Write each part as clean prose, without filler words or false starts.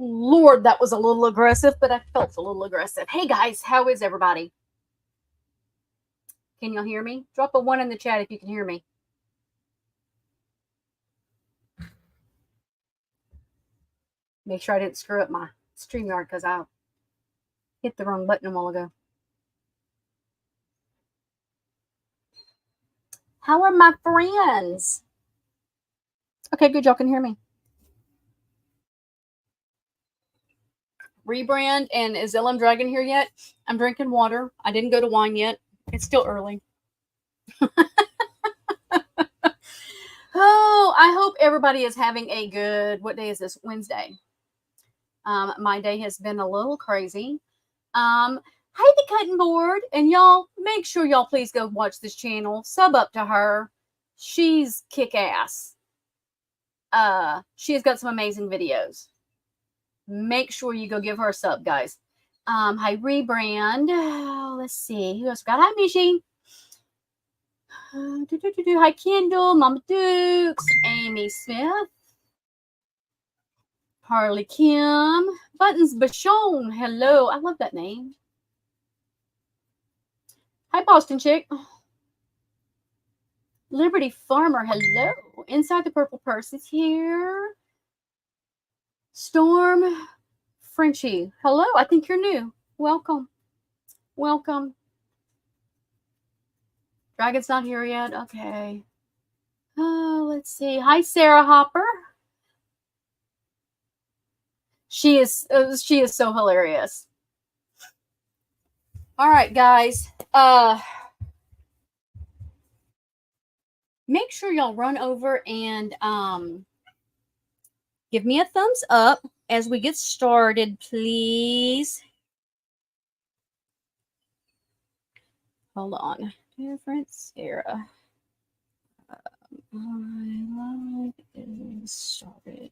Lord, that was a little aggressive, but I felt a little aggressive. Hey guys, how is everybody? Can y'all hear me? Drop a 1 in the chat if you can hear me. Make sure I didn't screw up my StreamYard because I hit the wrong button a while ago. How are my friends? Okay, good. Y'all can hear me. Rebrand, and is LM Dragon here yet? I'm drinking water. I didn't go to wine yet. It's still early. Oh, I hope everybody is having a good, what day is this? Wednesday. My day has been a little crazy. Hey, the cutting board, and y'all make sure y'all please go watch this channel. Sub up to her. She's kick ass. She has got some amazing videos. Make sure you go give her a sub, guys. Hi, Rebrand. Let's see. Who else got? Hi, Mishi. Hi, Kendall, Mama Dukes, Amy Smith, Harley Kim, Buttons Bashon. Hello. I love that name. Hi, Boston Chick. Liberty Farmer. Hello. Inside the Purple Purse is here. Storm Frenchie. Hello. I think you're new. Welcome. Welcome. Dragon's not here yet. Okay. Let's see. Hi, Sarah Hopper. She is so hilarious. All right, guys. Make sure y'all run over and give me a thumbs up as we get started, please. Hold on. Different Sarah. My live is started.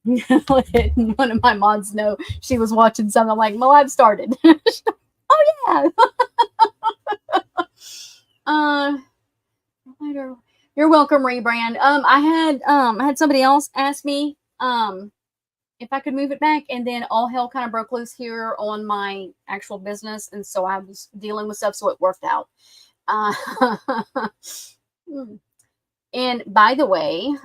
One of my mods know she was watching something. I'm like, my live started. Oh yeah. Later. You're welcome, Rebrand. I had somebody else ask me if I could move it back, and then all hell kind of broke loose here on my actual business, and so I was dealing with stuff, so it worked out. And by the way,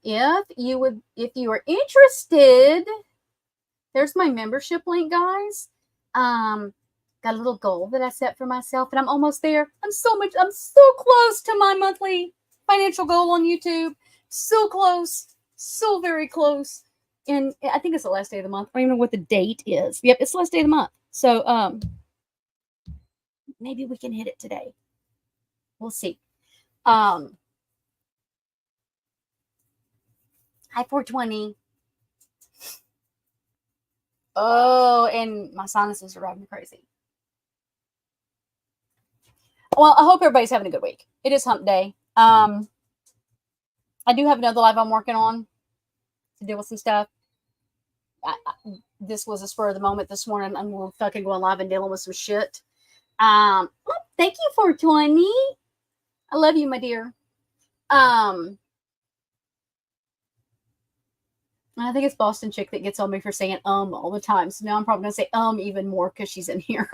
if you are interested, there's my membership link, guys. Got a little goal that I set for myself, and I'm almost there. I'm so close to my monthly financial goal on YouTube. So close, so very close. And I think it's the last day of the month. I don't even know what the date is. Yep, it's the last day of the month. So maybe we can hit it today. We'll see. Hi, 420. Oh, and my sinuses are driving me crazy. Well, I hope everybody's having a good week. It is hump day. I do have another live I'm working on to deal with some stuff. This was a spur of the moment this morning. I'm fucking going live and dealing with some shit. Thank you, 420. I love you, my dear. I think it's Boston Chick that gets on me for saying all the time. So now I'm probably going to say even more because she's in here.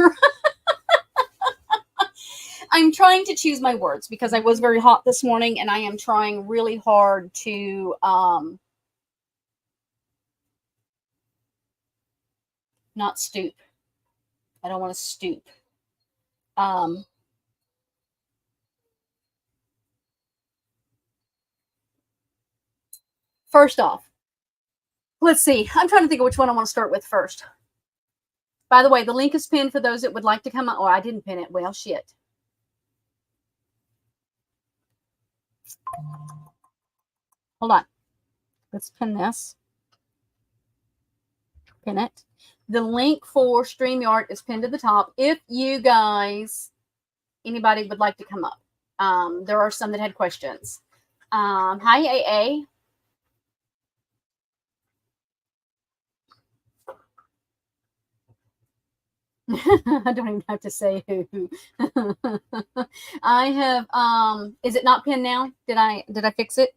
I'm trying to choose my words because I was very hot this morning, and I am trying really hard to not stoop. I don't want to stoop. First off, let's see. I'm trying to think of which one I want to start with first. By the way, the link is pinned for those that would like to come up. Oh, I didn't pin it. Well, shit. Hold on. Let's pin this. Pin it. The link for StreamYard is pinned to the top. If you guys, anybody would like to come up. There are some that had questions. Hi, AA. I don't even have to say who. I have is it not pinned now? Did I fix it?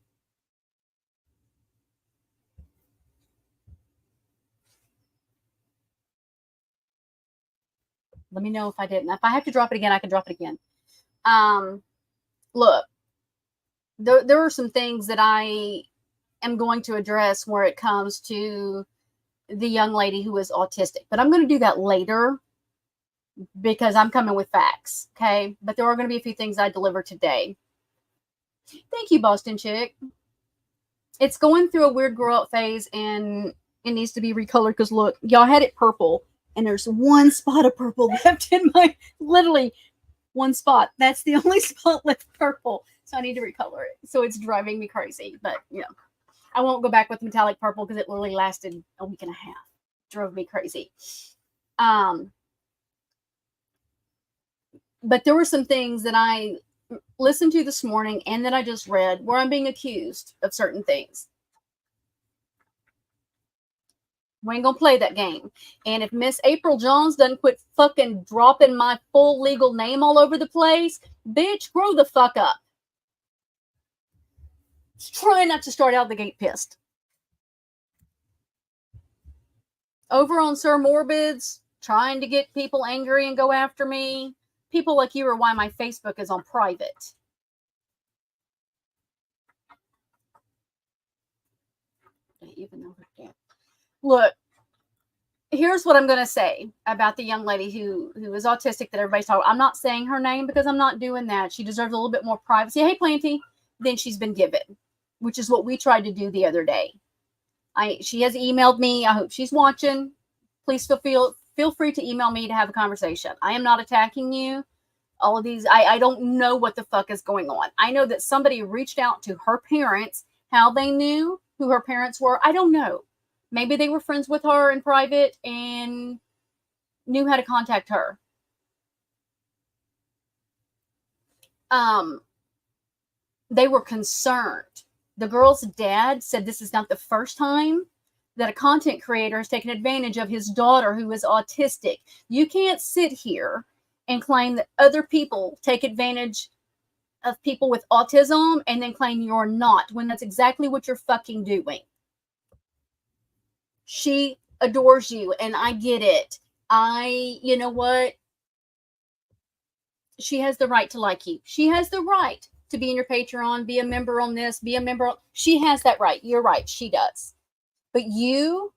Let me know if I didn't. If I have to drop it again, I can drop it again. Look, there are some things that I am going to address where it comes to the young lady who is autistic, but I'm going to do that later because I'm coming with facts. Okay. But there are going to be a few things I deliver today. Thank you, Boston Chick. It's going through a weird grow up phase and it needs to be recolored because look, y'all had it purple and there's one spot of purple left in my, literally one spot. That's the only spot left purple. So I need to recolor it. So it's driving me crazy. But yeah, I won't go back with metallic purple because it literally lasted a week and a half. Drove me crazy. But there were some things that I listened to this morning and that I just read where I'm being accused of certain things. We ain't gonna play that game. And if Miss April Jones doesn't quit fucking dropping my full legal name all over the place, bitch, grow the fuck up. Try not to start out the gate pissed. Over on Sir Morbid's, trying to get people angry and go after me. People like you are why my Facebook is on private. Even though look, here's what I'm going to say about the young lady who is autistic that everybody's talking. I'm not saying her name because I'm not doing that. She deserves a little bit more privacy. Hey, Planty, than she's been given, which is what we tried to do the other day. She has emailed me. I hope she's watching. Please feel free to email me to have a conversation. I am not attacking you. All of these, I don't know what the fuck is going on. I know that somebody reached out to her parents, how they knew who her parents were. I don't know. Maybe they were friends with her in private and knew how to contact her. They were concerned. The girl's dad said this is not the first time that a content creator has taken advantage of his daughter who is autistic. You can't sit here and claim that other people take advantage of people with autism and then claim you're not, when that's exactly what you're fucking doing. She adores you, and I get it. You know what? She has the right to like you. She has the right to be in your Patreon, be a member on this, be a member. She has that right. You're right. She does. But you,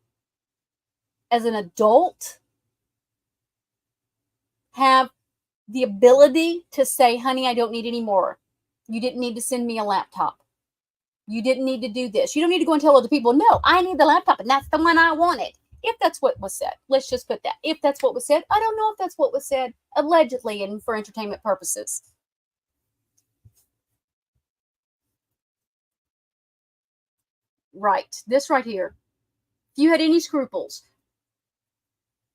as an adult, have the ability to say, honey, I don't need any more. You didn't need to send me a laptop. You didn't need to do this. You don't need to go and tell other people, no, I need the laptop and that's the one I wanted. If that's what was said, let's just put that. If that's what was said, I don't know if that's what was said, allegedly and for entertainment purposes. Right. This right here. If you had any scruples,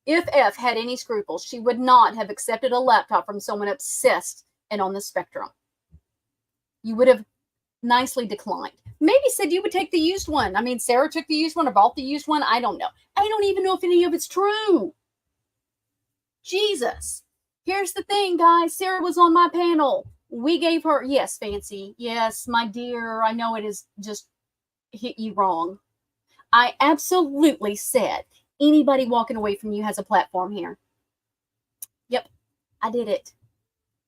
if F had any scruples, she would not have accepted a laptop from someone obsessed and on the spectrum. You would have nicely declined. Maybe said you would take the used one. I mean, Sarah took the used one or bought the used one. I don't know. I don't even know if any of it's true. Jesus. Here's the thing, guys. Sarah was on my panel. We gave her, yes, Fancy. Yes, my dear. I know it is just hit you wrong. I absolutely said anybody walking away from you has a platform here. Yep, I did it.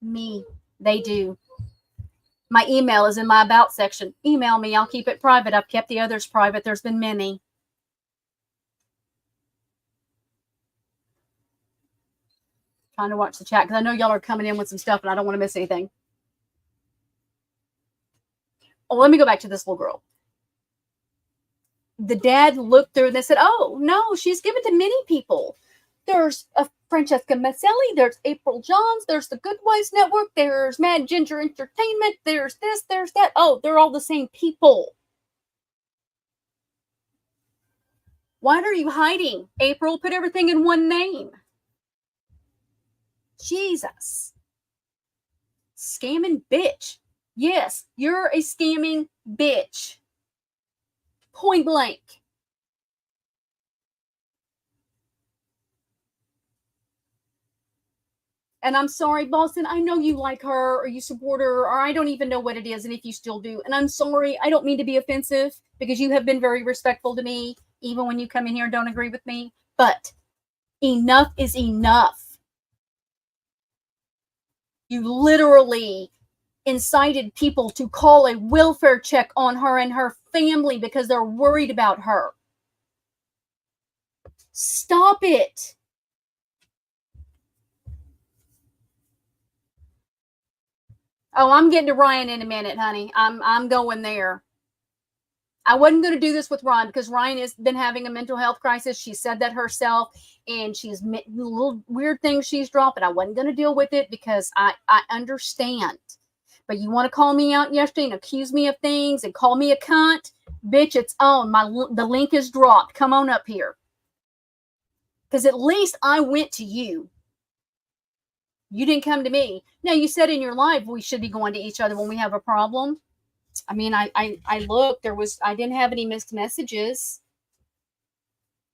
Me. They do. My email is in my about section. Email me. I'll keep it private. I've kept the others private. There's been many. Trying to watch the chat because I know y'all are coming in with some stuff and I don't want to miss anything. Oh, let me go back to this little girl. The dad looked through and they said, oh, no, she's given to many people. There's a Francesca Maselli, there's April Johns, there's the Good Boys Network, there's Mad Ginger Entertainment, there's this, there's that. Oh, they're all the same people. Why are you hiding? April, put everything in one name. Jesus. Scamming bitch. Yes, you're a scamming bitch. Point blank. And I'm sorry, Boston, I know you like her or you support her or I don't even know what it is and if you still do. And I'm sorry, I don't mean to be offensive because you have been very respectful to me even when you come in here and don't agree with me. But enough is enough. You literally incited people to call a welfare check on her and her family because they're worried about her. Stop it. Oh, I'm getting to Ryan in a minute, honey. I'm going there. I wasn't going to do this with Ryan because Ryan has been having a mental health crisis. She said that herself, and she's little weird things she's dropping. I wasn't going to deal with it because I understand. But you want to call me out yesterday and accuse me of things and call me a cunt? Bitch, it's on. The link is dropped. Come on up here. Because at least I went to you. You didn't come to me. Now, you said in your life we should be going to each other when we have a problem. I mean, I looked. I didn't have any missed messages.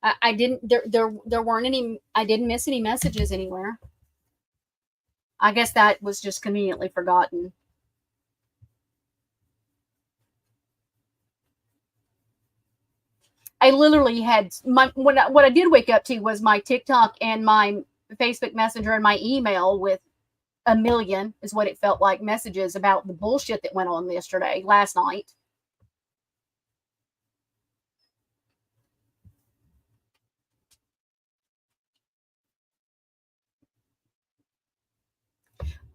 I didn't. There weren't any. I didn't miss any messages anywhere. I guess that was just conveniently forgotten. I literally had what I did wake up to was my TikTok and my Facebook Messenger and my email with a million is what it felt like messages about the bullshit that went on last night.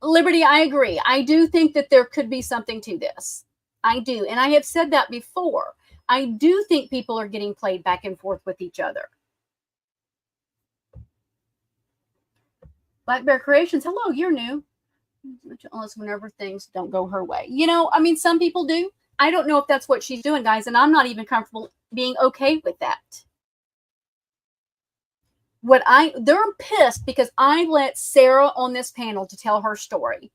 Liberty, I agree. I do think that there could be something to this. I do. And I have said that before. I do think people are getting played back and forth with each other. Black Bear Creations, hello, you're new. Unless whenever things don't go her way. I mean, some people do. I don't know if that's what she's doing, guys, and I'm not even comfortable being okay with that. They're pissed because I let Sarah on this panel to tell her story.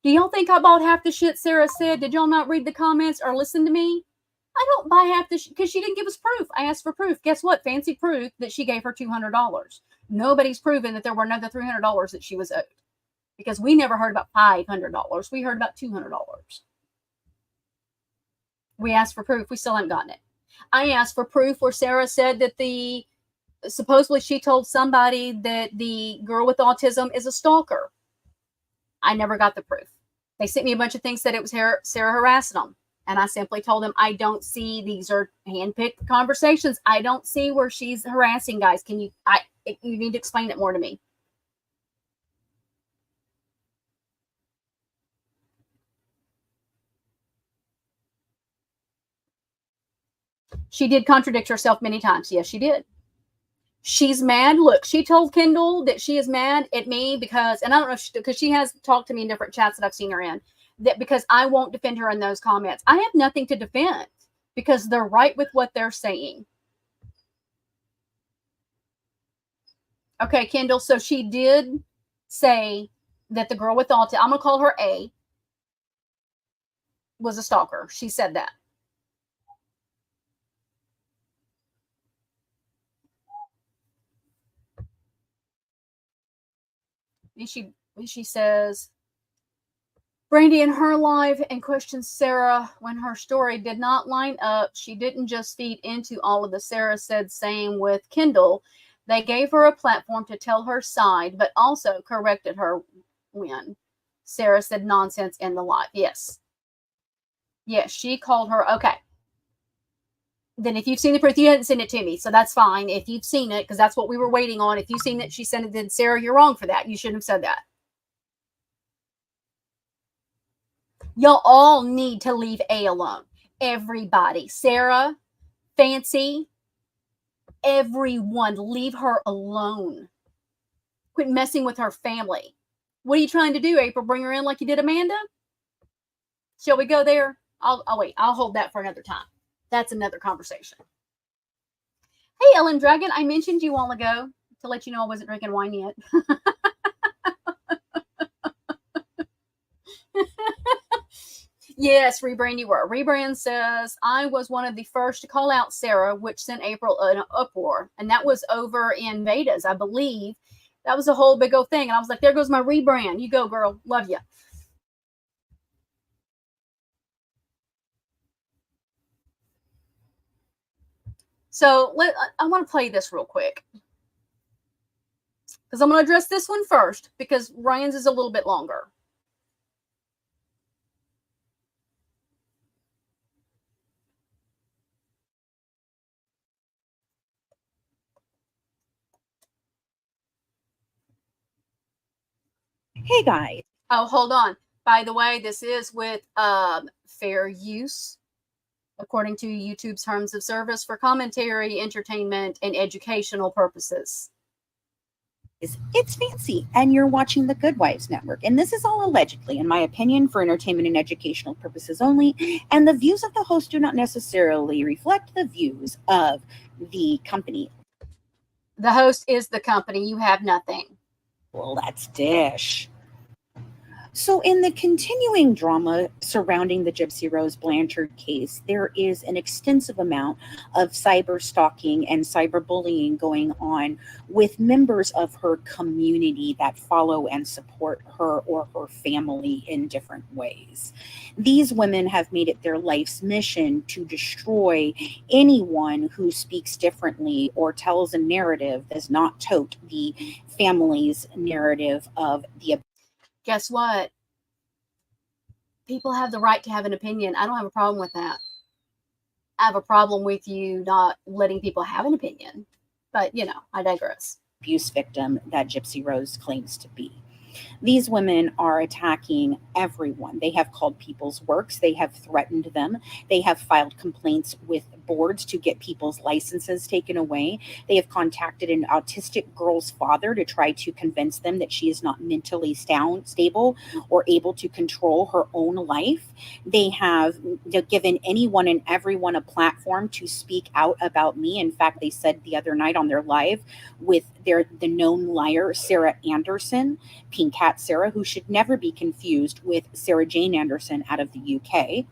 Do y'all think I bought half the shit Sarah said? Did y'all not read the comments or listen to me? I don't buy half the shit because she didn't give us proof. I asked for proof. Guess what? Fancy proof that she gave her $200. Nobody's proven that there were another $300 that she was owed because we never heard about $500. We heard about $200. We asked for proof. We still haven't gotten it. I asked for proof where Sarah said that supposedly she told somebody that the girl with autism is a stalker. I never got the proof. They sent me a bunch of things that it was Sarah harassing them. And I simply told them, I don't see, these are handpicked conversations. I don't see where she's harassing guys. You need to explain it more to me. She did contradict herself many times. Yes, she did. She's mad. Look, she told Kendall that she is mad at me because, and I don't know, because she has talked to me in different chats that I've seen her in, that because I won't defend her in those comments. I have nothing to defend because they're right with what they're saying. Okay, Kendall, so she did say that the girl with autism, I'm going to call her A, was a stalker. She said that. And she says, Brandy in her live and questions Sarah when her story did not line up. She didn't just feed into all of the Sarah said same with Kendall. They gave her a platform to tell her side, but also corrected her when Sarah said nonsense in the live. Yes. Yes, she called her. Okay. Then if you've seen the proof, you hadn't sent it to me, so that's fine. If you've seen it, because that's what we were waiting on. If you've seen it, she sent it, then Sarah, you're wrong for that. You shouldn't have said that. Y'all all need to leave A alone. Everybody. Sarah, Fancy, everyone, leave her alone. Quit messing with her family. What are you trying to do, April? Bring her in like you did Amanda? Shall we go there? I'll wait. I'll hold that for another time. That's another conversation. Hey, Ellen Dragon, I mentioned you a while ago to let you know I wasn't drinking wine yet. Yes, Rebrand, you were. Rebrand says, I was one of the first to call out Sarah, which sent April an uproar. And that was over in Vedas, I believe. That was a whole big old thing. And I was like, there goes my rebrand. You go, girl. Love you. So I want to play this real quick. Because I'm going to address this one first, because Ryan's is a little bit longer. Hey guys. Oh, hold on. By the way, this is with fair use, according to YouTube's terms of service, for commentary, entertainment, and educational purposes. It's Fancy, and you're watching the Good Wives Network. And this is all allegedly, in my opinion, for entertainment and educational purposes only. And the views of the host do not necessarily reflect the views of the company. The host is the company. You have nothing. Well, that's Dish. So, in the continuing drama surrounding the Gypsy Rose Blanchard case, there is an extensive amount of cyber stalking and cyberbullying going on with members of her community that follow and support her or her family in different ways. These women have made it their life's mission to destroy anyone who speaks differently or tells a narrative that does not tote the family's narrative of the. Guess what? People have the right to have an opinion. I don't have a problem with that. I have a problem with you not letting people have an opinion. But, I digress. Abuse victim that Gypsy Rose claims to be. These women are attacking everyone. They have called people's works. They have threatened them. They have filed complaints with boards to get people's licenses taken away. They have contacted an autistic girl's father to try to convince them that she is not mentally stable or able to control her own life. They have given anyone and everyone a platform to speak out about me. In fact, they said the other night on their live with the known liar, Sarah Anderson, Pink Hat Sarah, who should never be confused with Sarah Jane Anderson out of the UK,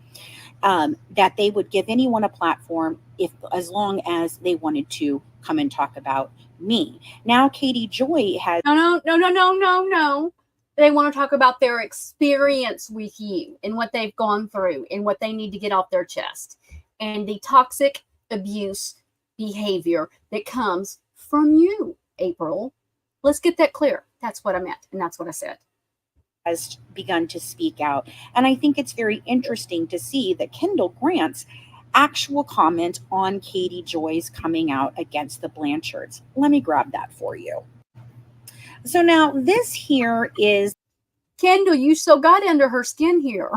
that they would give anyone a platform if as long as they wanted to come and talk about me. Now, Katie Joy has. No. They want to talk about their experience with you and what they've gone through and what they need to get off their chest and the toxic abuse behavior that comes from you, April. Let's get that clear. That's what I meant, and that's what I said. Has begun to speak out. And I think it's very interesting to see that Kendall Grant's actual comment on Katie Joy's coming out against the Blanchards. Let me grab that for you. So now this here is Kendall, you so got under her skin here.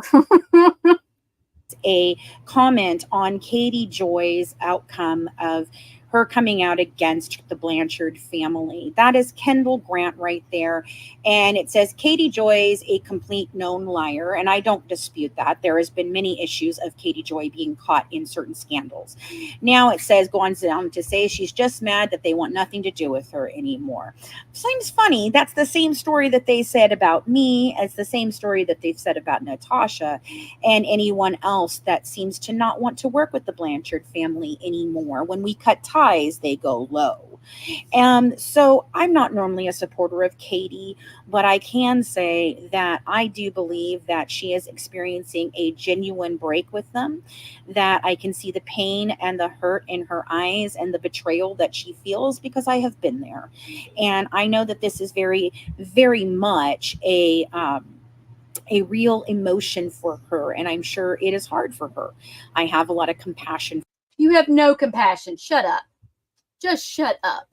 a comment on Katie Joy's outcome of her coming out against the Blanchard family. That is Kendall Grant right there. And it says Katie Joy's a complete known liar. And I don't dispute that. There has been many issues of Katie Joy being caught in certain scandals. Now it says, go on down to say she's just mad that they want nothing to do with her anymore. Seems funny. That's the same story that they said about me. It's the same story that they've said about Natasha and anyone else that seems to not want to work with the Blanchard family anymore. When we cut ties, they go low. So I'm not normally a supporter of Katie, but I can say that I do believe that she is experiencing a genuine break with them, that I can see the pain and the hurt in her eyes and the betrayal that she feels because I have been there. And I know that this is very, very much a real emotion for her, and I'm sure it is hard for her. I have a lot of compassion. You have no compassion. Shut up. Just shut up.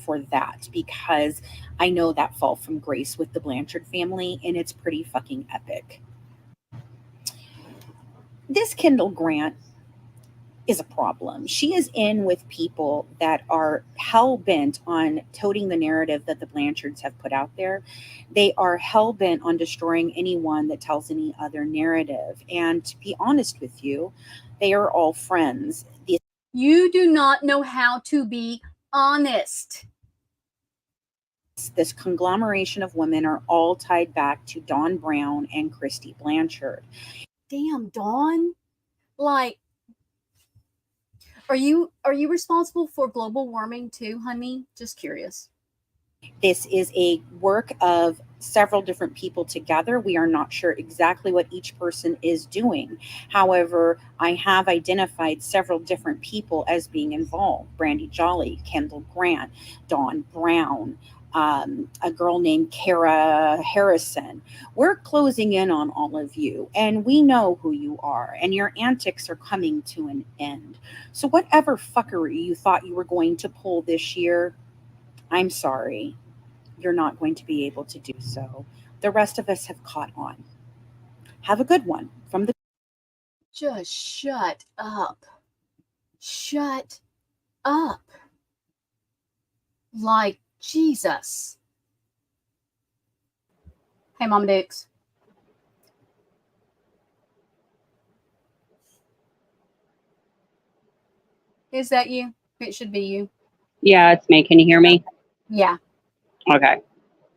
For that, because I know that fall from grace with the Blanchard family, and it's pretty fucking epic. This Kendall Grant is a problem. She is in with people that are hell bent on toting the narrative that the Blanchards have put out there. They are hell bent on destroying anyone that tells any other narrative. And to be honest with you, they are all friends. You do not know how to be honest. This conglomeration of women are all tied back to Dawn Brown and Christy Blanchard. Damn, Dawn. Like, are you responsible for global warming too, honey? Just curious. This is a work of several different people together. We are not sure exactly what each person is doing. However, I have identified several different people as being involved. Brandy Jolly, Kendall Grant, Dawn Brown, a girl named Kara Harrison. We're closing in on all of you, and we know who you are, and your antics are coming to an end. So whatever fuckery you thought you were going to pull this year, I'm sorry, you're not going to be able to do so. The rest of us have caught on. Have a good one from the. Just shut up. Shut up. Like Jesus. Hey, Mama Dukes. Is that you? It should be you. Yeah, it's me. Can you hear me? Yeah. Okay.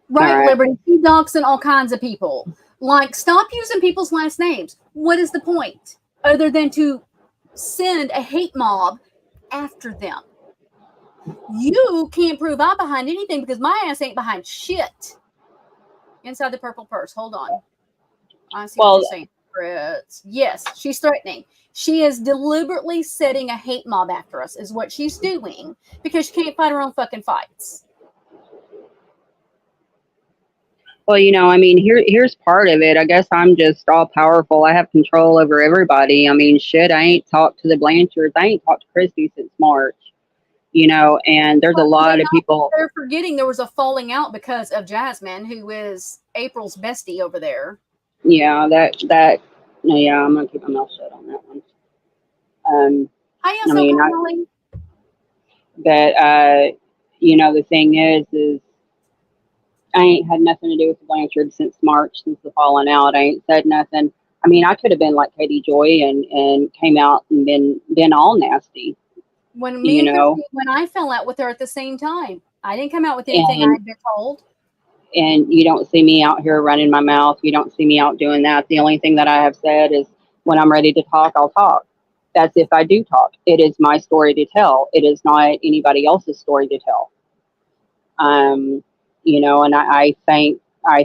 Right, All right. Liberty. She doxing all kinds of people. Like, stop using people's last names. What is the point? Other than to send a hate mob after them. You can't prove I'm behind anything because my ass ain't behind shit. Inside the purple purse. Hold on. I see what you're saying, Fritz. Yes, she's threatening. She is deliberately setting a hate mob after us, is what she's doing, because she can't fight her own fucking fights. Well, I mean, here's part of it. I guess I'm just all powerful. I have control over everybody. I mean, shit, I ain't talked to the Blanchards. I ain't talked to Christy since March. And there's a lot of people. They're forgetting there was a falling out because of Jasmine, who is April's bestie over there. Yeah, yeah, I'm gonna keep my mouth shut on that one. How you so calling? But the thing is I ain't had nothing to do with the Blanchard since March, since the falling out. I ain't said nothing. I mean, I could have been like Katie Joy and came out and been all nasty. When I fell out with her at the same time, I didn't come out with anything I'd been told. And you don't see me out here running my mouth. You don't see me out doing that. The only thing that I have said is when I'm ready to talk, I'll talk. That's if I do talk. It is my story to tell. It is not anybody else's story to tell. And I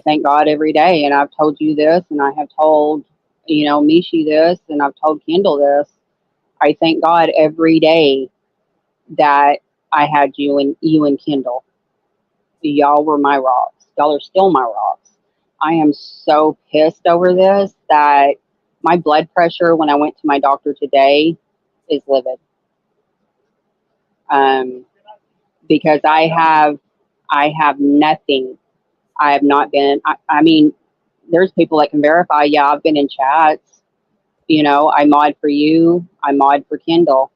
thank God every day. And I've told you this, and I have told, Mishi this, and I've told Kendall this. I thank God every day that I had you and Kendall. Y'all were my rocks. Y'all are still my rocks. I am so pissed over this that my blood pressure when I went to my doctor today is livid. Because I have nothing. I have not been. I mean, there's people that can verify. Yeah, I've been in chats. I mod for you. I mod for Kendall.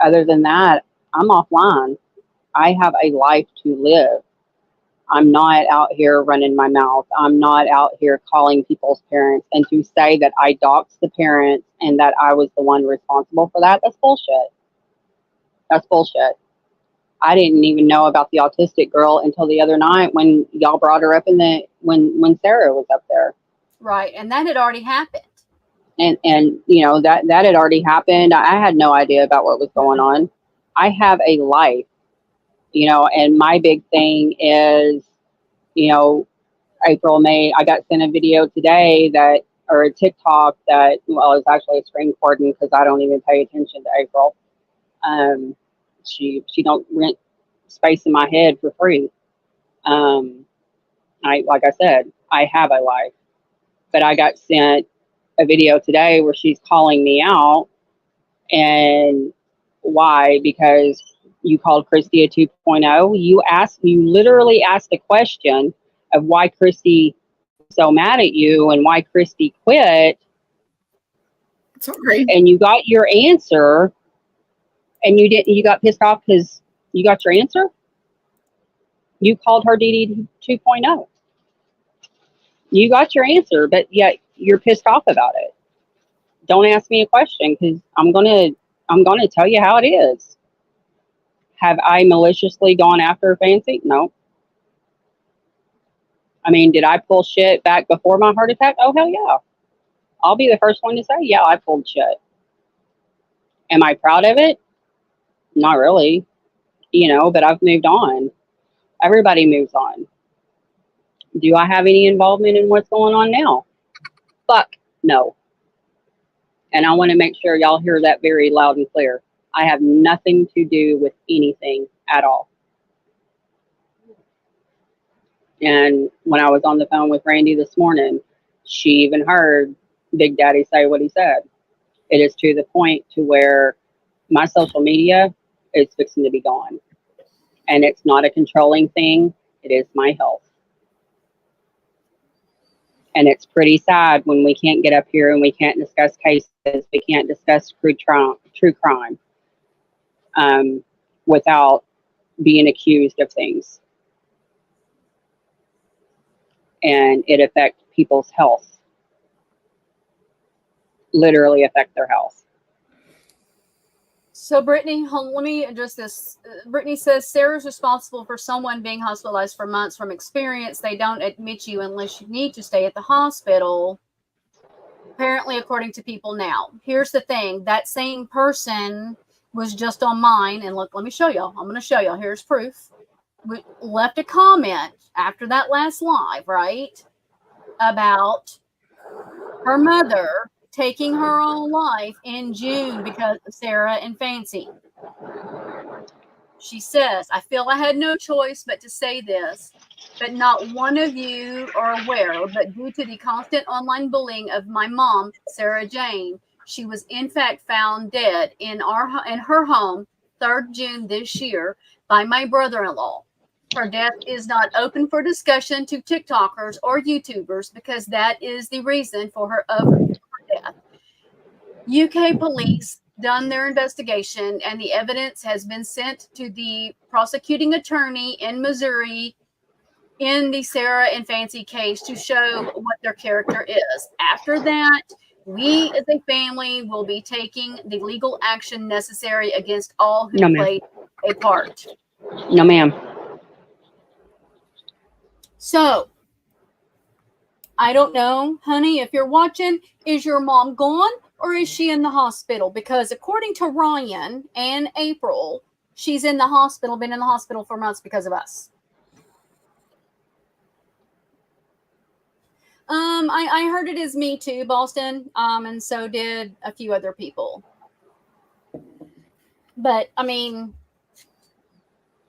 Other than that, I'm offline. I have a life to live. I'm not out here running my mouth. I'm not out here calling people's parents. And to say that I doxed the parents and that I was the one responsible for that, that's bullshit. That's bullshit. I didn't even know about the autistic girl until the other night when y'all brought her up when Sarah was up there. Right, and that had already happened. And that had already happened. I had no idea about what was going on. I have a life, and my big thing is, April, May, I got sent a video today or a TikTok that, well, it's actually a screen recording because I don't even pay attention to April. She don't rent space in my head for free. Like I said, I have a life, but I got sent a video today where she's calling me out. And why? Because you called Christy a 2.0. You literally asked a question of why Christy was so mad at you and why Christy quit. Sorry. And you got your answer, and you got pissed off because you got your answer. You called her DD 2.0. You got your answer, but yet you're pissed off about it. Don't ask me a question because I'm gonna tell you how it is. Have I maliciously gone after Fancy? No. I mean, did I pull shit back before my heart attack? Oh, hell yeah. I'll be the first one to say, yeah, I pulled shit. Am I proud of it? Not really. But I've moved on. Everybody moves on. Do I have any involvement in what's going on now? Fuck no. And I want to make sure y'all hear that very loud and clear. I have nothing to do with anything at all. And when I was on the phone with Randy this morning, she even heard Big Daddy say what he said. It is to the point to where my social media is fixing to be gone. And it's not a controlling thing. It is my health. And it's pretty sad when we can't get up here and we can't discuss cases, we can't discuss true crime without being accused of things. And it affects people's health, literally affect their health. So Brittany, let me address this. Brittany says Sarah's responsible for someone being hospitalized for months. From experience, they don't admit you unless you need to stay at the hospital. Apparently, according to people now. Here's the thing. That same person was just on mine. And look, let me show y'all. I'm going to show y'all. Here's proof. We left a comment after that last live, right? About her mother taking her own life in June because of Sarah and Fancy. She says, I feel I had no choice but to say this, but not one of you are aware, but due to the constant online bullying of my mom, Sarah Jane, she was in fact found dead in her home 3rd June this year by my brother-in-law. Her death is not open for discussion to TikTokers or YouTubers because that is the reason for her death. UK police done their investigation and the evidence has been sent to the prosecuting attorney in Missouri in the Sarah and Fancy case to show what their character is. After that, we as a family will be taking the legal action necessary against all who played a part. No, ma'am. So, I don't know, honey, if you're watching, is your mom gone or is she in the hospital? Because according to Ryan and April, she's in the hospital, been in the hospital for months because of us. I heard it is Me Too, Boston, and so did a few other people. But, I mean,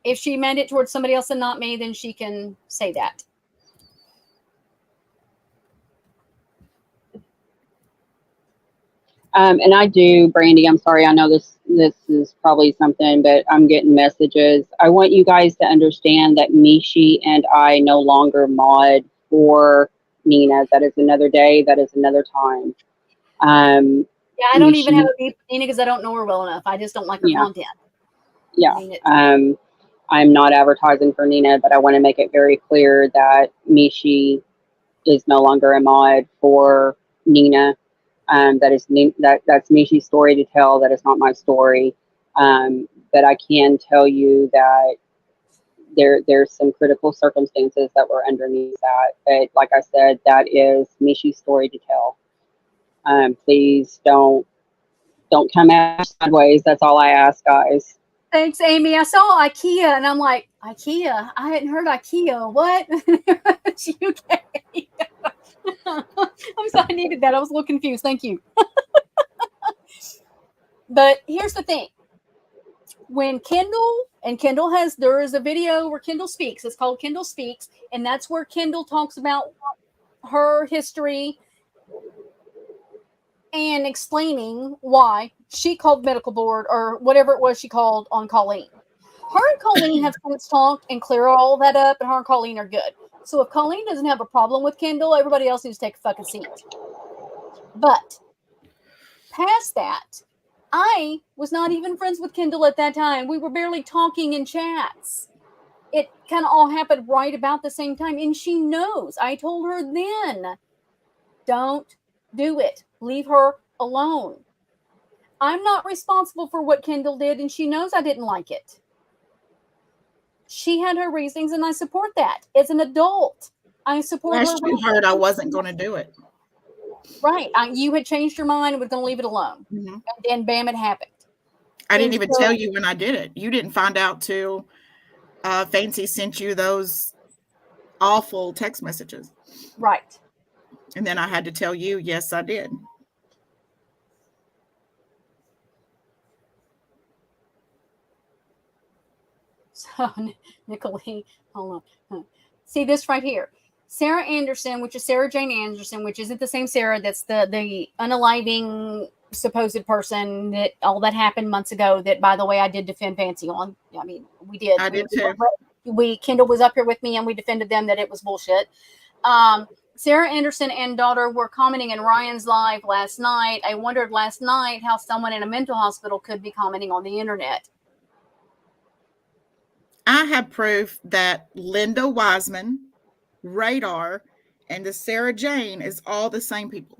if she meant it towards somebody else and not me, then she can say that. And I do, Brandy, I'm sorry, I know this is probably something, but I'm getting messages. I want you guys to understand that Mishi and I no longer mod for Nina. That is another day. That is another time. Yeah, I don't even have a beef with Nina because I don't know her well enough. I just don't like her content. Yeah. I'm not advertising for Nina, but I want to make it very clear that Mishi is no longer a mod for Nina. That's Mishi's story to tell. That is not my story. But I can tell you that there's some critical circumstances that were underneath that. But like I said, that is Mishi's story to tell. Please don't come at us sideways. That's all I ask, guys. Thanks, Amy. I saw IKEA and I'm like, IKEA? I hadn't heard IKEA. What? It's UK. I'm sorry, I needed that. I was a little confused. Thank you. But here's the thing. When there is a video where Kendall speaks. It's called Kendall Speaks. And that's where Kendall talks about her history and explaining why she called medical board or whatever it was she called on Colleen. Her and Colleen have since talked and clear all that up, and her and Colleen are good. So if Colleen doesn't have a problem with Kendall, everybody else needs to take a fucking seat. But past that, I was not even friends with Kendall at that time. We were barely talking in chats. It kind of all happened right about the same time, and she knows. I told her then, don't do it. Leave her alone. I'm not responsible for what Kendall did, and she knows I didn't like it. She had her reasons, and I support that. As an adult, I support her. Last you heard I wasn't going to do it. Right. You had changed your mind and was going to leave it alone. Mm-hmm. And then, bam, it happened. I didn't even tell you when I did it. You didn't find out till Fancy sent you those awful text messages. Right. And then I had to tell you, yes, I did. So, Nicolene, hold on. See this right here. Sarah Anderson, which is Sarah Jane Anderson, which isn't the same Sarah that's the unaliving supposed person that all that happened months ago that, by the way, I did defend Fancy on. I mean, we did. I did too. Kendall was up here with me and we defended them that it was bullshit. Sarah Anderson and daughter were commenting in Ryan's live last night. I wondered last night how someone in a mental hospital could be commenting on the internet. I have proof that Linda Wiseman, Radar, and the Sarah Jane is all the same people.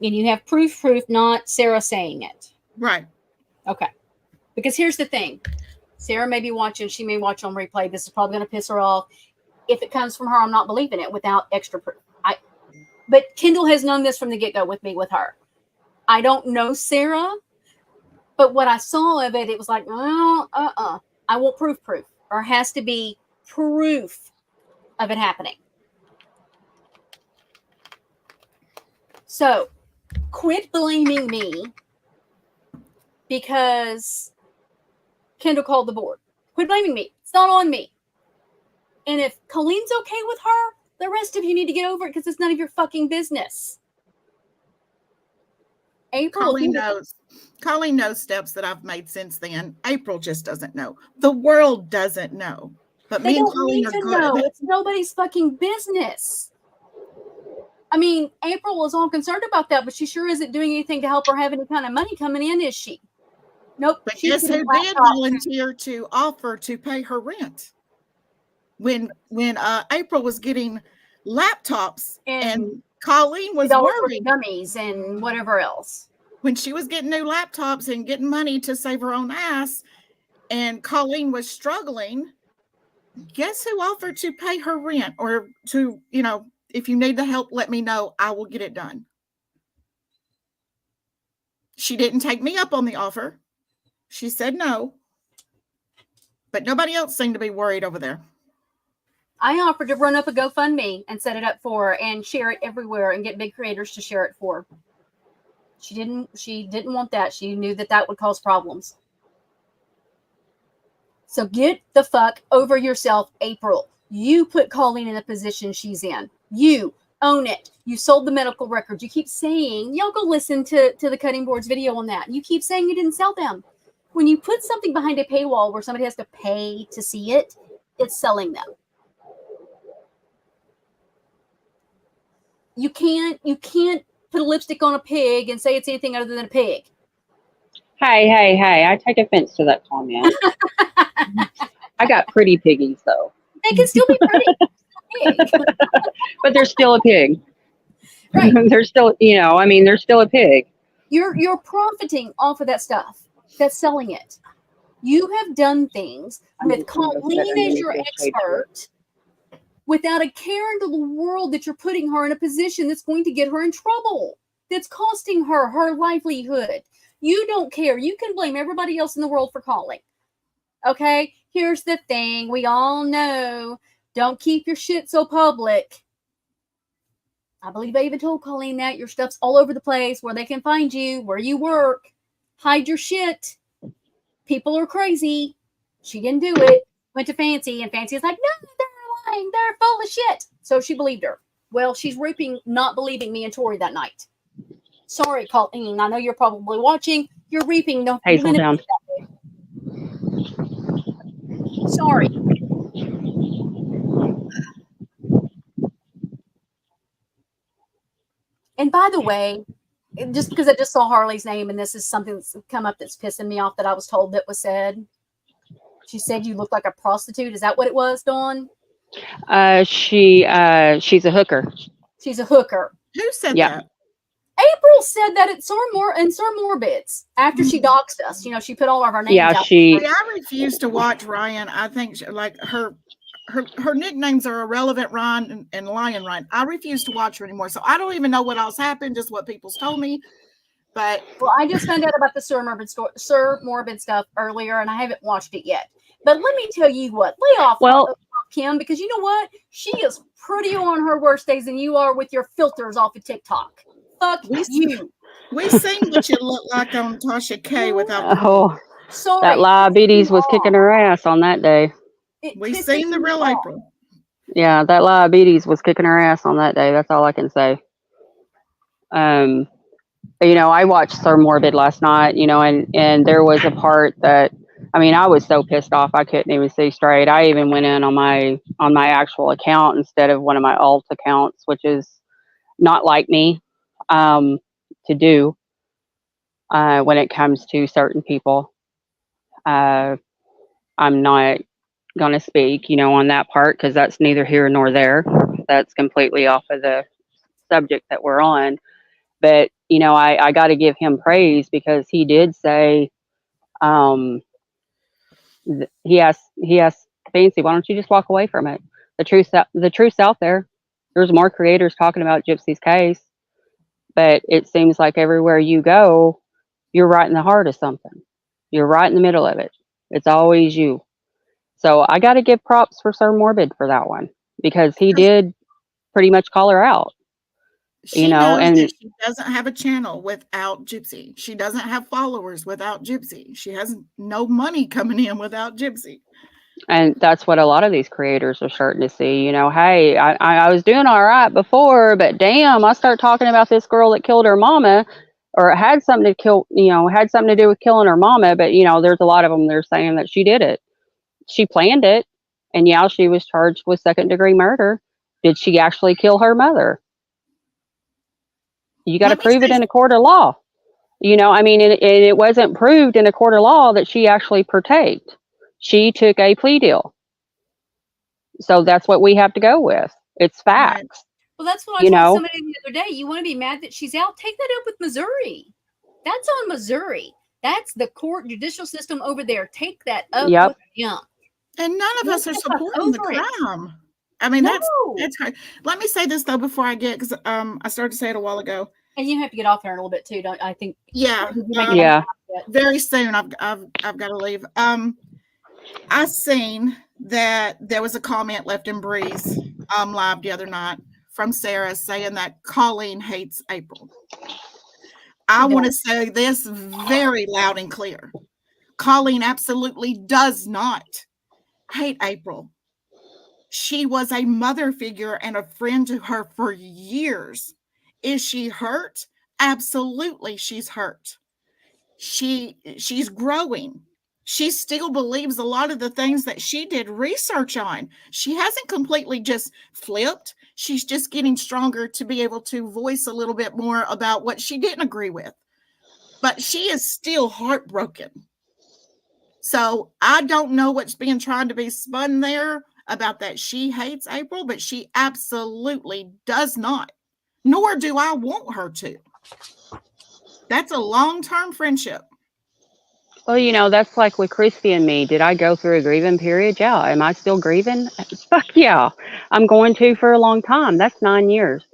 And you have proof, not Sarah saying it. Right. Okay. Because here's the thing. Sarah may be watching. She may watch on replay. This is probably going to piss her off. If it comes from her, I'm not believing it without extra proof. But Kendall has known this from the get-go with me, with her. I don't know Sarah, but what I saw of it, it was like, I want proof. Or has to be proof of it happening. So, quit blaming me because Kendall called the board. Quit blaming me. It's not on me. And if Colleen's okay with her, the rest of you need to get over it because it's none of your fucking business. April, Colleen knows steps that I've made since then. April just doesn't know. The world doesn't know. But me and Colleen are good. It's nobody's fucking business. I mean, April was all concerned about that, but she sure isn't doing anything to help her have any kind of money coming in, is she? Nope. But guess who did volunteer to offer to pay her rent? When April was getting laptops and Colleen was worried. Gummies and whatever else. When she was getting new laptops and getting money to save her own ass, and Colleen was struggling, guess who offered to pay her rent or to, if you need the help, let me know. I will get it done. She didn't take me up on the offer. She said no. But nobody else seemed to be worried over there. I offered to run up a GoFundMe and set it up for her and share it everywhere and get big creators to share it for her. She didn't want that. She knew that would cause problems. So get the fuck over yourself, April. You put Colleen in the position she's in. You own it. You sold the medical records. You keep saying, y'all go listen to the Cutting Boards video on that. You keep saying you didn't sell them. When you put something behind a paywall where somebody has to pay to see it, it's selling them. You can't put a lipstick on a pig and say it's anything other than a pig. Hey, I take offense to that comment. I got pretty piggies though. They can still be pretty. But they're still a pig. Right. They're still, they're still a pig. You're profiting off of that stuff. That's selling it. You have done things with Colleen as your expert without a care into the world that you're putting her in a position that's going to get her in trouble, that's costing her livelihood. You don't care. You can blame everybody else in the world for calling. Okay? Here's the thing. We all know, don't keep your shit so public. I believe I even told Colleen that. Your stuff's all over the place, where they can find you, where you work. Hide your shit. People are crazy. She didn't do it. Went to Fancy, and Fancy is like, no, they're lying. They're full of shit. So she believed her. Well, she's reaping not believing me and Tori that night. Sorry, Colleen. I know you're probably watching. You're reaping. No, Hazel down. Sorry. And by the way, just because I just saw Harley's name and this is something that's come up that's pissing me off that I was told that was said. She said you look like a prostitute. Is that what it was, Dawn? She's a hooker. She's a hooker. Who said that? April said that at Sir Morbid's after she doxed us. She put all of our names out. I refuse to watch Ryan. I think her nicknames are Irrelevant Ryan and Lion Ryan. I refuse to watch her anymore. So I don't even know what else happened, just what people's told me. But I just found out about the Sir Morbid stuff earlier, and I haven't watched it yet. But let me tell you what, lay off Kim, because you know what? She is prettier on her worst days than you are with your filters off of TikTok. Fuck you. We seen what you look like on Tasha K without. Oh, sorry. That diabetes was kicking her ass on that day. We seen the real April. Yeah, that diabetes was kicking her ass on that day. That's all I can say. I watched Sir Morbid last night, and there was a part that I mean, I was so pissed off I couldn't even see straight. I even went in on my actual account instead of one of my alt accounts, which is not like me um, to do when it comes to certain people. Uh, I'm not going to speak, on that part because that's neither here nor there. That's completely off of the subject that we're on. But I got to give him praise because he did say, um, he asked Fancy, why don't you just walk away from it? The truth's out there. There's more creators talking about Gypsy's case, but it seems like everywhere you go, you're right in the heart of something. You're right in the middle of it. It's always you. So I got to give props for Sir Morbid for that one because he did pretty much call her out. She knows And that she doesn't have a channel without Gypsy. She doesn't have followers without Gypsy. She has no money coming in without Gypsy. And that's what a lot of these creators are starting to see. Hey, I was doing all right before, but damn, I start talking about this girl that killed her mama, or it had something to kill, had something to do with killing her mama. But there's a lot of them that are saying that she did it, she planned it, and yeah, she was charged with second-degree murder. Did she actually kill her mother? You got to prove it in a court of law. I mean, and it wasn't proved in a court of law that she actually partaked. She took a plea deal. So that's what we have to go with. It's facts. Right. Well, that's what I told somebody the other day. You want to be mad that she's out? Take that up with Missouri. That's on Missouri. That's the court judicial system over there. Take that up with them. And none of us are supporting the crime. I mean, that's hard. Let me say this though before I get, because I started to say it a while ago. And you have to get off there in a little bit too, don't I think? Yeah. Very soon. I've got to leave. I seen that there was a comment left in Breeze live the other night from Sarah saying that Colleen hates April. I want to say this very loud and clear. Colleen absolutely does not hate April. She was a mother figure and a friend to her for years. Is she hurt? Absolutely, she's hurt. She's growing. She still believes a lot of the things that she did research on. She hasn't completely just flipped. She's just getting stronger to be able to voice a little bit more about what she didn't agree with. But she is still heartbroken. So I don't know what's being tried to be spun there about that she hates April, but she absolutely does not. Nor do I want her to. That's a long-term friendship. Well, that's like with Christy and me. Did I go through a grieving period? Yeah. Am I still grieving? Fuck yeah. I'm going to for a long time. That's 9 years.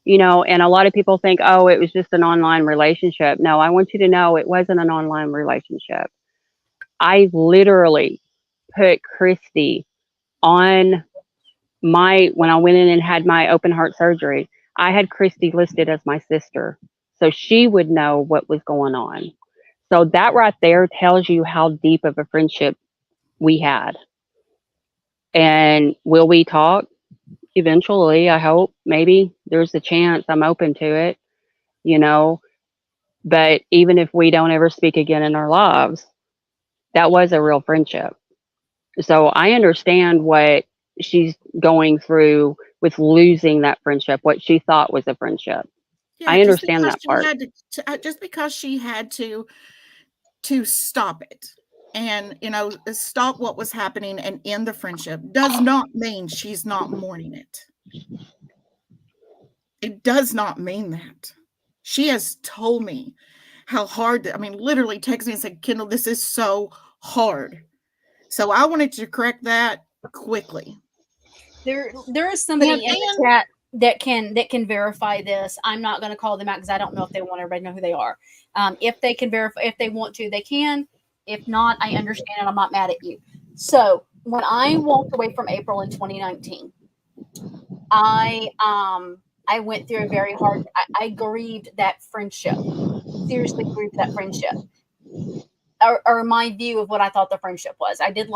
And a lot of people think, oh, it was just an online relationship. No, I want you to know it wasn't an online relationship. I literally put Christy on when I went in and had my open heart surgery, I had Christy listed as my sister. So she would know what was going on. So that right there tells you how deep of a friendship we had. And will we talk? Eventually, I hope. Maybe there's a chance. I'm open to it, But even if we don't ever speak again in our lives, that was a real friendship. So I understand what she's going through with losing that friendship, what she thought was a friendship. Yeah, I understand that part. Just because she had to stop it and, stop what was happening and end the friendship does not mean she's not mourning it. It does not mean that. She has told me how hard, literally texted me and said, Kendall, this is so hard. So I wanted to correct that quickly. There is somebody in the chat that can verify this. I'm not going to call them out because I don't know if they want everybody to know who they are. If they can verify, if they want to, they can. If not, I understand and I'm not mad at you. So when I walked away from April in 2019, I went through a very hard. I grieved that friendship. Seriously, grieved that friendship. Or my view of what I thought the friendship was. I did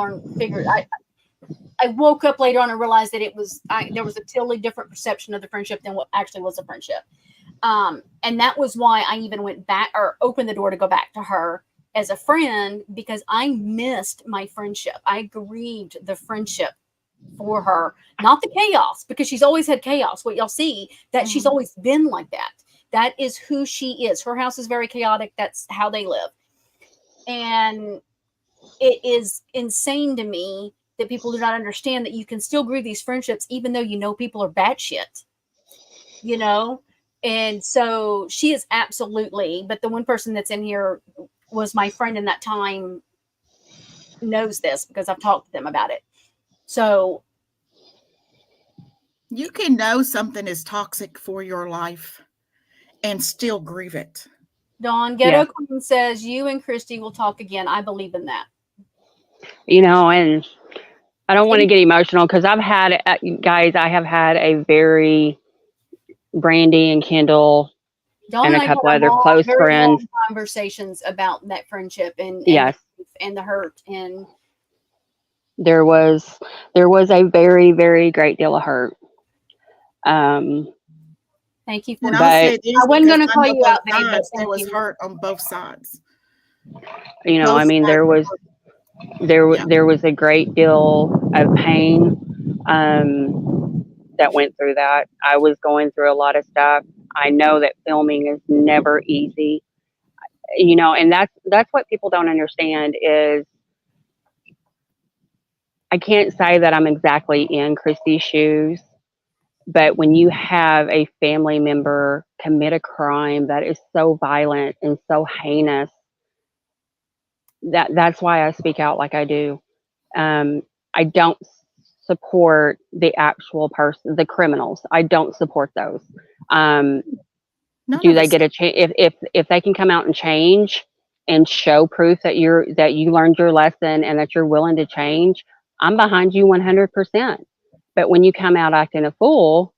I woke up later on and realized that there was a totally different perception of the friendship than what actually was a friendship. And that was why I even went back or opened the door to go back to her as a friend because I missed my friendship. I grieved the friendship for her, not the chaos, because she's always had chaos. What y'all see, that she's always been like that. That is who she is. Her house is very chaotic. That's how they live. And it is insane to me that people do not understand that you can still grieve these friendships even though you know people are batshit, you know? And so she is absolutely, but the one person that's in here was my friend in that time, knows this because I've talked to them about it. So you can know something is toxic for your life and still grieve it. Dawn Ghetto Queen says you and Christy will talk again. I believe in that. You know, and I don't want to get emotional because I've had, guys, I have had a very Brandy and Kendall Dawn and a I couple had other long, close very friends. long conversations about that friendship and Yes, and the hurt. And there was a very, very great deal of hurt. thank you for And that. I'll say But this I wasn't because going to I call know you both out, babe, but sides. There thank was you. hurt on both sides. you know, Both I mean, sides. there was a great deal of pain that went through that. I was going through a lot of stuff. I know that filming is never easy, you know, and that's what people don't understand is I can't say that I'm exactly in Christy's shoes, but when you have a family member commit a crime that is so violent and so heinous, that's why I speak out like I do. I don't support the actual person, the criminals. I don't support those. None Do of they us. get a chance if they can come out and change and show proof that you learned your lesson and that you're willing to change? I'm behind you 100%. But when you come out acting a fool,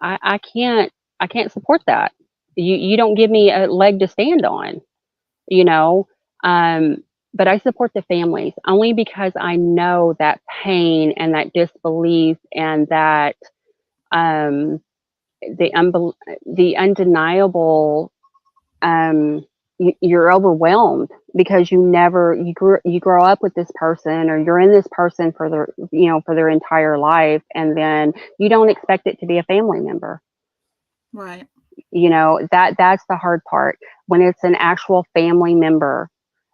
I can't support that. You don't give me a leg to stand on, you know. But I support the families only because I know that pain and that disbelief and that um, the undeniable. You're overwhelmed because you grow up with this person or you're in this person for their entire life, and then you don't expect it to be a family member. Right. You know, that's the hard part when it's an actual family member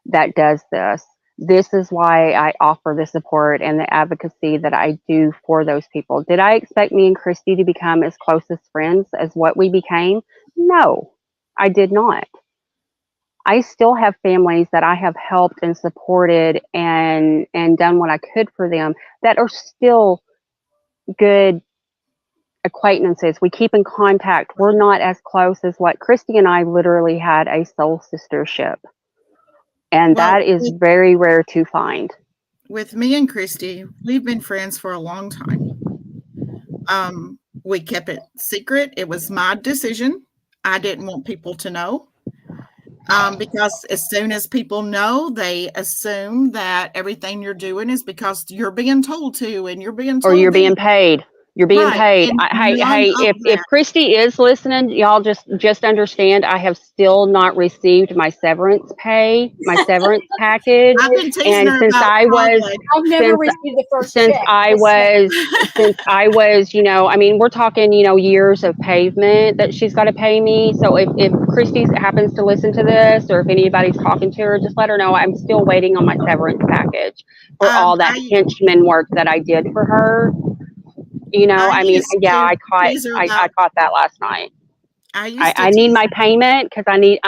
that does this. This is why I offer the support and the advocacy that I do for those people. Did I expect me and Christy to become as close as friends as what we became? No, I did not. I still have families that I have helped and supported and done what I could for them that are still good acquaintances. We keep in contact. We're not as close as what Christy and I literally had a soul sistership. And Well, that is very rare to find. with me and Christy, we've been friends for a long time. We kept it secret. It was my decision. I didn't want people to know. Because as soon as people know, they assume that everything you're doing is because you're being told to, and you're being Or told you're this. being paid. You're being Right. paid. And Hey, none of if that. Christy is listening, y'all just understand I have still not received my severance pay, my severance package. I've been teasing And her since about I frog was legs. I've never since received the first since check. I was since I was, you know, I mean, we're talking, you know, years of pavement that she's got to pay me. So if Christy happens to listen to this, or if anybody's talking to her, just let her know I'm still waiting on my severance package for all that henchman work that I did for her. You know, I I mean, used yeah, to I tease her about. caught that last night. I used to I need tease. my payment because I need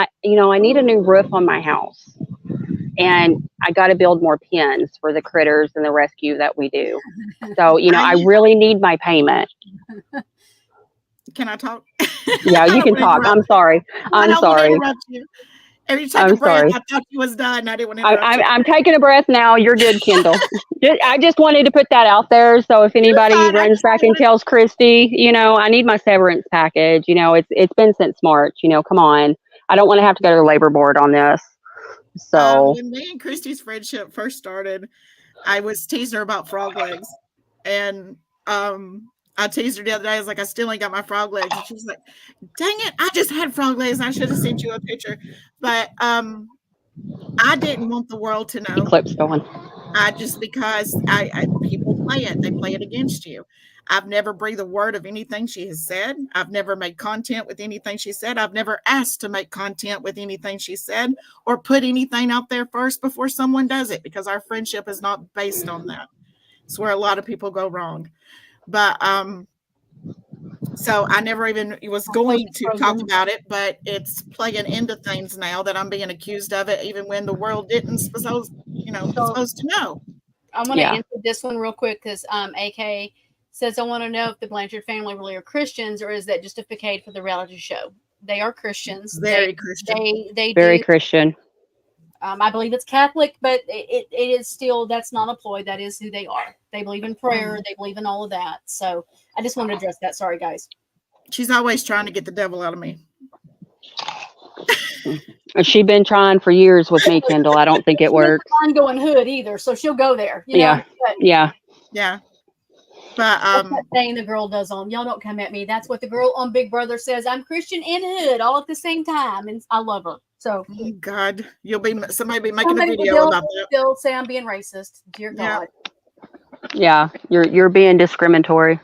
a new roof on my house, and I got to build more pens for the critters and the rescue that we do. So, you know, I really need my payment. Can I talk? Yeah, I you don't can want to talk. interrupt I'm sorry. you. I I'm don't want to sorry. interrupt you. Every you take a I'm breath, sorry. I thought you was done. I didn't want to interrupt you. I'm taking a breath now. You're good, Kendall. I just wanted to put that out there. So if You're anybody fine. I runs just back and wanted. tells Christy, you know, I need my severance package. You know, it's been since March. You know, come on. I don't want to have to go to the labor board on this. So When me and Christy's friendship first started, I was teasing her about frog legs, and I teased her the other day. I was like, I still ain't got my frog legs, and she's like, "Dang it! I just had frog legs. I should have sent you a picture." But I didn't want the world to know. Eclipse going. Because people play it. They play it against you. I've never breathed a word of anything she has said. I've never made content with anything she said. I've never asked to make content with anything she said or put anything out there first before someone does it, because our friendship is not based on that. It's where a lot of people go wrong. But so I never even was going to talk about it, but it's playing into things now that I'm being accused of it, even when the world didn't supposed to know. I want to answer this one real quick because AK says, I want to know if the Blanchard family really are Christians, or is that just a facade for the reality show? They are Christians. Very Christian. They Very do. Christian. I believe it's Catholic, but it is still, that's not a ploy. That is who they are. They believe in prayer. They believe in all of that. So I just want to address that. Sorry, guys. She's always trying to get the devil out of me. She's been trying for years with me, Kendall. I don't think it works. She doesn't mind going hood either, so she'll go there. You know? Yeah. But that's that thing the girl does on. Y'all don't come at me. That's what the girl on Big Brother says. I'm Christian and hood all at the same time, and I love her. So, oh God, somebody be making a video about that. They'll say I'm being racist. Dear God. Yeah, you're being discriminatory.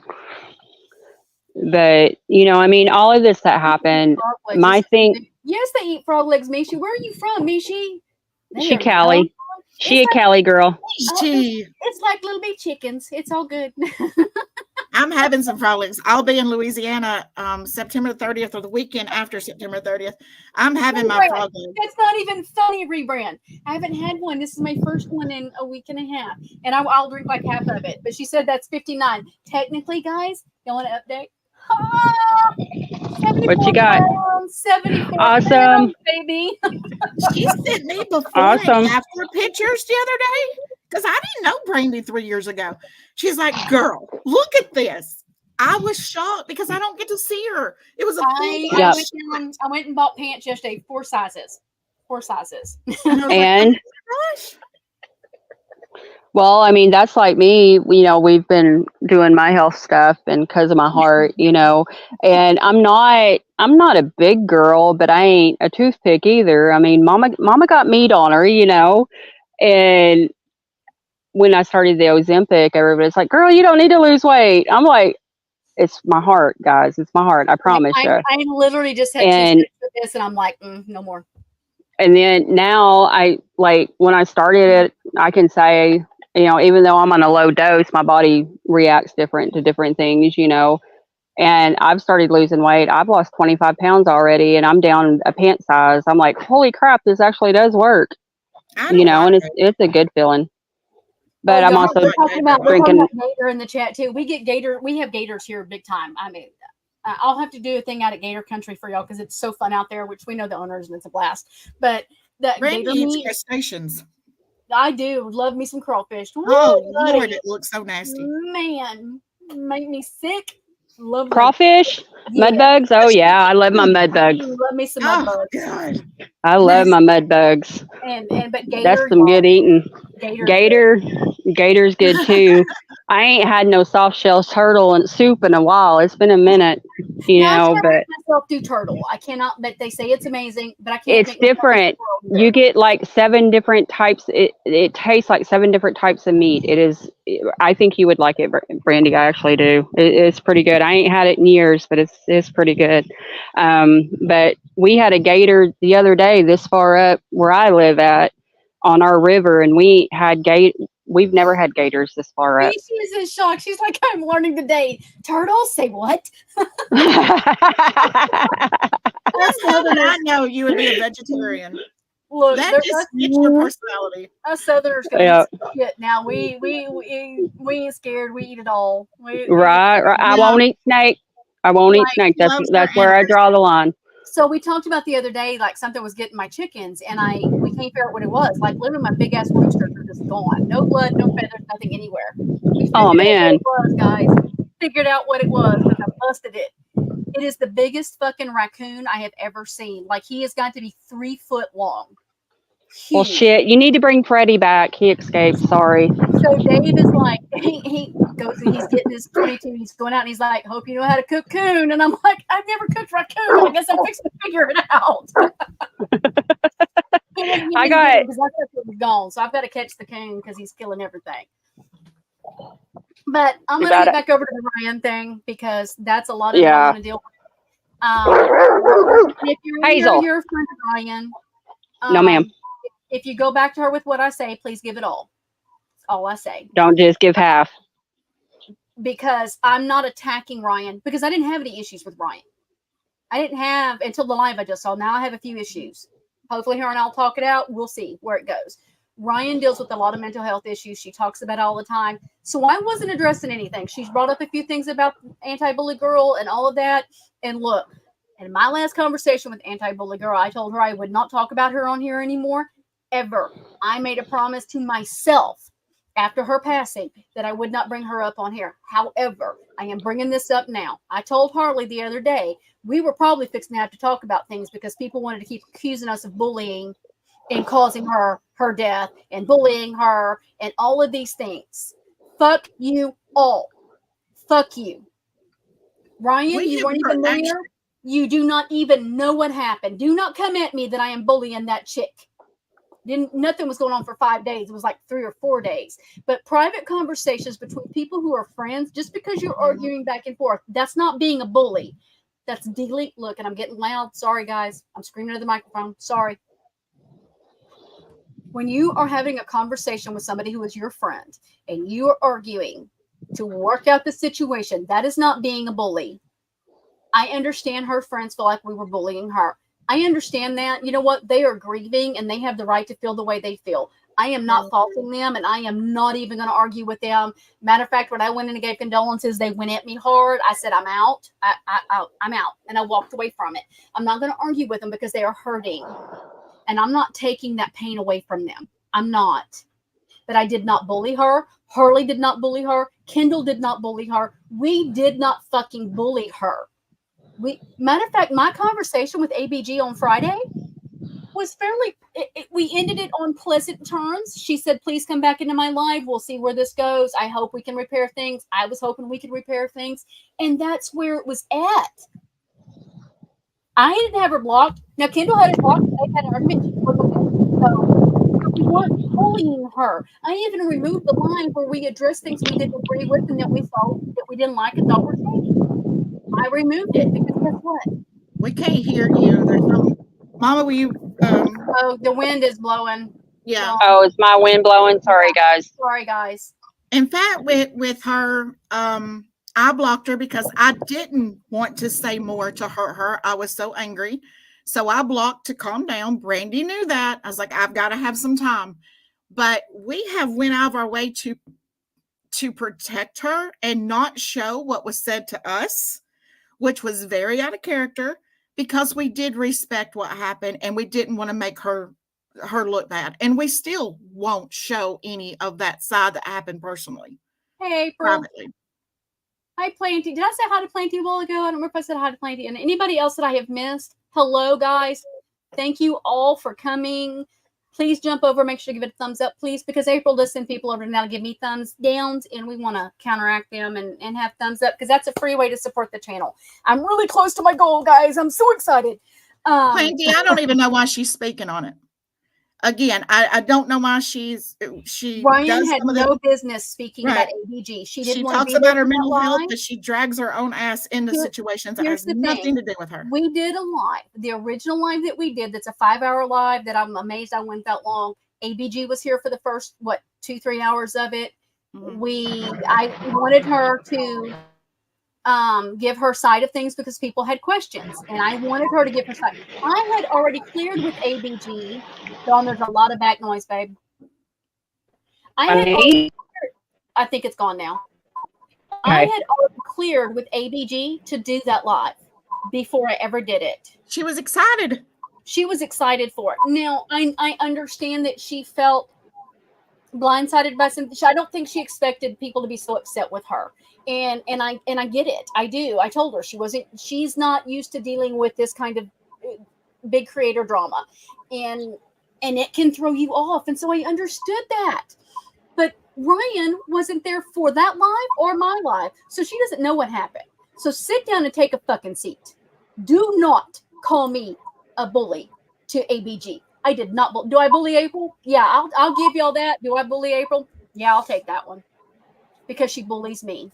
But I mean, all of this that happened. My thing. Yes, they eat frog legs, Mishi. Where are you from, Mishi? She Cali. She a Cali girl. It's like little big chickens. It's all good. I'm having some frog legs. I'll be in Louisiana September 30th or the weekend after September 30th. I'm having my frog legs. It's not even funny, rebrand. I haven't had one. This is my first one in a week and a half. And I'll drink like half of it. But she said that's 59. Technically, guys, you want to update? What you got? 74 awesome pounds, baby. She sent me before and after pictures the other day, because I didn't know Brandy 3 years ago. She's like, girl, look at this. I was shocked because I don't get to see her. It was I went and bought pants yesterday, 4 sizes. And well, I mean, that's like me, we've been doing my health stuff and because of my heart, and I'm not a big girl, but I ain't a toothpick either. I mean, mama got meat on her, and when I started the Ozempic, everybody's like, girl, you don't need to lose weight. I'm like, it's my heart, guys. It's my heart. I promise you. I literally just had 2 steps with this and I'm like, no more. And then now when I started it, I can say, even though I'm on a low dose, my body reacts different to different things, and I've started losing weight. I've lost 25 pounds already and I'm down a pant size. I'm like, holy crap, this actually does work, and it's a good feeling. But I'm also drinking. Gator in the chat too. We get Gator. We have Gators here big time. I mean, I'll have to do a thing out at Gator Country for y'all because it's so fun out there, which we know the owners and it's a blast. But that Gator meat, crustaceans. I do love me some crawfish. Oh Lord, it looks so nasty. Man, make me sick. Love crawfish, mud bugs. Oh yeah, I love my mud bugs. Love me some mud bugs. God. I love my mud bugs. But Gator, that's some good eating. Gator's good too. I ain't had no soft shell turtle and soup in a while. It's been a minute, but I myself do turtle. I cannot, but they say it's amazing, but I can't. It's different. You get like 7 different types. It tastes like 7 different types of meat. It is. I think you would like it, Brandy. I actually do. It's pretty good. I ain't had it in years, but it's pretty good. But we had a gator the other day this far up where I live at on our river, and we had we've never had gators this far up. She is in shock. She's like, I'm learning today. Turtles? Say what? I know you would be a vegetarian. Look, that just fits your personality. Us Southerners gonna shit. Now we ain't scared. We eat it all. Right. I won't eat snake. Eat snake. That's where I draw the line. So we talked about the other day, like something was getting my chickens, and we can't figure out what it was. Like literally, my big ass roosters are just gone. No blood, no feathers, nothing anywhere. Oh man, it was, guys. Figured out what it was, but I busted it. It is the biggest fucking raccoon I have ever seen. Like he has got to be 3 foot long. Huge. Well, shit, you need to bring Freddie back. He escaped. Sorry. So Dave is like, he goes and he's getting his 22. He's going out and he's like, hope you know how to cook coon. And I'm like, I've never cooked raccoon. I guess I'm fixing to figure it out. I got because I thought it was gone. So I've got to catch the king because he's killing everything. But I'm going to get back over to the Ryan thing because that's a lot of what I want to deal with. If you're Hazel. your friend Ryan, No, ma'am. If you go back to her with what I say, please give it all. That's all I say. Don't just give half. Because I'm not attacking Ryan because I didn't have any issues with Ryan. I didn't have until the live I just saw. Now I have a few issues. Hopefully her and I'll talk it out. We'll see where it goes. Ryan deals with a lot of mental health issues. She talks about it all the time. So I wasn't addressing anything. She's brought up a few things about Anti-Bully Girl and all of that. And look, in my last conversation with Anti-Bully Girl, I told her I would not talk about her on here anymore, ever. I made a promise to myself after her passing that I would not bring her up on here. However, I am bringing this up now. I told Harley the other day, we were probably fixing to have to talk about things because people wanted to keep accusing us of bullying and causing her death and bullying her and all of these things. Fuck you all. Fuck you. Ryan, you weren't even there. You do not even know what happened. Do not come at me that I am bullying that chick. Nothing was going on for 5 days. It was like 3 or 4 days. But private conversations between people who are friends, just because you're arguing back and forth, that's not being a bully. That's dealing. Look, and I'm getting loud. Sorry, guys. I'm screaming into the microphone. Sorry. When you are having a conversation with somebody who is your friend and you are arguing to work out the situation, that is not being a bully. I understand her friends feel like we were bullying her. I understand that. You know what? They are grieving and they have the right to feel the way they feel. I am not faulting them and I am not even going to argue with them. Matter of fact, when I went in and gave condolences, they went at me hard. I said, I'm out. I'm out. And I walked away from it. I'm not going to argue with them because they are hurting. And I'm not taking that pain away from them. I'm not. But I did not bully her. Harley did not bully her. Kendall did not bully her. We did not fucking bully her. Matter of fact, my conversation with ABG on Friday was fairly, we ended it on pleasant terms. She said, please come back into my live. We'll see where this goes. I hope we can repair things. I was hoping we could repair things. And that's where it was at. I didn't have her blocked. Now, Kendall had it blocked. They had an argument. So we weren't bullying her. I even removed the line where we addressed things we didn't agree with and that we saw that we didn't like and thought were shady. I removed it because guess what? We can't hear you. There's no, Mama, will you? Oh, the wind is blowing. Yeah. Oh, it's my wind blowing. Sorry, guys. Sorry, guys. In fact, with her, I blocked her because I didn't want to say more to hurt her. I was so angry. So I blocked to calm down. Brandy knew that. I was like, I've got to have some time. But we have went out of our way to protect her and not show what was said to us, which was very out of character because we did respect what happened and we didn't want to make her look bad. And we still won't show any of that side that happened personally. Hey, April. Privately. Hi, Planty. Did I say hi to Planty a while ago? I don't remember if I said hi to Planty. And anybody else that I have missed, hello, guys. Thank you all for coming. Please jump over. Make sure to give it a thumbs up, please, because April does send people over now to give me thumbs downs, and we want to counteract them and have thumbs up because that's a free way to support the channel. I'm really close to my goal, guys. I'm so excited. Planty, I don't even know why she's speaking on it. Again, I don't know why she Ryan had no business speaking about ABG. She talks about her mental health, but she drags her own ass into situations that has nothing to do with her. We did a live, the original live that we did. That's a 5-hour live that I'm amazed I went that long. ABG was here for the first 2-3 hours of it. Mm-hmm. I wanted her to give her side of things because people had questions, and I wanted her to give her side. I had already cleared with ABG. Dawn, there's a lot of back noise, babe. I think it's gone now. Okay. I had already cleared with ABG to do that live before I ever did it. She was excited. She was excited for it. Now, I understand that she felt blindsided by something. I don't think she expected people to be so upset with her. And I get it. I do. I told her she's not used to dealing with this kind of big creator drama. And it can throw you off. And so I understood that. But Ryan wasn't there for that live or my live. So she doesn't know what happened. So sit down and take a fucking seat. Do not call me a bully to ABG. I did not. Do I bully April? Yeah, I'll give y'all that. Do I bully April? Yeah, I'll take that one. Because she bullies me.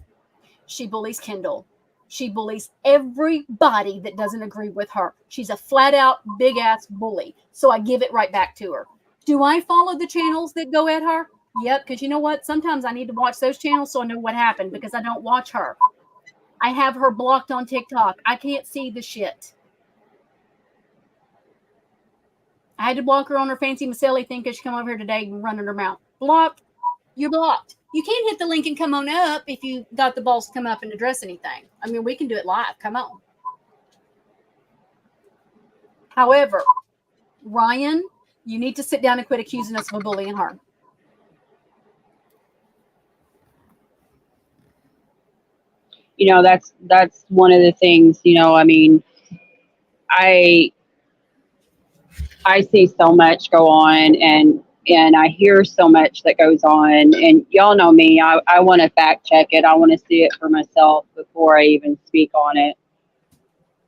She bullies Kendall. She bullies everybody that doesn't agree with her. She's a flat out big ass bully. So I give it right back to her. Do I follow the channels that go at her? Yep, because you know what? Sometimes I need to watch those channels so I know what happened because I don't watch her. I have her blocked on TikTok. I can't see the shit. I had to block her on her fancy Maselli thing because she come over here today and running her mouth. Blocked. You're blocked. You can't hit the link and come on up if you got the balls to come up and address anything. I mean, we can do it live. Come on. However, Ryan, you need to sit down and quit accusing us of bullying her. You know, that's one of the things, you know, I mean, I see so much go on, and I hear so much that goes on, and y'all know me. I want to fact check it. I want to see it for myself before I even speak on it.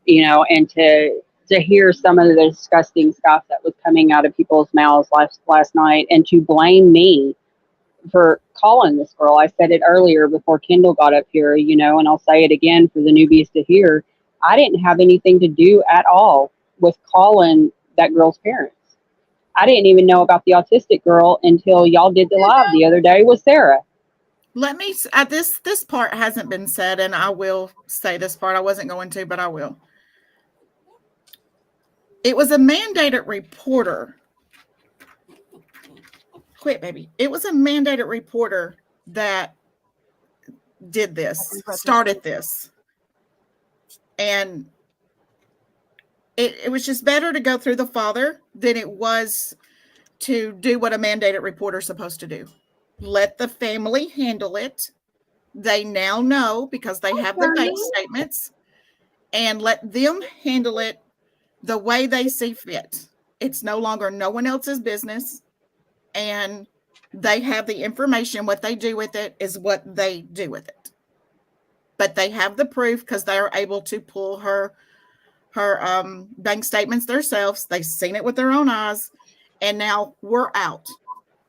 You know, and to hear some of the disgusting stuff that was coming out of people's mouths last night, and to blame me for calling this girl. I said it earlier before Kendall got up here, you know, and I'll say it again for the newbies to hear. I didn't have anything to do at all with calling that girl's parents. I didn't even know about the autistic girl until y'all did the live the other day with Sarah. Let me, this part hasn't been said, and I will say this part. I wasn't going to, but I will. It was a mandated reporter. Quit, baby. It was a mandated reporter that did this, started this. And it was just better to go through the father than it was to do what a mandated reporter is supposed to do. Let the family handle it. They now know because they have the bank statements, and let them handle it the way they see fit. It's no longer no one else's business, and they have the information. What they do with it is what they do with it. But they have the proof because they are able to pull her bank statements themselves. They've seen it with their own eyes, and now we're out.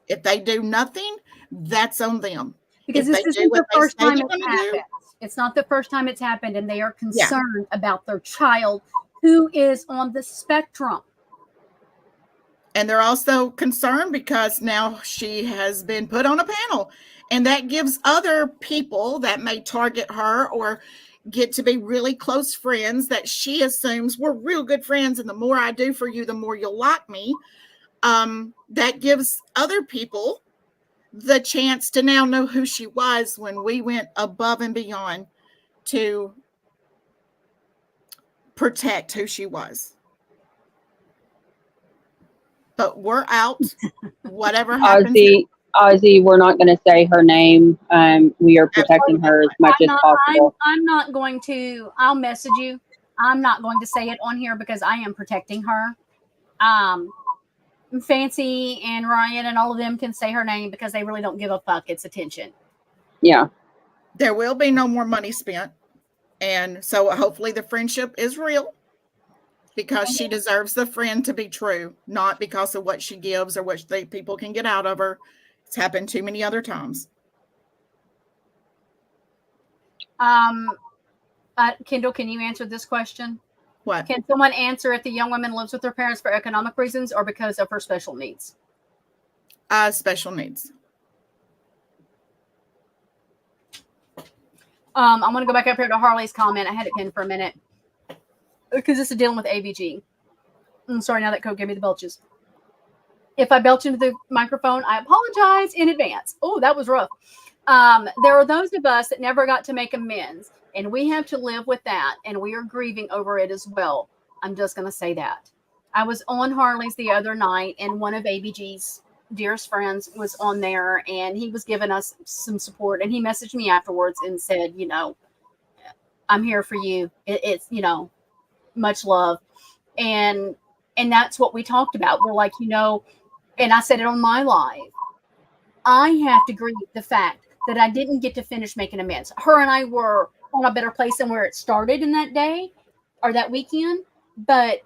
If they do nothing, that's on them. Because this isn't the first time it's happened. It's not the first time it's happened, and they are concerned about their child who is on the spectrum. And they're also concerned because now she has been put on a panel, and that gives other people that may target her or get to be really close friends that she assumes we're real good friends, and the more I do for you, the more you'll like me. That gives other people the chance to now know who she was when we went above and beyond to protect who she was. But we're out. Whatever happens. Ozzy, we're not going to say her name. We are protecting her as much as possible. I'm not going to. I'll message you. I'm not going to say it on here because I am protecting her. Fancy and Ryan and all of them can say her name because they really don't give a fuck. It's attention. Yeah. There will be no more money spent. And so hopefully the friendship is real, because she deserves the friend to be true, not because of what she gives or what people can get out of her. It's happened too many other times. Kendall, can you answer this question? What? Can someone answer if the young woman lives with her parents for economic reasons or because of her special needs? Special needs. I'm going to go back up here to Harley's comment. I had it pinned for a minute because this is dealing with ABG. I'm sorry, now that Coke gave me the belches. If I belch into the microphone, I apologize in advance. Oh, that was rough. There are those of us that never got to make amends, and we have to live with that, and we are grieving over it as well. I'm just going to say that. I was on Harley's the other night, and one of ABG's dearest friends was on there, and he was giving us some support, and he messaged me afterwards and said, you know, I'm here for you. It's, you know, much love. And that's what we talked about. We're like, you know, and I said it on my live. I have to grieve the fact that I didn't get to finish making amends. Her and I were on a better place than where it started in that day or that weekend. But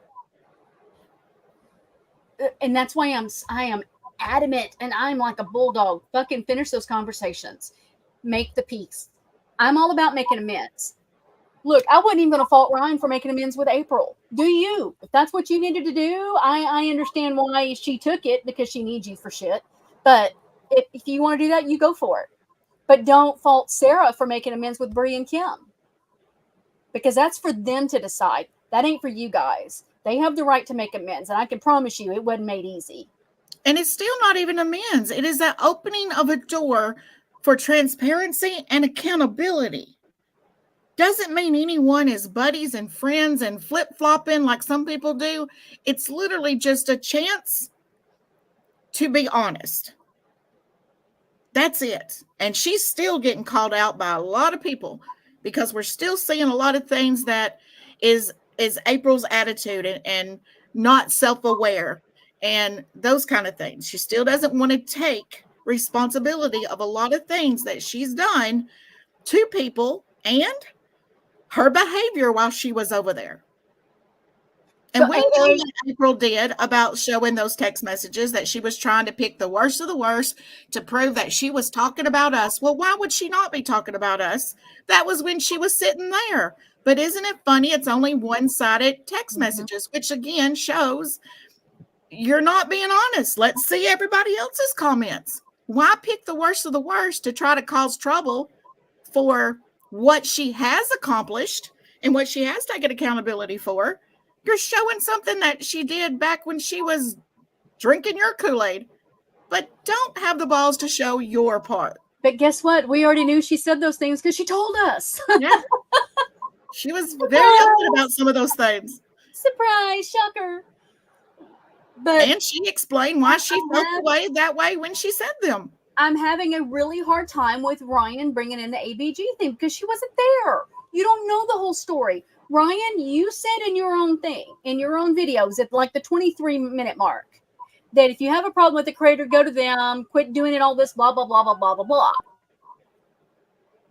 And that's why I am adamant, and I'm like a bulldog. Fucking finish those conversations. Make the peace. I'm all about making amends. Look, I wasn't even going to fault Ryan for making amends with April. Do you? If that's what you needed to do, I understand why she took it, because she needs you for shit. But if you want to do that, you go for it. But don't fault Sarah for making amends with Bree and Kim, because that's for them to decide. That ain't for you guys. They have the right to make amends, and I can promise you it wasn't made easy. And it's still not even amends. It is that opening of a door for transparency and accountability. Doesn't mean anyone is buddies and friends and flip-flopping like some people do. It's literally just a chance to be honest. That's it. And she's still getting called out by a lot of people, because we're still seeing a lot of things that is April's attitude, and not self-aware and those kind of things. She still doesn't want to take responsibility of a lot of things that she's done to people and her behavior while she was over there. And we know what April did about showing those text messages, that she was trying to pick the worst of the worst to prove that she was talking about us. Well, why would she not be talking about us? That was when she was sitting there. But isn't it funny? It's only one-sided text messages, which again shows you're not being honest. Let's see everybody else's comments. Why pick the worst of the worst to try to cause trouble for what she has accomplished and what she has taken accountability for? You're showing something that she did back when she was drinking your Kool-Aid, but don't have the balls to show your part. But guess what? We already knew she said those things because she told us. Yeah. She was very open about some of those things. Surprise, shocker. But and she explained why she felt the way that way when she said them. I'm having a really hard time with Ryan bringing in the ABG thing because she wasn't there. You don't know the whole story. Ryan, you said in your own thing, in your own videos at like the 23-minute mark, that if you have a problem with the creator, go to them, quit doing it, all this, blah, blah, blah, blah, blah, blah, blah.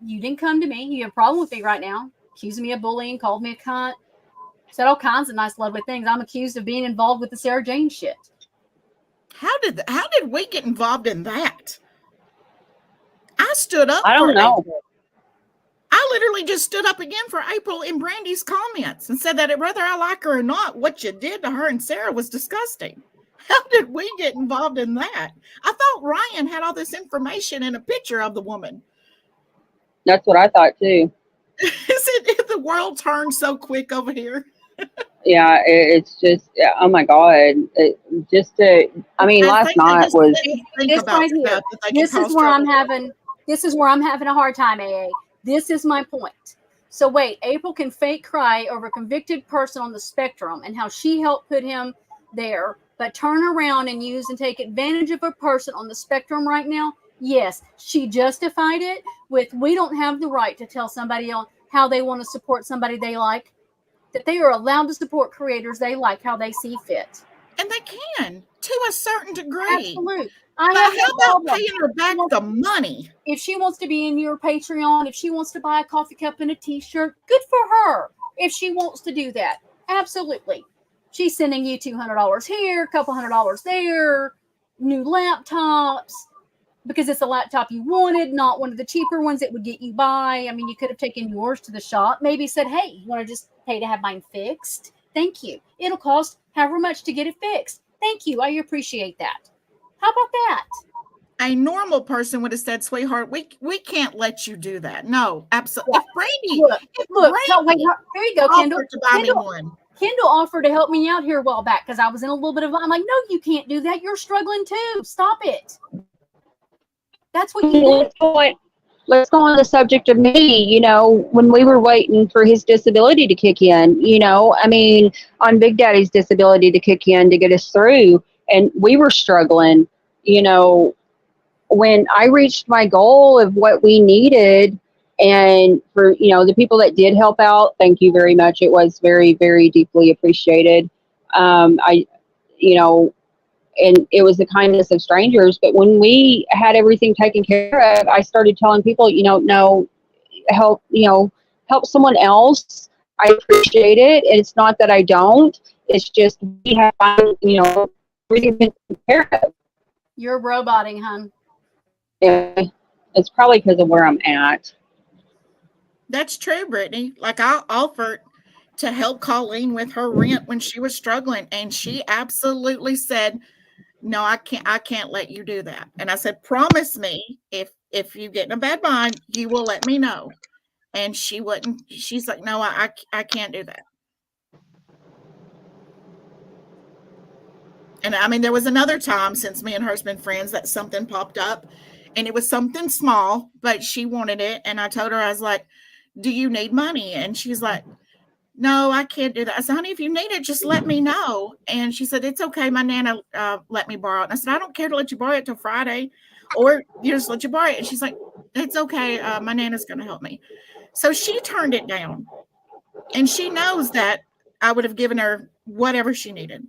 You didn't come to me. You have a problem with me right now. Accusing me of bullying, called me a cunt, said all kinds of nice, lovely things. I'm accused of being involved with the Sarah Jane shit. How did we get involved in that? I stood up. I don't know. April. I literally just stood up again for April in Brandy's comments and said that whether I like her or not, what you did to her and Sarah was disgusting. How did we get involved in that? I thought Ryan had all this information and a picture of the woman. That's what I thought too. Is the world turned so quick over here? Yeah, it's just, oh my God. Last night was. This right here. This is where I'm having a hard time, AA. This is my point. So wait, April can fake cry over a convicted person on the spectrum and how she helped put him there, but turn around and use and take advantage of a person on the spectrum right now? Yes, she justified it with, we don't have the right to tell somebody else how they want to support somebody they like, that they are allowed to support creators they like how they see fit. And they can, to a certain degree. Absolutely. But how about paying her back the money? If she wants to be in your Patreon, if she wants to buy a coffee cup and a t-shirt, good for her. If she wants to do that, absolutely. She's sending you $200 here, a couple $100 there, new laptops, because it's a laptop you wanted, not one of the cheaper ones that would get you by. I mean, you could have taken yours to the shop, maybe said, hey, you want to just pay to have mine fixed? Thank you. It'll cost however much to get it fixed. Thank you. I appreciate that. How about that? A normal person would have said, sweetheart, we can't let you do that. No, absolutely. Yeah. If Brady, there you go, Kendall. To buy me one. Kendall offered to help me out here a while back because I was in a little bit of, I'm like, no, you can't do that. You're struggling too. Stop it. That's what you do. Let's go on the subject of me. When we were waiting for his disability to kick in, on Big Daddy's disability to kick in to get us through, and we were struggling, when I reached my goal of what we needed, and for, the people that did help out, thank you very much. It was very, very deeply appreciated. And it was the kindness of strangers. But when we had everything taken care of, I started telling people, no, help someone else. I appreciate it. And it's not that I don't. It's just we have, even taken care of. You're roboting, hun. Yeah, it's probably because of where I'm at. That's true, Brittany. Like I offered to help Colleen with her rent when she was struggling, and she absolutely said, "No, I can't let you do that." And I said, "Promise me, if you get in a bad bind, you will let me know." And she wouldn't. She's like, "No, I can't do that." And I mean, there was another time since me and her's been friends that something popped up, and it was something small, but she wanted it, and I told her, I was like, "Do you need money?" And she's like, "No, I can't do that." I said, "Honey, if you need it, just let me know." And she said, "It's okay. My Nana let me borrow it." And I said, "I don't care to let you borrow it till Friday, or you just let you borrow it." And she's like, "It's okay. My Nana's going to help me." So she turned it down, and she knows that I would have given her whatever she needed,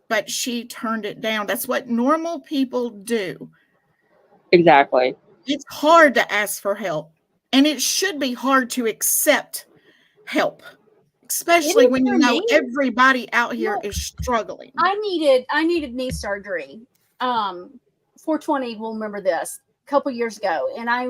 but she turned it down. That's what normal people do. Exactly. It's hard to ask for help, and it should be hard to accept help, especially when you know everybody out here is struggling. I needed knee surgery. 420 will remember this a couple years ago, and I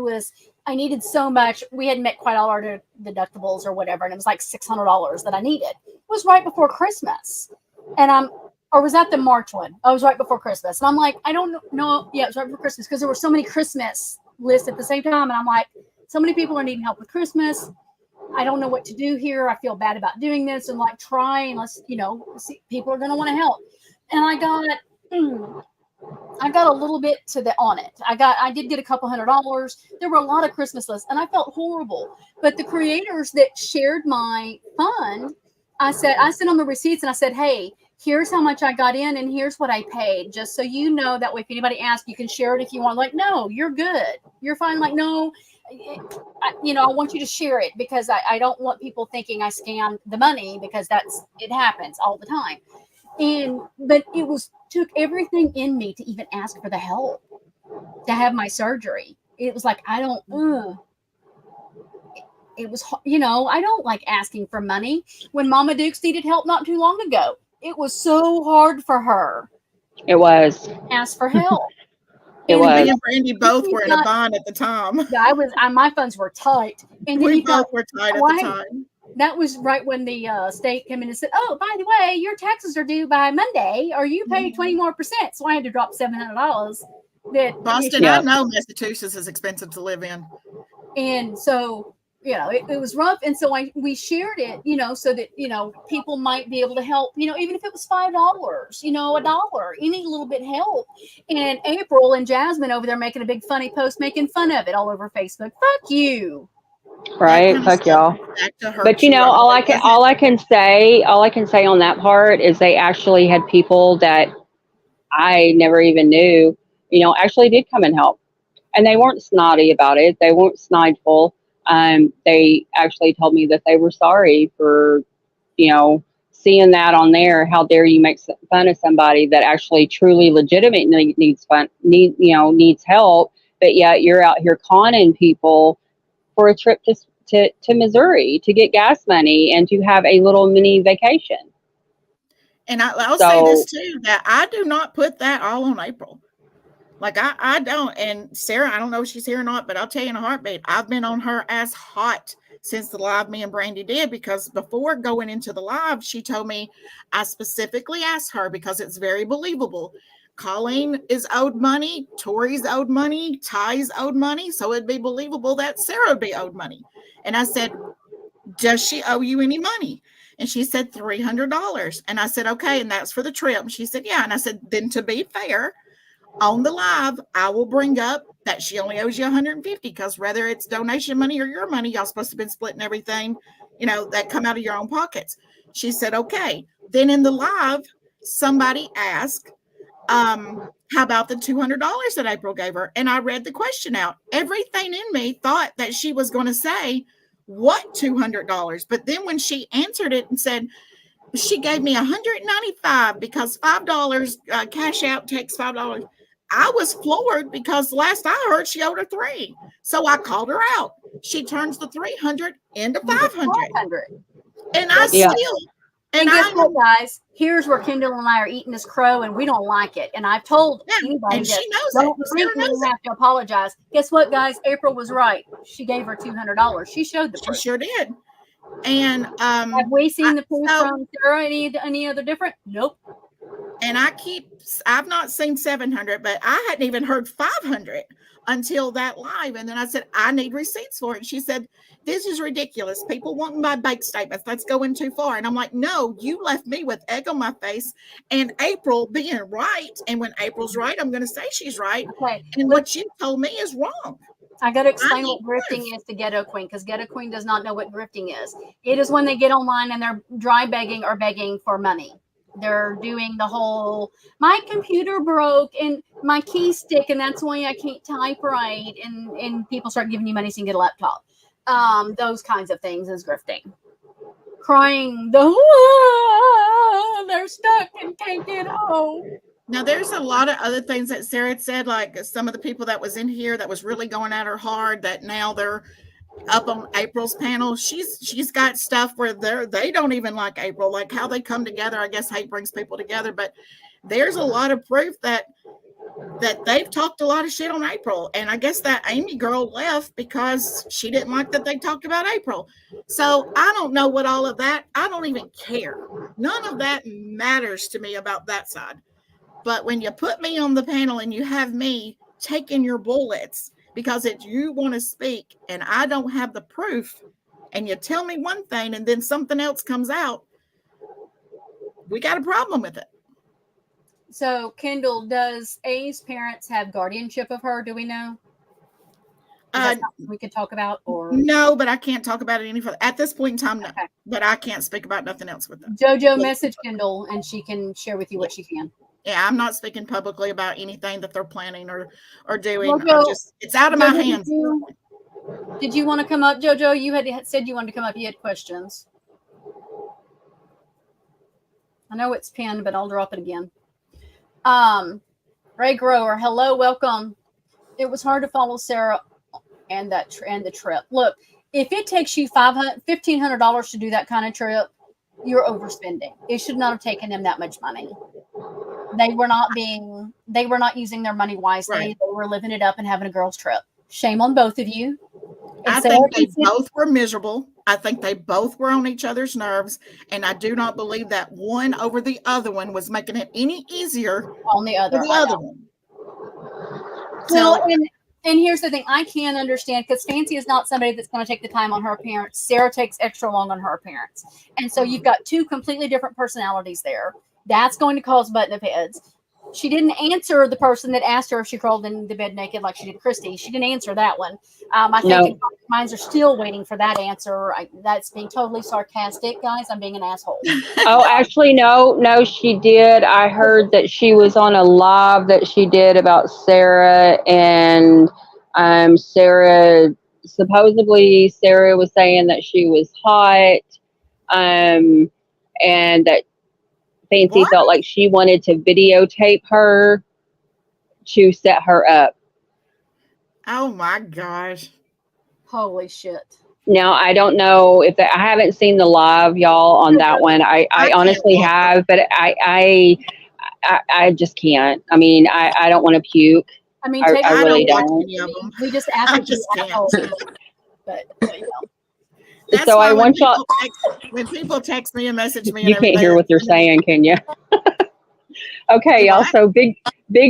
needed so much. We had met quite all our deductibles or whatever, and it was like $600 that I needed. It was right before Christmas, and or was that the March one? I was right before Christmas, and I'm like, I don't know. Yeah, it was right before Christmas because there were so many Christmas lists at the same time, and I'm like, so many people are needing help with Christmas. I don't know what to do here. I feel bad about doing this, and like trying. Let's, see, people are going to want to help. And I got a little bit on it. I did get a couple $100. There were a lot of Christmas lists, and I felt horrible. But the creators that shared my fund, I sent them the receipts, and I said, "Hey, here's how much I got in, and here's what I paid, just so you know. That way, if anybody asks, you can share it if you want." Like, no, you're good. You're fine. Like, no. I want you to share it because I don't want people thinking I scammed the money, because it happens all the time. But it took everything in me to even ask for the help to have my surgery. It was like, it was, I don't like asking for money. When Mama Dukes needed help not too long ago, it was so hard for her. It was. Ask for help. It was. Me and Brandy both were in a bond at the time. Yeah, my funds were tight. And then we both were tight at the time. That was right when the state came in and said, "Oh, by the way, your taxes are due by Monday, or you pay 20 more %." So I had to drop $700. Boston, I know Massachusetts is expensive to live in. And so, it was rough. And so we shared it, so that, people might be able to help, even if it was $5, $1, any little bit help. And April and Jasmine over there making a big funny post, making fun of it all over Facebook. Fuck you. Right. Fuck y'all. But all I can say on that part is they actually had people that I never even knew, actually did come and help. And they weren't snotty about it. They weren't snideful. They actually told me that they were sorry for, seeing that on there. How dare you make fun of somebody that actually truly legitimately needs help, but yet you're out here conning people for a trip to Missouri to get gas money and to have a little mini vacation. And I'll say this too, that I do not put that all on April. Like I don't. And Sarah, I don't know if she's here or not, but I'll tell you in a heartbeat, I've been on her as hot since the live me and Brandy did, because before going into the live, she told me, I specifically asked her because it's very believable. Colleen is owed money, Tori's owed money, Ty's owed money, so it'd be believable that Sarah would be owed money. And I said, does she owe you any money? And she said $300. And I said, okay, and that's for the trip. And she said, yeah. And I said, then to be fair, on the live, I will bring up that she only owes you $150, because whether it's donation money or your money, y'all supposed to have been splitting everything, that come out of your own pockets. She said, okay. Then in the live, somebody asked, how about the $200 that April gave her? And I read the question out. Everything in me thought that she was going to say, what $200? But then when she answered it and said, she gave me $195 because $5 cash out takes $5. I was floored, because last I heard she owed her $3. So I called her out. She turns the $300 into $500. And I still And guess what, guys? Here's where Kendall and I are eating this crow, and we don't like it. And I've told anybody and that she knows don't it. think Sarah we knows it. have to apologize. Guess what, guys? April was right. She gave her $200. She showed the She proof. sure did. And Have we seen the proof so- from Sarah any other different? Nope. And I've not seen 700, but I hadn't even heard 500 until that live. And then I said, I need receipts for it. And she said, this is ridiculous. People wanting my bank statements. That's going too far. And I'm like, no, you left me with egg on my face and April being right. And when April's right, I'm going to say she's right. Okay. And what you told me is wrong. I got to explain need what grifting proof. is to Ghetto Queen, because Ghetto Queen does not know what grifting is. It is when they get online and they're dry begging or begging for money. They're doing the whole, my computer broke and my key stick, and that's why I can't type right. And people start giving you money so you can get a laptop. Those kinds of things is grifting. Crying, they're stuck and can't get home. Now, there's a lot of other things that Sarah had said, like some of the people that was in here that was really going at her hard, that now they're up on April's panel. She's got stuff where they don't even like April, like how they come together. I guess hate brings people together, but there's a lot of proof that they've talked a lot of shit on April. And I guess that Amy girl left because she didn't like that they talked about April. So I don't know what all of that, I don't even care. None of that matters to me about that side. But when you put me on the panel and you have me taking your bullets because you want to speak and I don't have the proof, and you tell me one thing and then something else comes out, we got a problem with it. So, Kendall, does A's parents have guardianship of her? Do we know? Is that something we could talk about? Or no, but I can't talk about it any further at this point in time. No, okay. But I can't speak about nothing else with them. JoJo, message Kendall, and she can share with you what she can. Yeah, I'm not speaking publicly about anything that they're planning or doing. JoJo, it's out of my hands. Did you want to come up, JoJo? You had said you wanted to come up. You had questions. I know it's pinned, but I'll drop it again. Ray Grower, hello, welcome. It was hard to follow Sarah and the trip. Look, if it takes you $1,500 to do that kind of trip, you're overspending. It should not have taken them that much money. They were not using their money wisely. Right. They were living it up and having a girls' trip. Shame on both of you. I think they both were miserable. I think they both were on each other's nerves. And I do not believe that one over the other one was making it any easier on the other one. Well, and here's the thing. I can understand, because Fancy is not somebody that's going to take the time on her parents. Sarah takes extra long on her parents. And so you've got two completely different personalities there. That's going to cause button of heads. She didn't answer the person that asked her if she crawled in the bed naked like she did Christy. She didn't answer that one. I think minds are still waiting for that answer. That's being totally sarcastic, guys. I'm being an asshole. Oh, actually, no, she did. I heard that she was on a live that she did about Sarah, and supposedly Sarah was saying that she was hot, and that Fancy felt like she wanted to videotape her to set her up. Oh my gosh. Holy shit. Now, I don't know if I haven't seen the live, y'all, on that one. I honestly have, but I just can't. I mean, I don't want to puke. I mean, I really don't. We just ask you to but you know. That's so I want y'all. When people text me and message me, you can't hear what they're saying, can you? Okay, y'all. So Big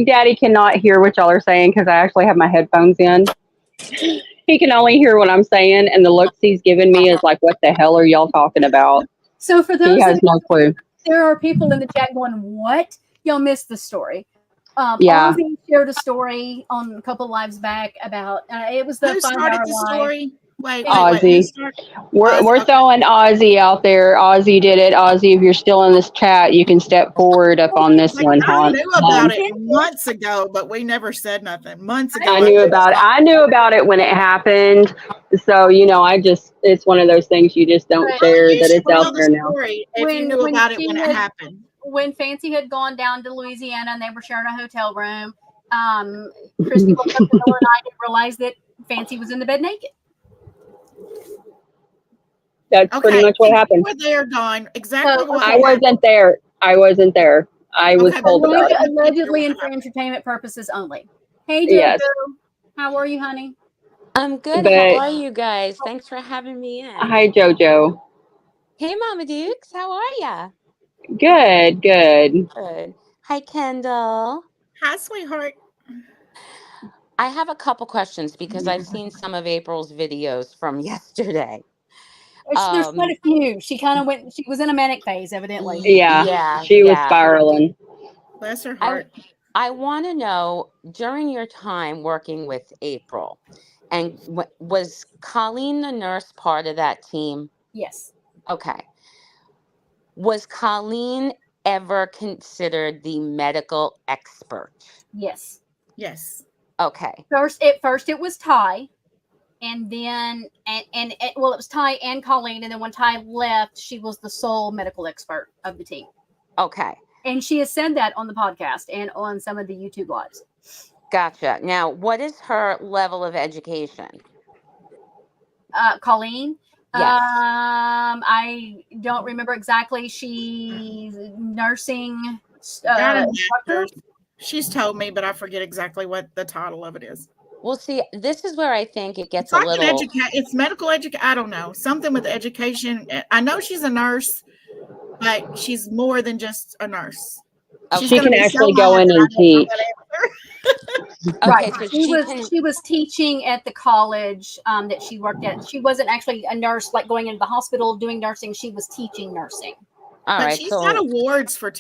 Daddy cannot hear what y'all are saying because I actually have my headphones in. He can only hear what I'm saying, and the looks he's giving me is like, "What the hell are y'all talking about?" So for those, he has no clue. There are people in the chat going, "What? Y'all missed the story." Yeah. Ozzy shared a story on a couple lives back about it was the Who started the story? Wait, Ozzy. We're throwing Ozzy out there. Ozzy did it. Ozzy, if you're still in this chat, you can step forward up on this one. I knew about it months ago, but we never said nothing. Months ago. I knew about it when it happened. So, it's one of those things you just don't share that it's out there now. If you knew about it when it happened. When Fancy had gone down to Louisiana and they were sharing a hotel room, Christy woke up in the middle of the night and realized that Fancy was in the bed naked. That's pretty Okay, much what and happened. you were there, Dawn. Exactly what I Okay. happened. wasn't there. I wasn't there. I was Okay, told but about it. Allegedly and for entertainment purposes only. Hey, Jojo. Yes, How are you, honey? I'm good. How but are you guys? Thanks for having me in. hi, JoJo. Hey, Mama Dukes. How are ya? Good, good. Good. Hi, Kendall. Hi, sweetheart. I have a couple questions because I've seen some of April's videos from yesterday. There's quite a few. She kind of went. She was in a manic phase, evidently. Yeah, Yeah, she was yeah. spiraling. Bless her I heart. I want to know during your time working with April, and was Colleen the nurse part of that team? Yes. Okay. Was Colleen ever considered the medical expert? Yes. Yes. Okay. At first it was Ty, and then well, it was Ty and Colleen, and then when Ty left, she was the sole medical expert of the team. Okay. And she has said that on the podcast and on some of the YouTube lives. Gotcha. Now, what is her level of education? Colleen. Yes. I don't remember exactly. She's nursing. Got a Doctor. master's. She's told me, but I forget exactly what the title of it is. Well, see, this is where I think it gets It's like a little. it's medical education. I don't know. Something with education. I know she's a nurse, but she's more than just a nurse. Okay. She's She going to can be so actually go mad in that I and don't know teach. that answer. Okay, Right. so She was teaching at the college that she worked at. She wasn't actually a nurse, like going into the hospital doing nursing. She was teaching nursing. All But right. she's got So awards for.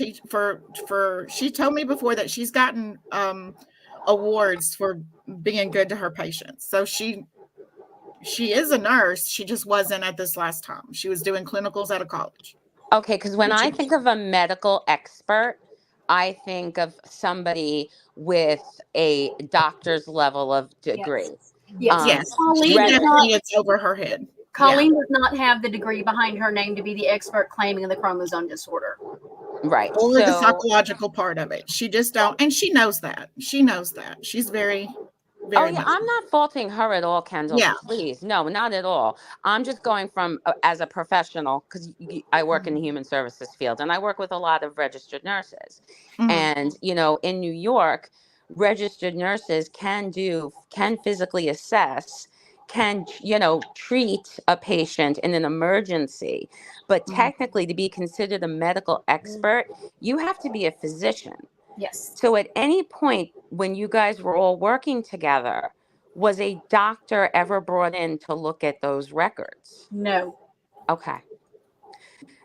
She told me before that she's gotten awards for being good to her patients. So she is a nurse. She just wasn't at this last time. She was doing clinicals at a college. okay, because when I think of a medical expert, I think of somebody with a doctor's level of degree. Yes. Yes, she Colleen does definitely not. it's over her head. Colleen does not have the degree behind her name to be the expert claiming the chromosome disorder. Right. Or the So, psychological part of it. She just don't, and she knows that. She knows that. She's very, oh very yeah, much. I'm not faulting her at all, Kendall. Yeah. Please, no, not at all. I'm just going from as a professional because I work in the human services field and I work with a lot of registered nurses. Mhm. And in New York, registered nurses can physically assess, can treat a patient in an emergency, but technically to be considered a medical expert, you have to be a physician. Yes. So at any point when you guys were all working together, was a doctor ever brought in to look at those records? No. Okay.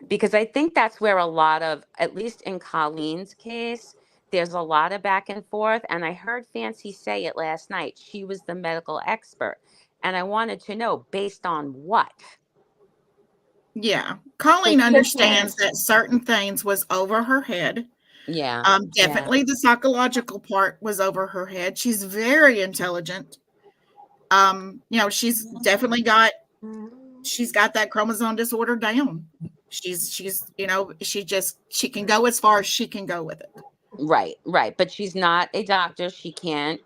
Because I think that's where a lot of, at least in Colleen's case, there's a lot of back and forth. And I heard Fancy say it last night. She was the medical expert. And I wanted to know based on what? Yeah. Colleen understands that certain things was over her head. Yeah. Definitely the psychological part was over her head. She's very intelligent. She's definitely got that chromosome disorder down. She's she can go as far as she can go with it. Right. But she's not a doctor. She can't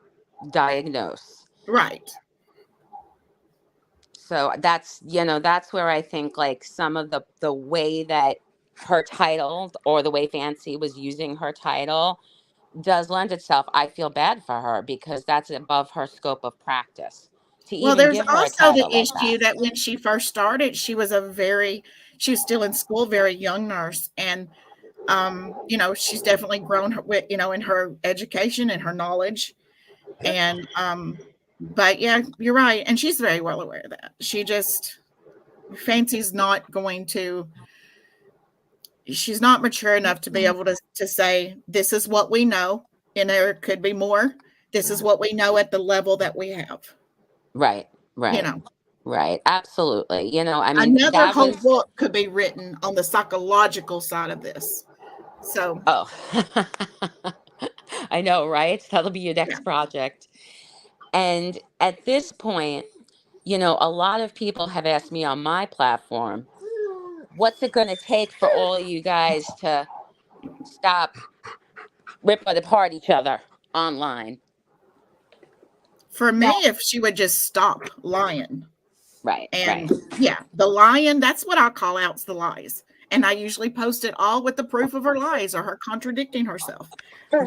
diagnose. Right. So that's where I think like some of the way that her title or the way Fancy was using her title does lend itself. I feel bad for her because that's above her scope of practice to Well, even there's give her a also the title like issue that when she first started, she was still in school, very young nurse. And, she's definitely grown in her education and her knowledge. And, but yeah, you're right. And she's very well aware of that. Fancy's not going to, she's not mature enough to be able to say, this is what we know. And there could be more. This is what we know at the level that we have. Right. Right. Absolutely. I mean, Another whole book could be written on the psychological side of this. So, I know, right? That'll be your next project. And at this point, a lot of people have asked me on my platform, what's it going to take for all of you guys to stop ripping apart each other online? for me, if she would just stop lying. Right. And yeah, the lying, that's what I call out's the lies. And I usually post it all with the proof of her lies or her contradicting herself.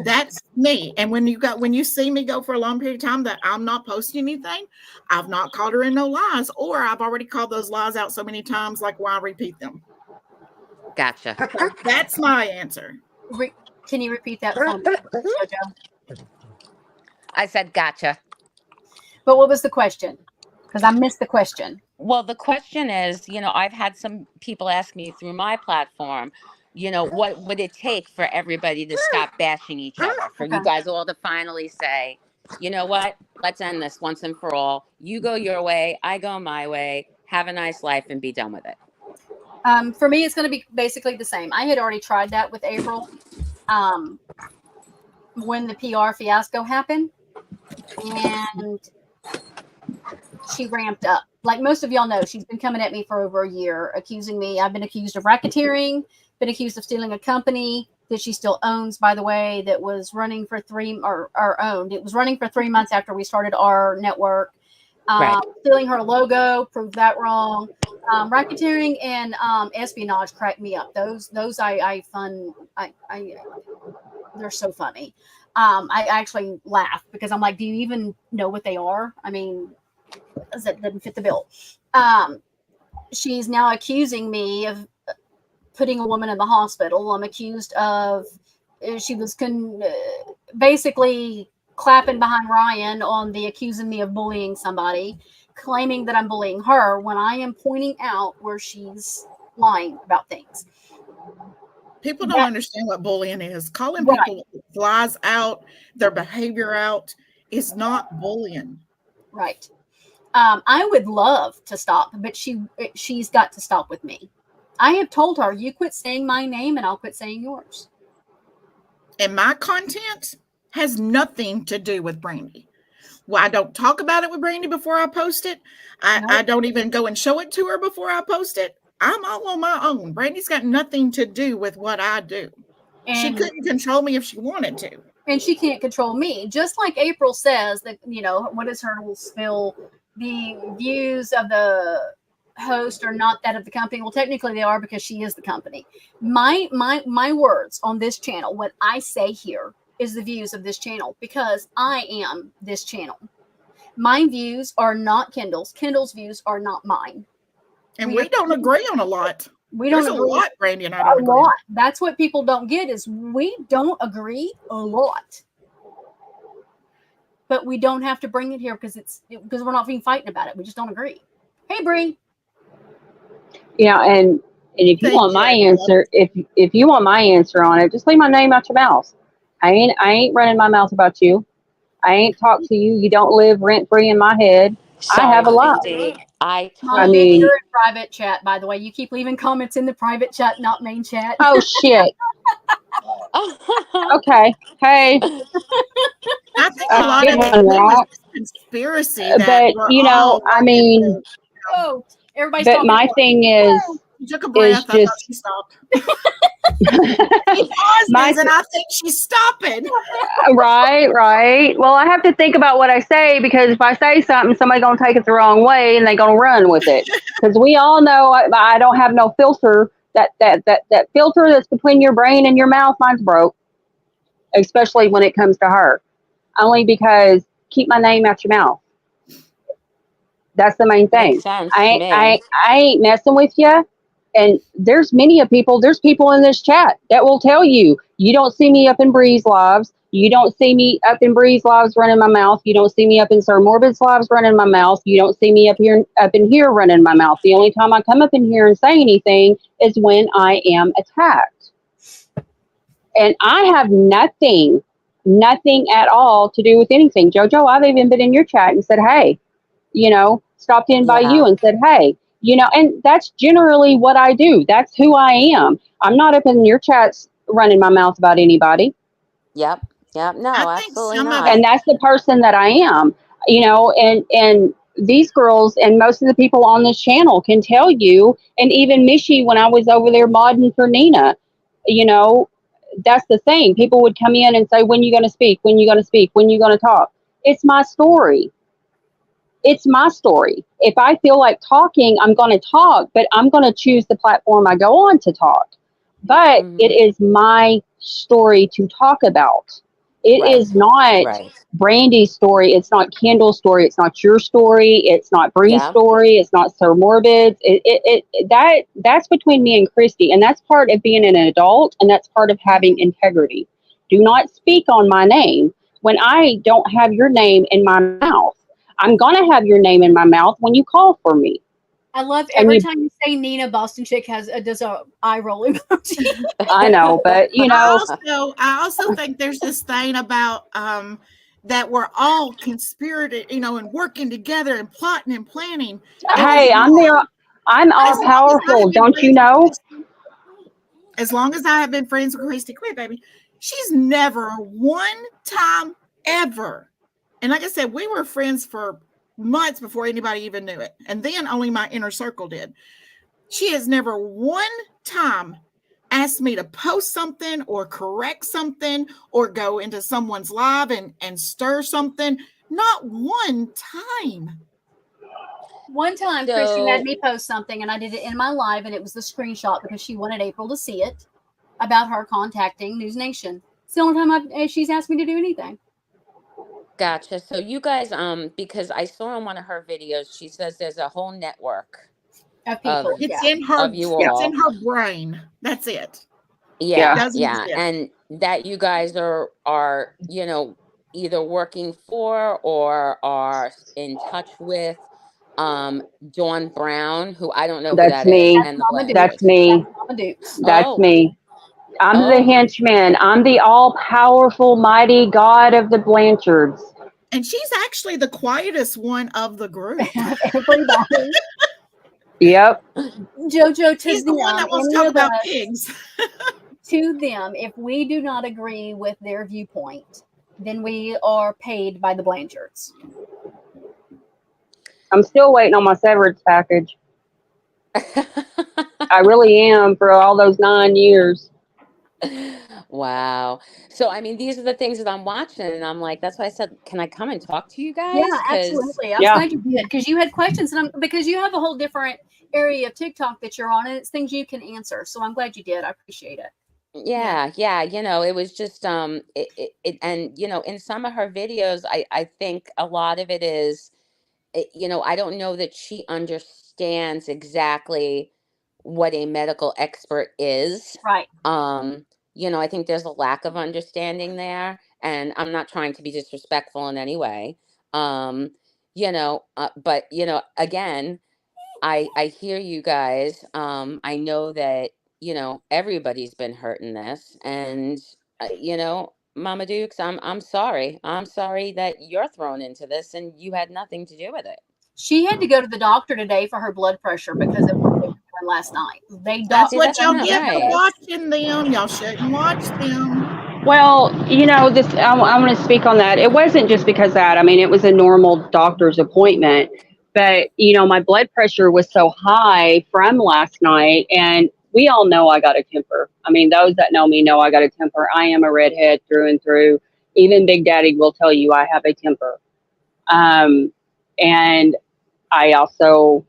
That's me. And when you see me go for a long period of time that I'm not posting anything, I've not called her in no lies, or I've already called those lies out so many times, like why repeat them? Gotcha. So that's my answer. Can you repeat that for me, JoJo? I said gotcha. But what was the question? Because I missed the question. Well, the question is, I've had some people ask me through my platform, what would it take for everybody to stop bashing each other? For you guys all to finally say, you know what? Let's end this once and for all. You go your way, I go my way. Have a nice life and be done with it. For me, it's going to be basically the same. I had already tried that with April when the PR fiasco happened, and she ramped up. Like most of y'all know, she's been coming at me for over a year, accusing me. I've been accused of racketeering, been accused of stealing a company that she still owns, by the way, that was running for owned. It was running for 3 months after we started our network. Right. Stealing her logo, proved that wrong. Racketeering and espionage cracked me up. Those I they're so funny. I actually laugh because I'm like, do you even know what they are? I mean, that doesn't fit the bill. She's now accusing me of putting a woman in the hospital. I'm accused of she was basically clapping behind Ryan on the accusing me of bullying somebody, claiming that I'm bullying her when I am pointing out where she's lying about things. People don't understand what bullying is. Calling people lies out, their behavior out, is not bullying. Right. I would love to stop, but she's got to stop with me. I have told her, you quit saying my name and I'll quit saying yours. And my content has nothing to do with Brandy. Well, I don't talk about it with Brandy before I post it. I don't even go and show it to her before I post it. I'm all on my own. Brandy's got nothing to do with what I do. And she couldn't control me if she wanted to. And she can't control me. Just like April says that, what is her will spill? The views of the host are not that of the company. Well, technically they are because she is the company. My words on this channel, what I say here is the views of this channel because I am this channel. My views are not Kendall's. Kendall's views are not mine. And we don't agree on a lot. There's a lot, Brandy and I don't agree. A lot. That's what people don't get is we don't agree a lot. But we don't have to bring it here because we're not being fighting about it. We just don't agree. Hey, Bree. Yeah, and if you want my answer, if you want my answer on it, just leave my name out your mouth. I ain't running my mouth about you. I ain't talk to you. You don't live rent free in my head. Sorry, I have a life. I mean, you're in private chat, by the way. You keep leaving comments in the private chat, not main chat. Oh shit. Okay. Hey. I think a lot of it is conspiracy. But I mean, everybody's but talking. my thing is, she took a breath. I thought she stopped. And I think she's stopping. Right. Well, I have to think about what I say because if I say something, somebody's gonna take it the wrong way and they're gonna run with it. Because we all know I don't have no filter. That filter that's between your brain and your mouth, mine's broke. Especially when it comes to her. Only because keep my name out your mouth. That's the main thing. I ain't messing with you. And there's people in this chat that will tell you, you don't see me up in Bree's lives. You don't see me up in Bree's lives running my mouth. You don't see me up in Sir Morbid's lives running my mouth. You don't see me up in here running my mouth. The only time I come up in here and say anything is when I am attacked. And I have nothing at all to do with anything. JoJo, I've even been in your chat and said, hey, stopped in by you and said, hey, and that's generally what I do. That's who I am. I'm not up in your chats running my mouth about anybody. Yep. No, absolutely not. And that's the person that I am, and these girls and most of the people on this channel can tell you, and even Mishy, when I was over there modding for Nina, that's the thing. People would come in and say, when you going to speak? When you going to speak? When you going to talk? It's my story. it's my story. If I feel like talking, I'm going to talk, but I'm going to choose the platform I go on to talk. But it Mhm. is my story to talk about. It Right. is not Right. Brandy's story. It's not Kendall's story. It's not your story. It's not Bree's Yeah. story. It's not Sir Morbid's. That's between me and Christy, and that's part of being an adult, and that's part of having integrity. Do not speak on my name when I don't have your name in my mouth. I'm gonna have your name in my mouth when you call for me. I love And every you, time you say Nina, Boston Chick does a eye roll emoji. I know, but I also think there's this thing about that we're all conspirated, and working together and plotting and planning. And hey, I'm all as long as I have powerful, been don't you friends with know? Christy, as long as I have been friends with Christy, quit, baby. She's never one time ever. And like I said, we were friends for months before anybody even knew it. And then only my inner circle did. She has never one time asked me to post something or correct something or go into someone's live and stir something. Not one time. One time, Christy had So me post something, and I did it in my live, and it was the screenshot because she wanted April to see it about her contacting News Nation. It's the only time she's asked me to do anything. gotcha. So you guys, because I saw in one of her videos, she says there's a whole network Of of people, It's yeah. in her, of you Yeah, it's in all. her brain. That's it. It Yeah, yeah, doesn't yeah. exist. And that you guys are, either working for or are in touch with Dawn Brown, who I don't know who that's that is, me. That's and the Mama Dukes. That's Blanchard. That's me. Mama Dukes. That's Oh, me. I'm the oh, henchman. I'm the all powerful, mighty God of the Blanchards. And she's actually the quietest one of the group. Everybody. Yep, JoJo, to She's the one them, that wants to any talk of about us, pigs. to them, if we do not agree with their viewpoint, then we are paid by the Blanchards. I'm still waiting on my severance package. I really am for all those 9 years. wow. So I mean, these are the things that I'm watching, and I'm like, that's why I said, can I come and talk to you Yeah, guys? Because absolutely. I was Yeah, glad you did because you had questions, and because you have a whole different area of TikTok that you're on, and it's things you can answer. So I'm glad you did. I appreciate it. Yeah. yeah, yeah, it was just and in some of her videos, I think a lot of it is, I don't know that she understands exactly what a medical expert is. Right. I think there's a lack of understanding there, and I'm not trying to be disrespectful in any way. But again, I hear you guys. I know that everybody's been hurt in this, and Mama Dukes, I'm sorry. I'm sorry that you're thrown into this, and you had nothing to do with it. She had to go to the doctor today for her blood pressure because of what they were doing last night. That's See, what that's y'all not get for right. watching them. Y'all shouldn't watch them. well, this I want to speak on that. It wasn't just because of that. I mean, it was a normal doctor's appointment, but my blood pressure was so high from last night, and we all know I got a temper. I mean, those that know me know I got a temper. I am a redhead through and through. Even Big Daddy will tell you I have a temper. And I also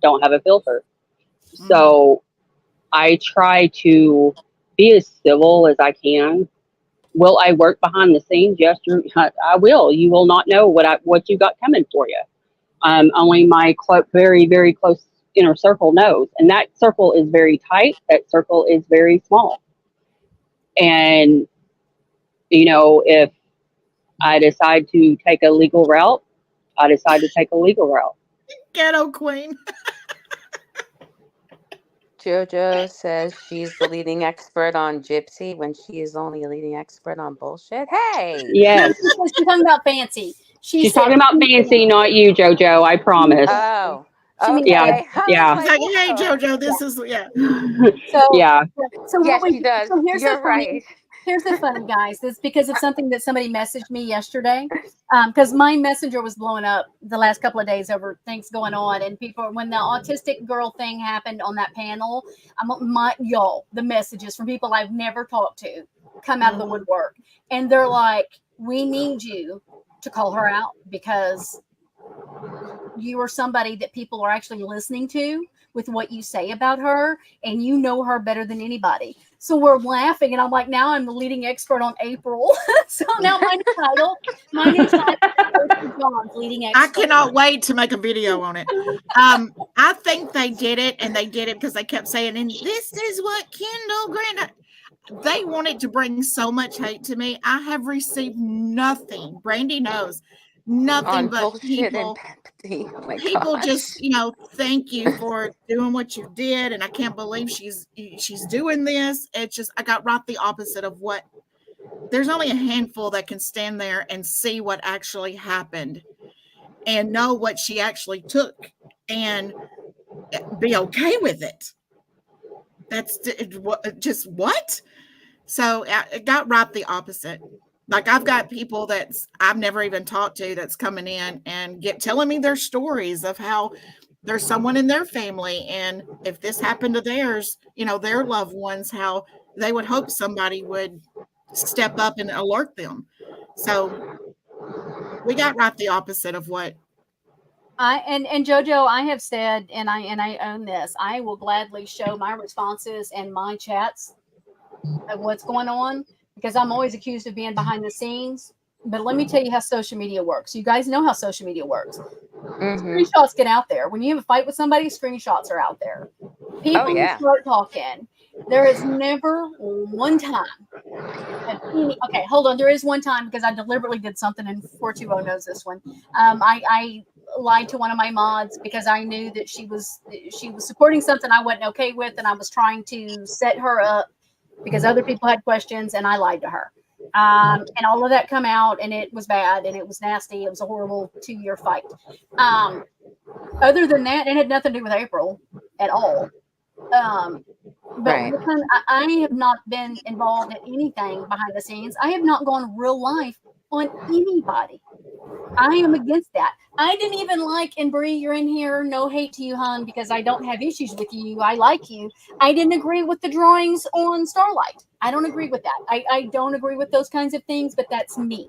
don't have a filter. Mm. So I try to be as civil as I can. Will I work behind the scenes? Yes, I will. You will not know what you got coming for you. Only my very, very close inner circle knows. And that circle is very tight. That circle is very small. And, if I decide to take a legal route, I decide to take a legal route. Ghetto queen. Jojo says she's the leading expert on gypsy when she is only a leading expert on bullshit. Hey. Yes. She's talking about fancy. She She's said talking about fancy, not you, JoJo. I promise. Oh, she means Yeah, okay. I was yeah, She's like, like, hey, whoa. JoJo, this is, yeah. so. yeah. So what Yes, we she does. so here's the You're funny right. here's the funny guys. It's because of something that somebody messaged me yesterday. Because my messenger was blowing up the last couple of days over things going on, and people when the autistic girl thing happened on that panel, the messages from people I've never talked to come out of the woodwork, and they're like, "We need you to call her out because you are somebody that people are actually listening to with what you say about her, and you know her better than anybody. So we're laughing, and I'm like, now I'm the leading expert on April. So now my new title is April John's leading expert. I cannot wait to make a video on it. I think they did it, and they did it because they kept saying, and this is what Kendall Grant. They wanted to bring so much hate to me. I have received nothing. Brandy knows. Nothing On but bullshit people. and empathy. Oh my People gosh. just, thank you for doing what you did, and I can't believe she's doing this. It's just, I got right the opposite of what. There's only a handful that can stand there and see what actually happened and know what she actually took and be okay with it. That's just what? So it got right the opposite. Like, I've got people that I've never even talked to that's coming in and telling me their stories of how there's someone in their family, and if this happened to theirs, their loved ones, how they would hope somebody would step up and alert them. So we got right the opposite of what. And JoJo, I have said, and I own this, I will gladly show my responses and my chats of what's going on, because I'm always accused of being behind the scenes. But let me tell you how social media works. You guys know how social media works. Screenshots get out there. When you have a fight with somebody, screenshots are out there. People start talking. There is never one time. Okay, hold on. There is one time, because I deliberately did something, and 420 knows this one. I lied to one of my mods because I knew that she was supporting something I wasn't okay with, and I was trying to set her up because other people had questions, and I lied to her. And all of that come out, and it was bad, and it was nasty. It was a horrible 2-year fight. Other than that, it had nothing to do with April at all. But listen, I have not been involved in anything behind the scenes. I have not gone real life on anybody. I am against that. I didn't even like, and Bree, you're in here, no hate to you, hon, because I don't have issues with you. I like you. I didn't agree with the drawings on Starlight. I don't agree with that. I don't agree with those kinds of things, but that's me.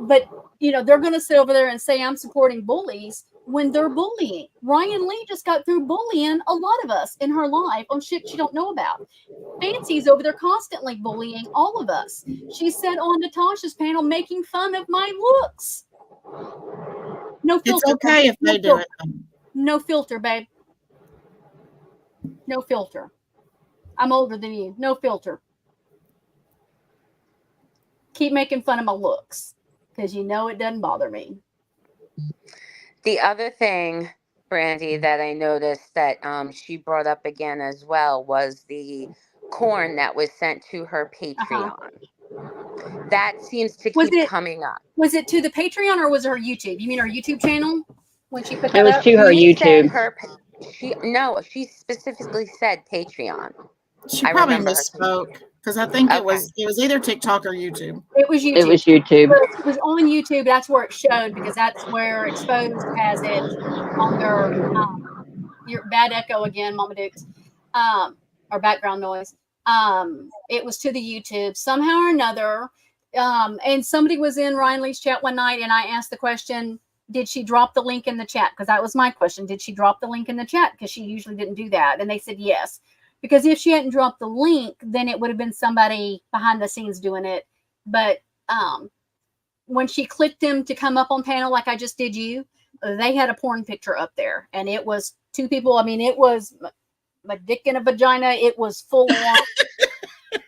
But, they're going to sit over there and say I'm supporting bullies when they're bullying. Ryan Lee just got through bullying a lot of us in her life on shit she don't know about. Fancy's over there constantly bullying all of us. She said on Natasha's panel, making fun of my looks. No filter. It's okay if they do it. No filter, babe. No filter. I'm older than you. No filter. Keep making fun of my looks, because it doesn't bother me. The other thing, Brandy, that I noticed that she brought up again as well was the corn that was sent to her Patreon. That seems to keep coming up. Was it to the Patreon, or was it her YouTube? You mean her YouTube channel when she put that It was up? to her YouTube. She specifically said Patreon. She probably misspoke, because I think it was either TikTok or YouTube. It was YouTube. It was YouTube. It was on YouTube. That's where it showed, because that's where Exposed has it on their your bad echo again, Mama Dukes, or background noise. It was to the YouTube somehow or another. And somebody was in Ryan Lee's chat one night, and I asked the question, did she drop the link in the chat? Because that was my question. Did she drop the link in the chat? Because she usually didn't do that. And they said yes. Because if she hadn't dropped the link, then it would have been somebody behind the scenes doing it. But when she clicked him to come up on panel like I just did you, they had a porn picture up there. And it was two people. I mean, it was a dick and a vagina. It was full on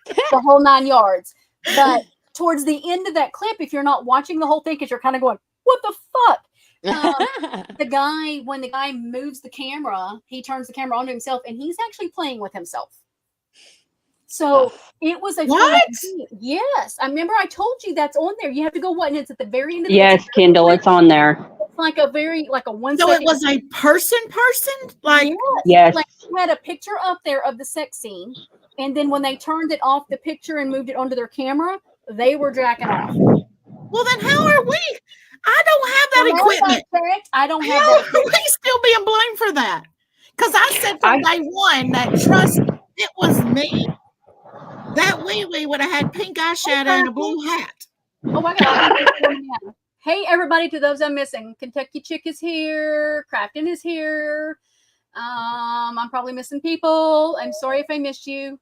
the whole 9 yards. But towards the end of that clip, if you're not watching the whole thing, because you're kind of going, what the fuck? When the guy moves the camera, he turns the camera onto himself, and he's actually playing with himself. So it was a what? Yes, I remember I told you that's on there. You have to go and it's at the very end of the Yes, Kendall, it's on there. It's like a 1 So second. it was a person? Like yes. Like he had a picture up there of the sex scene, and then when they turned it off the picture and moved it onto their camera, they were jacking off. Well, then how are we? I don't have that equipment. I don't have that. How are we still being blamed for that? Because I said from day one that trust it was me. That wee would have had pink eyeshadow and a blue hat. Oh my God. Hey, everybody, to those I'm missing. Kentucky Chick is here. Crafton is here. I'm probably missing people. I'm sorry if I missed you.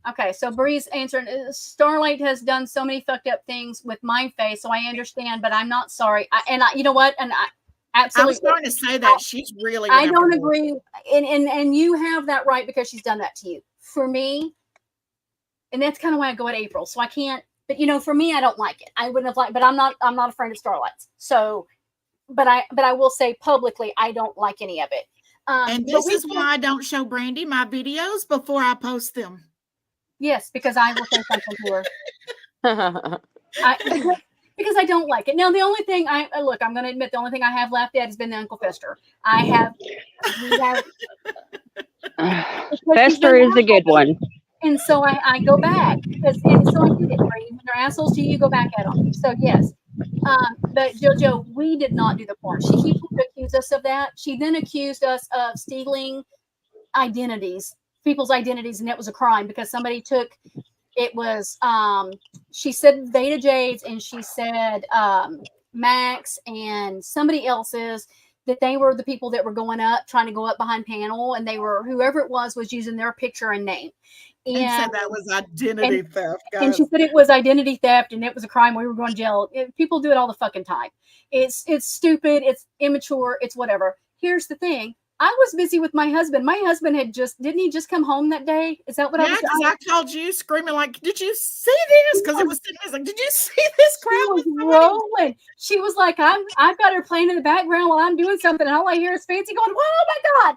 Okay, so Bree's answering. Starlight has done so many fucked up things with my face, so I understand, but I'm not sorry. You know what? And I absolutely. I was starting to say that she's really. I don't agree, and you have that right because she's done that to you. For me, and that's kind of why I go at April. So I can't. But you know, for me, I don't like it. I wouldn't have liked. But I'm not a friend of Starlight's. So, but I will say publicly, I don't like any of it. And this is why I don't show Brandy my videos before I post them. Yes, because I will say something to her. Because I don't like it. Now, the only thing I'm going to admit, the only thing I have laughed at has been the Uncle Fester. Fester is a good one. And so I go back because, and so I did it. Right? When they're assholes to you, you go back at them. So yes. But JoJo, we did not do the porn. She accused us of that. She then accused us of stealing people's identities, and it was a crime because somebody took. It was she said Veda Jade's, and she said Max and somebody else's, that they were the people that were trying to go up behind panel, and they were, whoever it was using their picture and name. And said that was identity theft, guys. And she said it was identity theft and it was a crime. We were going to jail. People do it all the fucking time. It's stupid. It's immature. It's whatever. Here's the thing. I was busy with my husband. My husband didn't he just come home that day? Is that what I was? Yeah, because I called you screaming like, did you see this? Because it was like, did you see this crowd? She was rolling. She was like, I've got her playing in the background while I'm doing something, and all I hear is Fancy going, oh my God.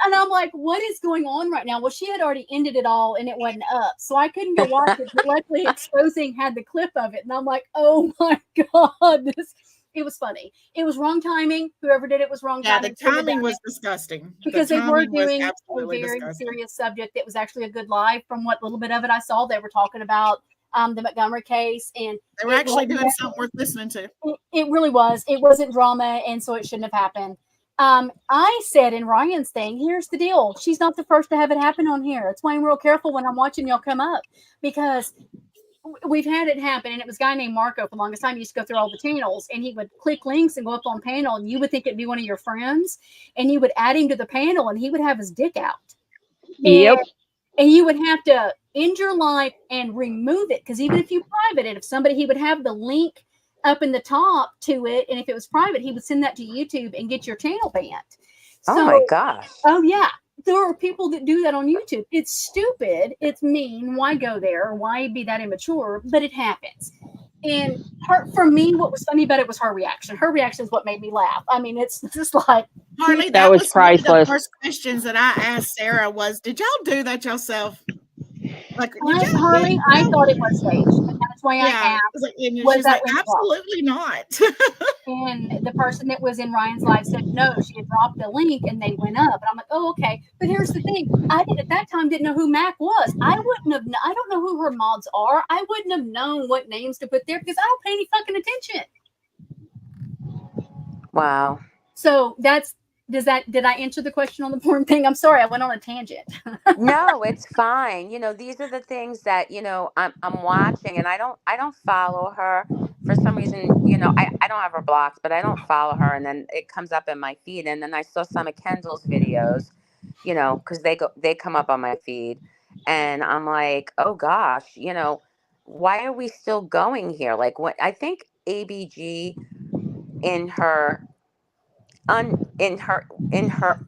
And I'm like, what is going on right now? Well, she had already ended it all and it wasn't up. So I couldn't go watch it. Directly Exposing had the clip of it. And I'm like, oh my God, it was funny. It was wrong timing. Whoever did it was wrong timing. Yeah, the timing was disgusting. Because they were doing a very serious subject that was actually a good live. From what little bit of it I saw, they were talking about the Montgomery case. And they were actually doing something worth listening to. It really was. It wasn't drama, and so it shouldn't have happened. I said in Ryan's thing, here's the deal. She's not the first to have it happen on here. That's why I'm real careful when I'm watching y'all come up, because we've had it happen. And it was a guy named Marco for the longest time. He used to go through all the channels, and he would click links and go up on panel, and you would think it'd be one of your friends, and you would add him to the panel, and he would have his dick out. Yep. And you would have to end your life and remove it, because even if you private it, he would have the link up in the top to it, and if it was private, he would send that to YouTube and get your channel banned. Oh my gosh. Oh yeah, there are people that do that on YouTube. It's stupid, it's mean. Why go there? Why be that immature? But it happens. And for me, what was funny about it was her reaction. Her reaction is what made me laugh. I mean, it's just like, Harley, that was priceless. One of the first questions that I asked Sarah was, did y'all do that yourself? Like, Harley, I thought it was staged. And that's why I asked. And she's like, absolutely not. And the person that was in Ryan's live said no, she had dropped the link and they went up. And I'm like, oh, okay. But here's the thing. I at that time didn't know who Mac was. I don't know who her mods are. I wouldn't have known what names to put there because I don't pay any fucking attention. Wow. So did I answer the question on the porn thing? I'm sorry, I went on a tangent. No, it's fine. These are the things that, I'm watching, and I don't follow her for some reason. I don't have her blocked, but I don't follow her, and then it comes up in my feed. And then I saw some of Kendall's videos, because they come up on my feed, and I'm like, oh gosh, why are we still going here? Like, what I think ABG in her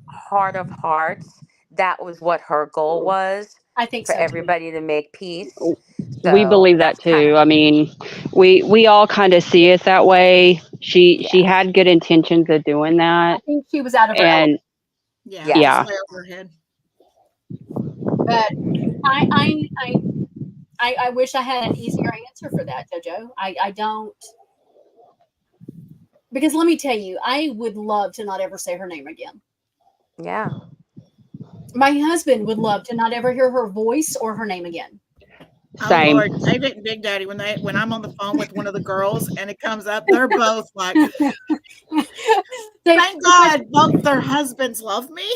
heart of hearts, that was what her goal was. I think for so, everybody to make peace. So we believe that too. I mean, we all kind of see it that way. She had good intentions of doing that. I think she was out of her and yeah. Way over her head. But I wish I had an easier answer for that, JoJo. I don't. Because let me tell you, I would love to not ever say her name again. Yeah. My husband would love to not ever hear her voice or her name again. Same. Oh Lord, David and Big Daddy, when I'm on the phone with one of the girls and it comes up, they're both like, thank God both their husbands love me.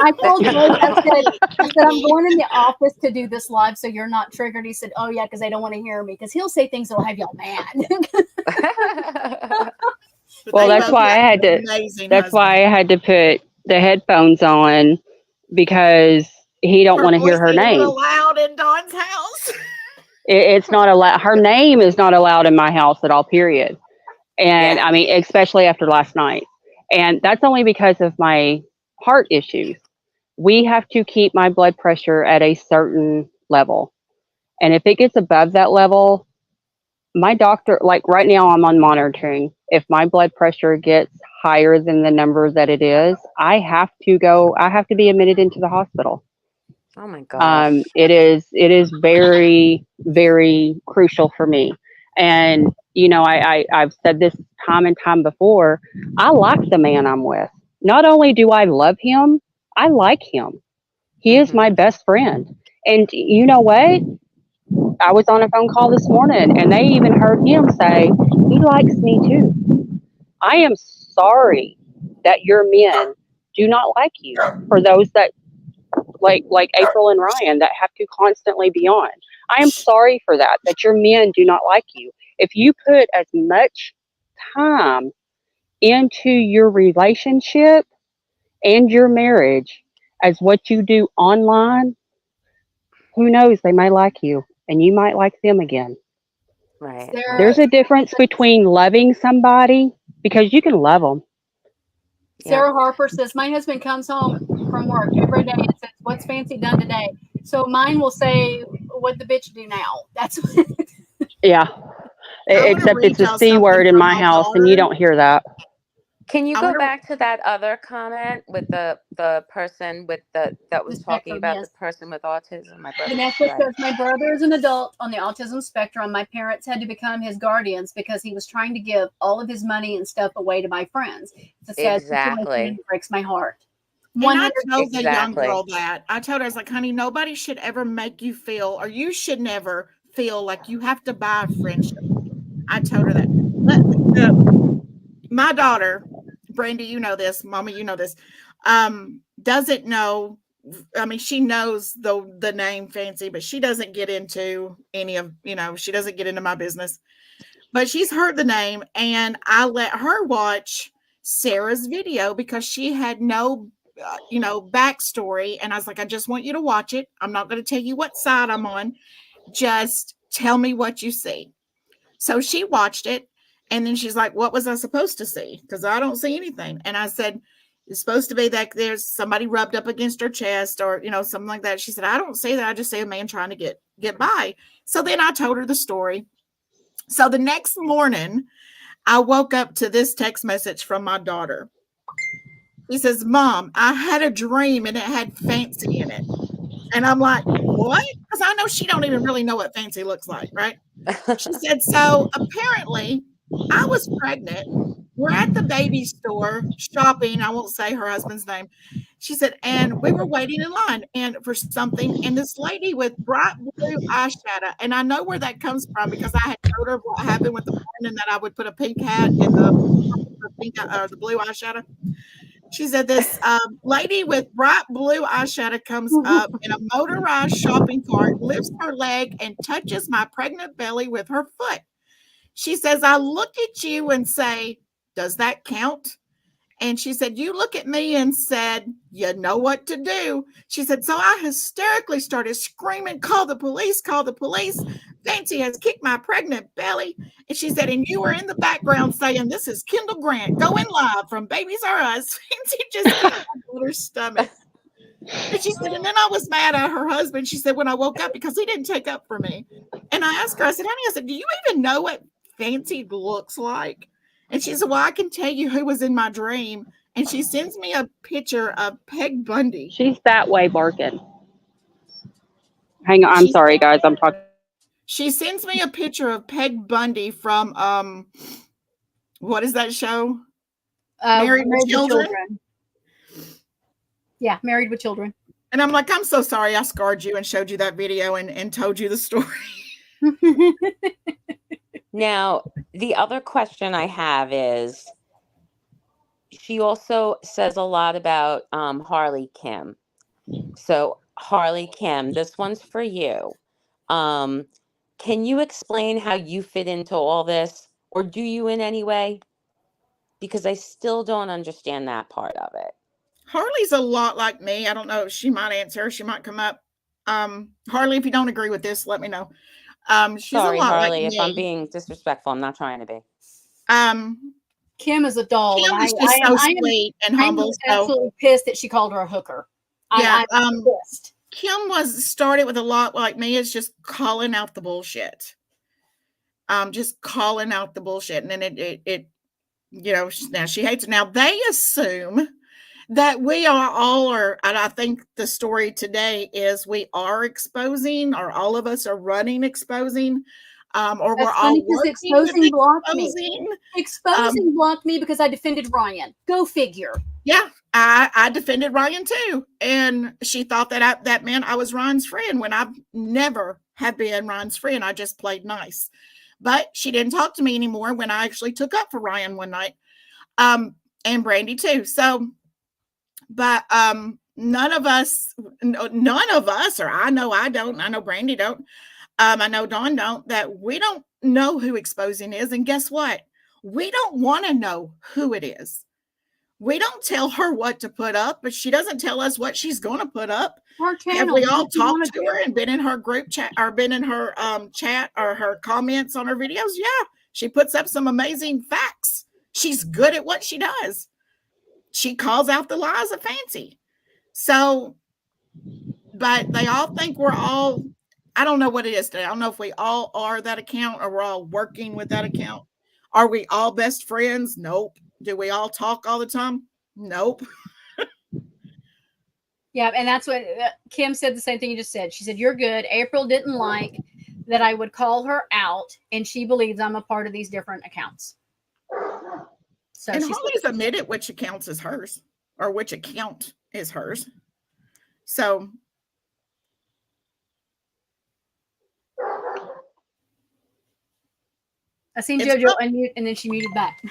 I told Blake, I said, I'm going in the office to do this live so you're not triggered. He said, oh, yeah, because they don't want to hear me. Because he'll say things that'll have y'all mad. Well, that's why I had to. That's why I had to put the headphones on because he don't want to hear her name. Allowed in Dawn's house. It's not allowed. Her name is not allowed in my house at all. Period. And Yeah. I mean, especially after last night. And that's only because of my heart issues. We have to keep my blood pressure at a certain level. And if it gets above that level, my doctor, like right now, I'm on monitoring. If my blood pressure gets higher than the number that it is, I have to be admitted into the hospital. Oh my gosh. It is very, very crucial for me. And, you know, I've said this time and time before. I like the man I'm with. Not only do I love him, I like him. He is my best friend. And you know what? I was on a phone call this morning and they even heard him say, he likes me too. I am sorry that your men do not like you. For those that like April and Ryan that have to constantly be on. I am sorry for that your men do not like you. If you put as much time into your relationship and your marriage as what you do online, who knows, they may like you and you might like them again. Right. There's a difference between loving somebody because you can love them. Sarah Harper says, my husband comes home from work every day and says, what's Fancy done today? So mine will say, what the bitch do now? That's what Yeah. Except it's a C word in my house and you don't hear that. Can you go back to that other comment with the person with that was talking about the person with autism? My brother. Vanessa says, my brother is an adult on the autism spectrum. My parents had to become his guardians because he was trying to give all of his money and stuff away to my friends. It's a sad situation. It breaks my heart. And I told the young girl that. I told her, I was like, honey, nobody should ever make you feel, or you should never feel like you have to buy friendship. I told her that. But my daughter, Brandy, you know this, Mama, you know this, doesn't know. I mean, she knows the name Fancy, but she doesn't get into any of, she doesn't get into my business. But she's heard the name, and I let her watch Sarah's video because she had no, backstory. And I was like, I just want you to watch it. I'm not going to tell you what side I'm on. Just tell me what you see. So she watched it. And then she's like, what was I supposed to see? Because I don't see anything. And I said, it's supposed to be that there's somebody rubbed up against her chest or, something like that. She said, I don't see that. I just see a man trying to get by. So then I told her the story. So the next morning, I woke up to this text message from my daughter. He says, Mom, I had a dream and it had Fancy in it. And I'm like, what? Because I know she don't even really know what Fancy looks like, right? She said, so apparently I was pregnant. We're at the baby store shopping. I won't say her husband's name. She said, and we were waiting in line and for something. And this lady with bright blue eyeshadow, and I know where that comes from because I had told her what happened with the porn and that I would put a pink hat and the blue eyeshadow. She said this lady with bright blue eyeshadow comes up in a motorized shopping cart, lifts her leg, and touches my pregnant belly with her foot. She says, I look at you and say, does that count? And she said, you look at me and said, you know what to do. She said, so I hysterically started screaming, call the police, call the police. Fancy has kicked my pregnant belly. And she said, and you were in the background saying, this is Kendall Grant going live from Babies R Us. Fancy just kicked my daughter's stomach. And she said, and then I was mad at her husband. She said, when I woke up, because he didn't take up for me. And I asked her, I said, honey, I said, do you even know what Fancy looks like? And she said, well, I can tell you who was in my dream. And she sends me a picture of Peg Bundy. She's that way barking. Hang on. I'm sorry, guys. I'm talking. She sends me a picture of Peg Bundy from, what is that show? Married with Children. Yeah, Married with Children. And I'm like, I'm so sorry I scarred you and showed you that video and told you the story. Now, the other question I have is, she also says a lot about Harley Kim. So Harley Kim, this one's for you. Can you explain how you fit into all this, or do you in any way? Because I still don't understand that part of it. Harley's a lot like me. I don't know. She might answer. She might come up. Harley, if you don't agree with this, let me know. She's Sorry, a lot like Harley, if I'm me. being disrespectful. I'm not trying to be. Kim is a doll, Kim and is just so sweet and I'm humble. So absolutely pissed that she called her a hooker. yeah, I'm pissed. Kim was started with a lot like me. It's just calling out the bullshit. Just calling out the bullshit, and then it you know, now she hates it. Now they assume that we are, and I think the story today is we are exposing, or all of us are running exposing, or we're That's all funny because working exposing with blocked me. exposing. Exposing blocked me because I defended Ryan. Go figure. Yeah, I defended Ryan too, and she thought that that meant I was Ryan's friend when I've never have been Ryan's friend. I just played nice, but she didn't talk to me anymore when I actually took up for Ryan one night, and Brandy too. So, but none of us, or I know I don't. I know Brandy don't. I know Dawn don't. That we don't know who exposing is, and guess what? We don't want to know who it is. We don't tell her what to put up, but she doesn't tell us what she's going to put up. Her channel. Have we all talked to her and been in her group chat, or been in her chat, or her comments on her videos? Yeah, she puts up some amazing facts. She's good at what she does. She calls out the lies of Fancy. So, but they all think we're all, I don't know what it is today. I don't know if we all are that account, or we're all working with that account. Are we all best friends? Nope. Do we all talk all the time? Nope. Yeah, and that's what Kim said, the same thing you just said. She said, "You're good." April didn't like that I would call her out, and she believes I'm a part of these different accounts. So and Holly's admitted which accounts is hers, or which account is hers. So I seen JoJo unmute, and then she muted back.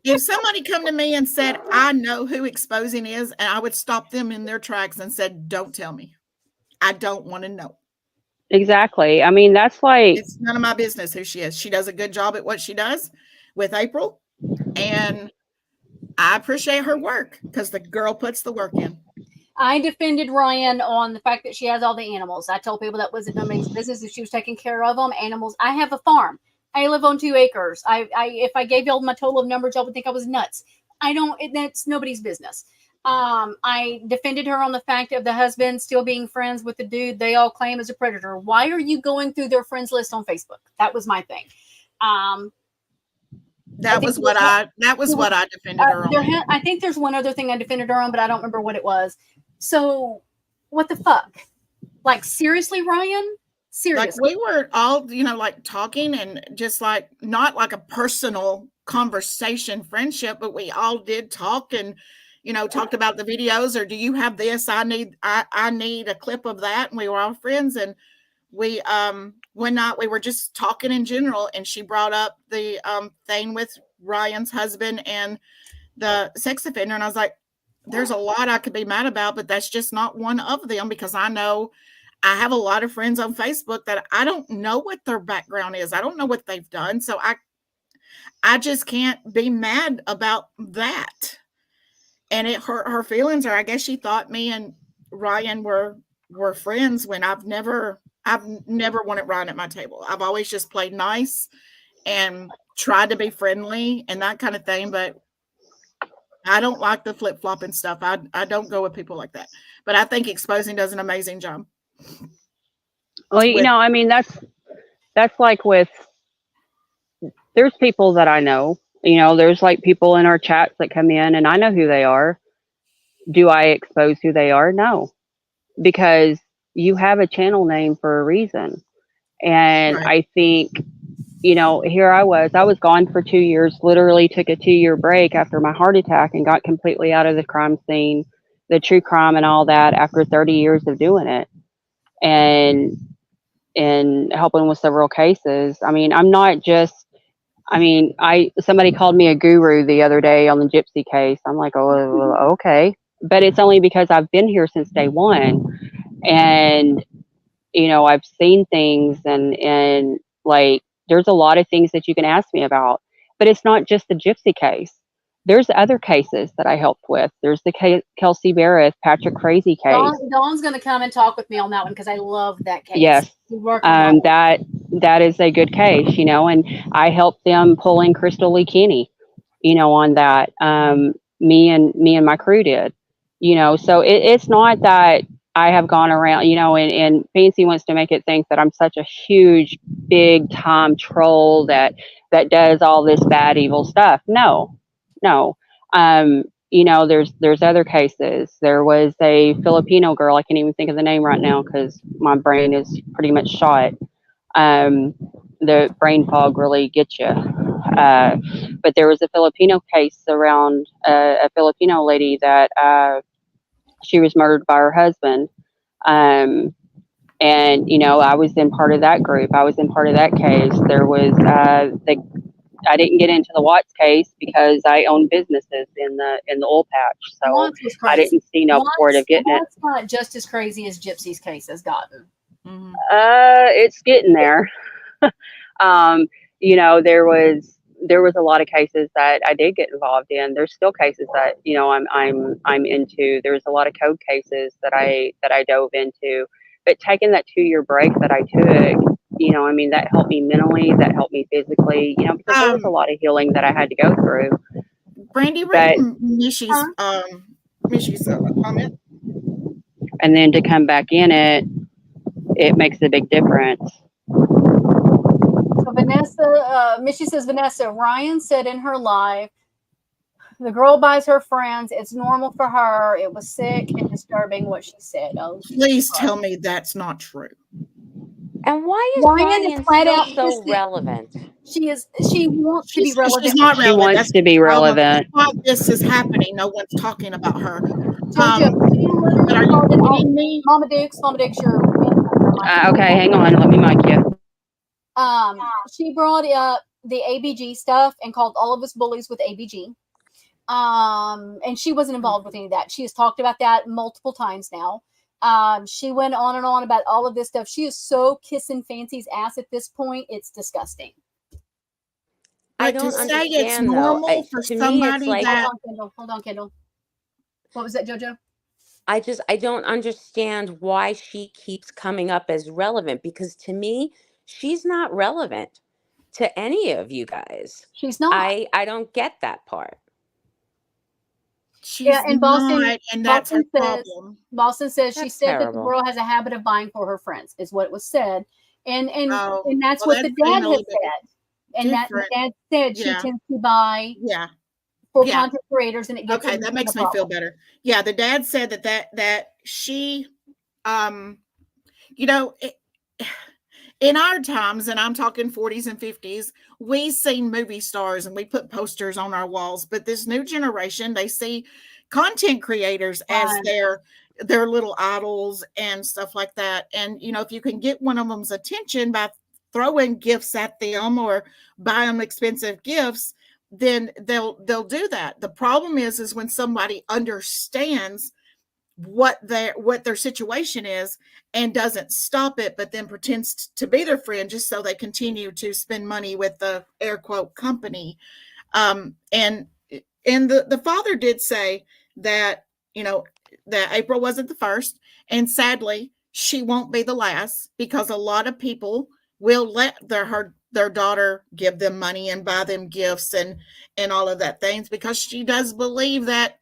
If somebody come to me and said, I know who exposing is, and I would stop them in their tracks and said, don't tell me. I don't want to know. Exactly. I mean, that's like, it's none of my business who she is. She does a good job at what she does with April, and I appreciate her work because the girl puts the work in. I defended Ryan on the fact that she has all the animals. I told people that wasn't nobody's business if she was taking care of them. Animals. I have a farm. I live on 2 acres. If I gave y'all my total of numbers, y'all would think I was nuts. That's nobody's business. I defended her on the fact of the husband still being friends with the dude they all claim is a predator. Why are you going through their friends list on Facebook? That was my thing. That was what I defended her on. I think there's one other thing I defended her on, but I don't remember what it was. So what the fuck? Like, seriously, Ryan? Seriously. Like, we were all, like talking, and just like, not like a personal conversation friendship, but we all did talk, and talked about the videos, or do you have this? I need a clip of that. And we were all friends, and we one night we were just talking in general, and she brought up the thing with Ryan's husband and the sex offender, and I was like, there's a lot I could be mad about, but that's just not one of them, because I know I have a lot of friends on Facebook that I don't know what their background is. I don't know what they've done. So I just can't be mad about that. And it hurt her feelings, or I guess she thought me and Ryan were friends, when I've never wanted Ryan at my table. I've always just played nice and tried to be friendly and that kind of thing. But I don't like the flip-flopping stuff. I don't go with people like that. But I think Exposing does an amazing job. Well, I mean, that's like with, there's people that I know, there's like people in our chats that come in and I know who they are. Do I expose who they are? No, because you have a channel name for a reason. And right. I think, here I was gone for 2 years, literally took a 2-year break after my heart attack and got completely out of the crime scene, the true crime and all that after 30 years of doing it. And helping with several cases. I mean, I'm not just I mean, somebody called me a guru the other day on the gypsy case. I'm like, oh, okay, but it's only because I've been here since day one, and I've seen things, and like there's a lot of things that you can ask me about, but it's not just the gypsy case. There's other cases that I helped with. There's the Kelsey Barrett, Patrick Crazy case. Dawn's going to come and talk with me on that one because I love that case. Yes, We work on that is a good case, and I helped them pull in Crystal Lee Kinney, on that. Me and my crew did, so it's not that I have gone around, and Fancy wants to make it think that I'm such a huge, big time troll that does all this bad, evil stuff. No, no. There's other cases. There was a Filipino girl. I can't even think of the name right now because my brain is pretty much shot. The brain fog really gets you. But there was a Filipino case around a Filipino lady that she was murdered by her husband. And I was in part of that group. I was in part of that case. There was I didn't get into the Watts case because I own businesses in the oil patch, so I didn't see no point of getting it. It's not just as crazy as Gypsy's case has gotten. Mm-hmm. It's getting there. There was a lot of cases that I did get involved in. There's still cases that I'm into. There's a lot of code cases that I dove into. But taking that 2-year break that I took, that helped me mentally, that helped me physically, because there was a lot of healing that I had to go through. Brandy, read Mishy's comment. And then to come back in it makes a big difference. So Mishy says, Vanessa, Ryan said in her live, the girl buys her friends. It's normal for her. It was sick and disturbing what she said. Oh, please tell me that's not true. And why is Ryan still so relevant? She wants to be relevant. She's not relevant. She wants to be relevant. That's why this is happening. No one's talking about her. Jojo, are you kidding me? Mama Dukes, you're okay, hang on. Let me mic you. She brought up the ABG stuff and called all of us bullies with ABG. And she wasn't involved with any of that. She has talked about that multiple times now. She went on and on about all of this stuff. She is so kissing Fancy's ass at this point. It's disgusting. I don't understand, it's normal for somebody like, that... Hold on, Kendall. What was that, Jojo? I don't understand why she keeps coming up as relevant, because to me, she's not relevant to any of you guys. She's not. I don't get that part. She's and Boston, not, and that's Boston her problem. Boston says she said that the girl has a habit of buying for her friends, is what was said, and that's what the dad has said, and that the dad said she tends to buy for content creators, and it gets that makes me feel better. Yeah, the dad said that she, in our times, and I'm talking 40s and 50s, we seen movie stars and we put posters on our walls. But this new generation, they see content creators as their little idols and stuff like that. And, if you can get one of them's attention by throwing gifts at them or buy them expensive gifts, then they'll do that. The problem is when somebody understands what their situation is and doesn't stop it, but then pretends to be their friend just so they continue to spend money with the air quote company. And the father did say that, that April wasn't the first, and sadly she won't be the last, because a lot of people will let their daughter give them money and buy them gifts and all of that things, because she does believe that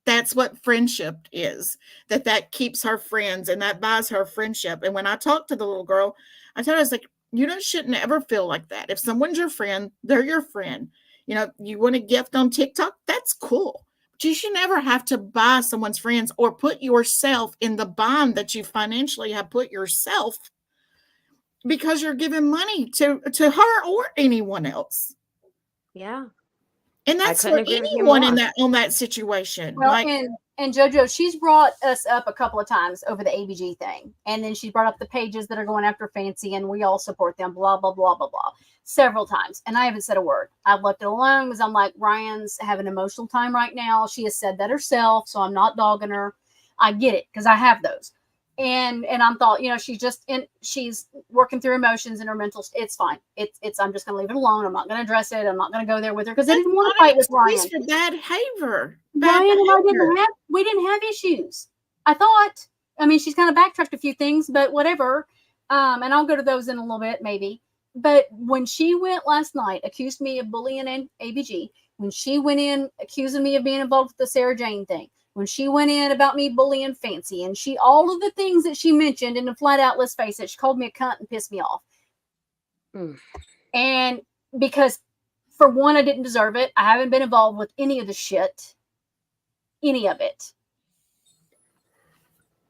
that's what friendship is, that keeps her friends and that buys her friendship. And when I talked to the little girl, I told her, I was like, shouldn't ever feel like that. If someone's your friend, they're your friend. You want a gift on TikTok, that's cool. But you should never have to buy someone's friends or put yourself in the bind that you financially have put yourself, because you're giving money to her or anyone else. Yeah. And I that's couldn't for agree with you anyone in more. that situation. Well, Like, and JoJo, she's brought us up a couple of times over the ABG thing, and then she brought up the pages that are going after Fancy, and we all support them. Blah blah blah blah blah, several times, and I haven't said a word. I've left it alone because I'm like, Ryan's having an emotional time right now. She has said that herself, so I'm not dogging her. I get it because I have those. And I'm thought, she's working through emotions and her mental. It's fine. It's I'm just gonna leave it alone. I'm not gonna address it. I'm not gonna go there with her because I didn't want to fight with Ryan. For bad behavior. Ryan and I we didn't have issues. I thought. I mean, she's kind of backtracked a few things, but whatever. And I'll go to those in a little bit, maybe. But when she went last night, accused me of bullying and ABG. When she went in accusing me of being involved with the Sarah Jane thing. When she went in about me bullying Fancy, and all of the things that she mentioned in the flat out, let's face it, she called me a cunt and pissed me off. And because, for one, I didn't deserve it. I haven't been involved with any of the shit. Any of it.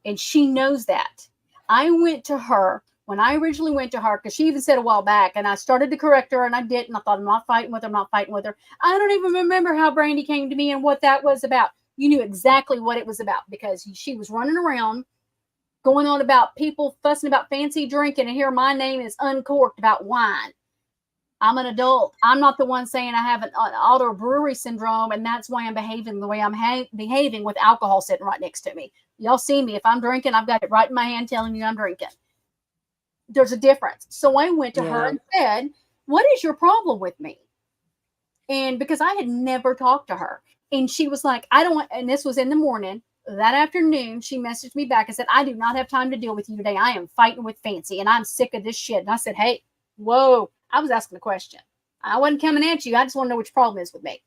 And she knows that. I went to her when I originally went to her, because she even said a while back, and I started to correct her, and I didn't. I thought, I'm not fighting with her. I don't even remember how Brandy came to me and what that was about. You knew exactly what it was about because she was running around going on about people fussing about Fancy drinking, and here my name is uncorked about wine. I'm an adult. I'm not the one saying I have an auto brewery syndrome, and that's why I'm behaving the way I'm behaving with alcohol sitting right next to me. Y'all see me. If I'm drinking, I've got it right in my hand telling you I'm drinking. There's a difference. So I went to her and said, what is your problem with me? And because I had never talked to her. And she was like, I don't want, and this was in the morning. That afternoon, she messaged me back and said, I do not have time to deal with you today. I am fighting with Fancy, and I'm sick of this shit. And I said, hey, whoa, I was asking a question. I wasn't coming at you. I just want to know what your problem is with me.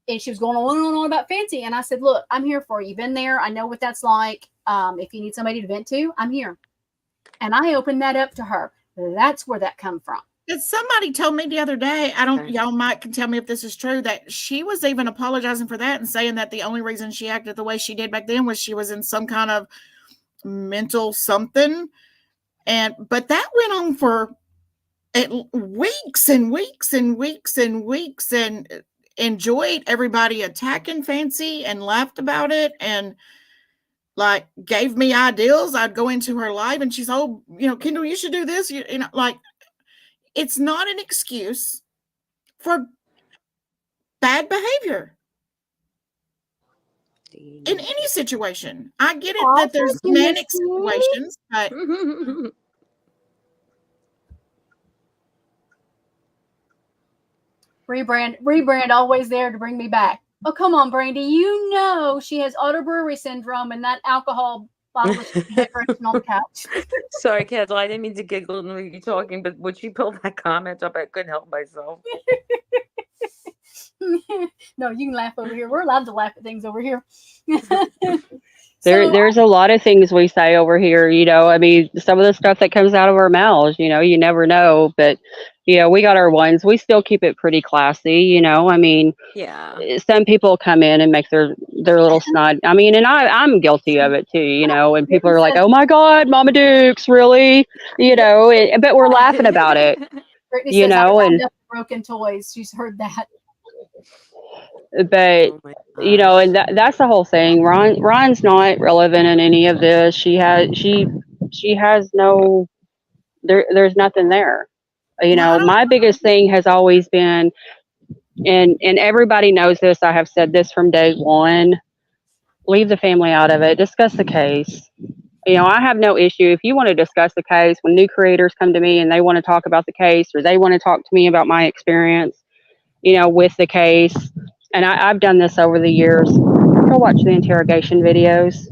And she was going on and on about Fancy. And I said, look, I'm here for you. Been there. I know what that's like. If you need somebody to vent to, I'm here. And I opened that up to her. That's where that come from. Somebody told me the other day, y'all might can tell me if this is true, that she was even apologizing for that and saying that the only reason she acted the way she did back then was she was in some kind of mental something. But that went on for weeks and weeks and weeks and weeks, and enjoyed everybody attacking Fancy and laughed about it and like gave me ideas. I'd go into her live and she's, oh, Kendall, you should do this. Like, it's not an excuse for bad behavior in any situation. I get it that there's manic situations, but rebrand always there to bring me back. Oh, come on, Brandy. You know she has auto brewery syndrome, and that alcohol bottle is decoration on the couch. Sorry, Kendall, I didn't mean to giggle when you talking, but when she pulled that comment up, I couldn't help myself. No, you can laugh over here. We're allowed to laugh at things over here. There's a lot of things we say over here, I mean, some of the stuff that comes out of our mouths, you never know, but we got our ones. We still keep it pretty classy, I mean, some people come in and make their little snot. I mean, and I'm guilty of it too, and people are like, oh my God, Mama Dukes, really? But we're laughing about it. Brittany says, and broken toys. She's heard that. But and that's the whole thing. Ron's not relevant in any of this. She has no, there's nothing there. My biggest thing has always been, and everybody knows this, I have said this from day one, leave the family out of it. Discuss the case. I have no issue if you want to discuss the case. When new creators come to me and they want to talk about the case, or they want to talk to me about my experience, with the case. And I've done this over the years. Go watch the interrogation videos.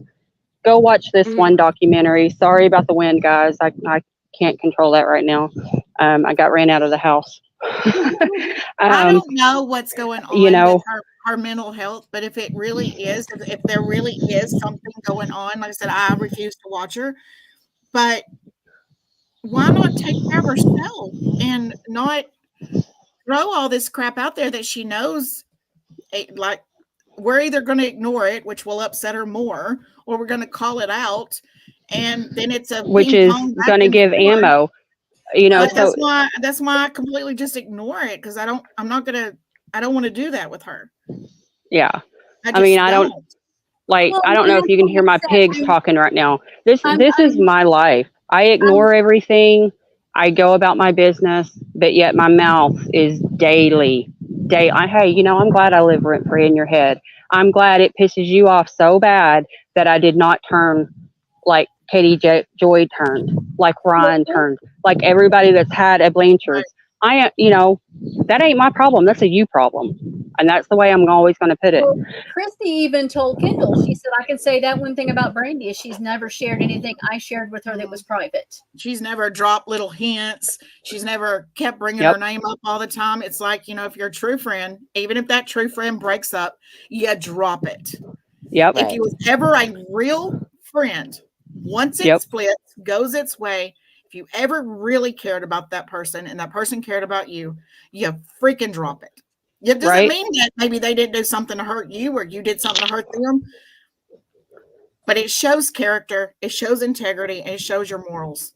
Go watch this one documentary. Sorry about the wind, guys. I can't control that right now. I got ran out of the house. I don't know what's going on with her mental health, but if it really is, if there really is something going on, like I said, I refuse to watch her. But why not take care of herself and not throw all this crap out there that she knows? Like, we're either going to ignore it, which will upset her more, or we're going to call it out, and then it's which is going to give ammo. That's why I completely just ignore it, because I'm not going to I don't want to do that with her. Yeah. I I mean, just I don't like. Well, I don't know if you can hear my pigs talking right now. This is my life. I ignore everything. I go about my business, but yet my mouth is daily. Hey, you know, I'm glad I live rent free in your head. I'm glad it pisses you off so bad that I did not turn like Joy turned, like Ryan turned, like everybody that's had a Blanchard's. You know, that ain't my problem. That's a you problem. And that's the way I'm always going to put it. Well, Christy even told Kendall, she said, I can say that one thing about Brandy is she's never shared anything I shared with her that was private. She's never dropped little hints. She's never kept bringing Yep. her name up all the time. It's like, you know, if you're a true friend, even if that true friend breaks up, you drop it. Yep. If you was ever a real friend, once it splits, goes its way, if you ever really cared about that person and that person cared about you, you freaking drop it. It doesn't mean that maybe they didn't do something to hurt you or you did something to hurt them, but it shows character, it shows integrity, and it shows your morals.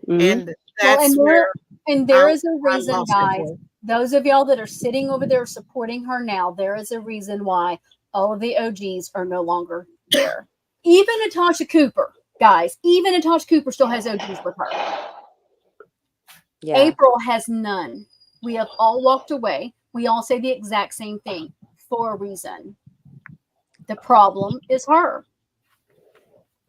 And that's there is a reason, guys. Those of y'all that are sitting over there supporting her now, there is a reason why all of the OGs are no longer there. Even Natasha Cooper, guys, even Natasha Cooper still has OGs with her. Yeah. April has none. We have all walked away. We all say the exact same thing for a reason. The problem is her.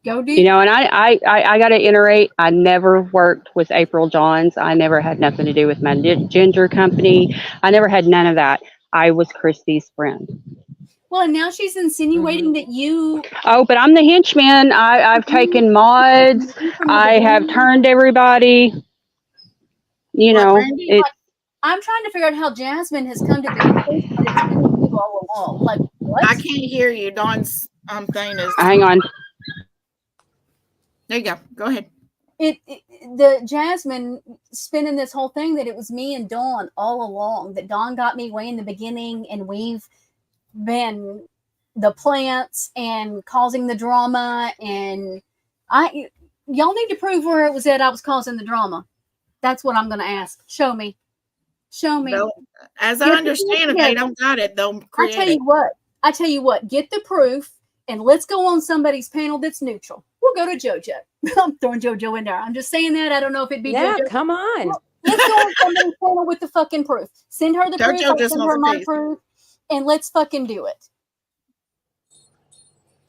Go do. You know, and I got to iterate. I never worked with April Johns. I never had nothing to do with my ginger company. I never had none of that. I was Christy's friend. Well, and now she's insinuating that you. Oh, but I'm the henchman. I've taken mods. I have turned everybody. You know, Brandy, I'm trying to figure out how Jasmine has come to this place, but it's been you all along. Like, what? I can't hear you. Dawn's thing is. Hang on. There you go. Go ahead. The Jasmine spinning this whole thing that it was me and Dawn all along. That Dawn got me way in the beginning, and we've been the plants and causing the drama. And y'all need to prove where it was that I was causing the drama. That's what I'm going to ask. Show me. No, as I understand, if they don't got it, they'll create I tell you what, get the proof and let's go on somebody's panel that's neutral. We'll go to JoJo. I'm throwing JoJo in there. I'm just saying that. I don't know if it'd be JoJo. Yeah, come on. Let's go on somebody's panel with the fucking proof. Send her the proof. I'll send her my proof. And let's fucking do it.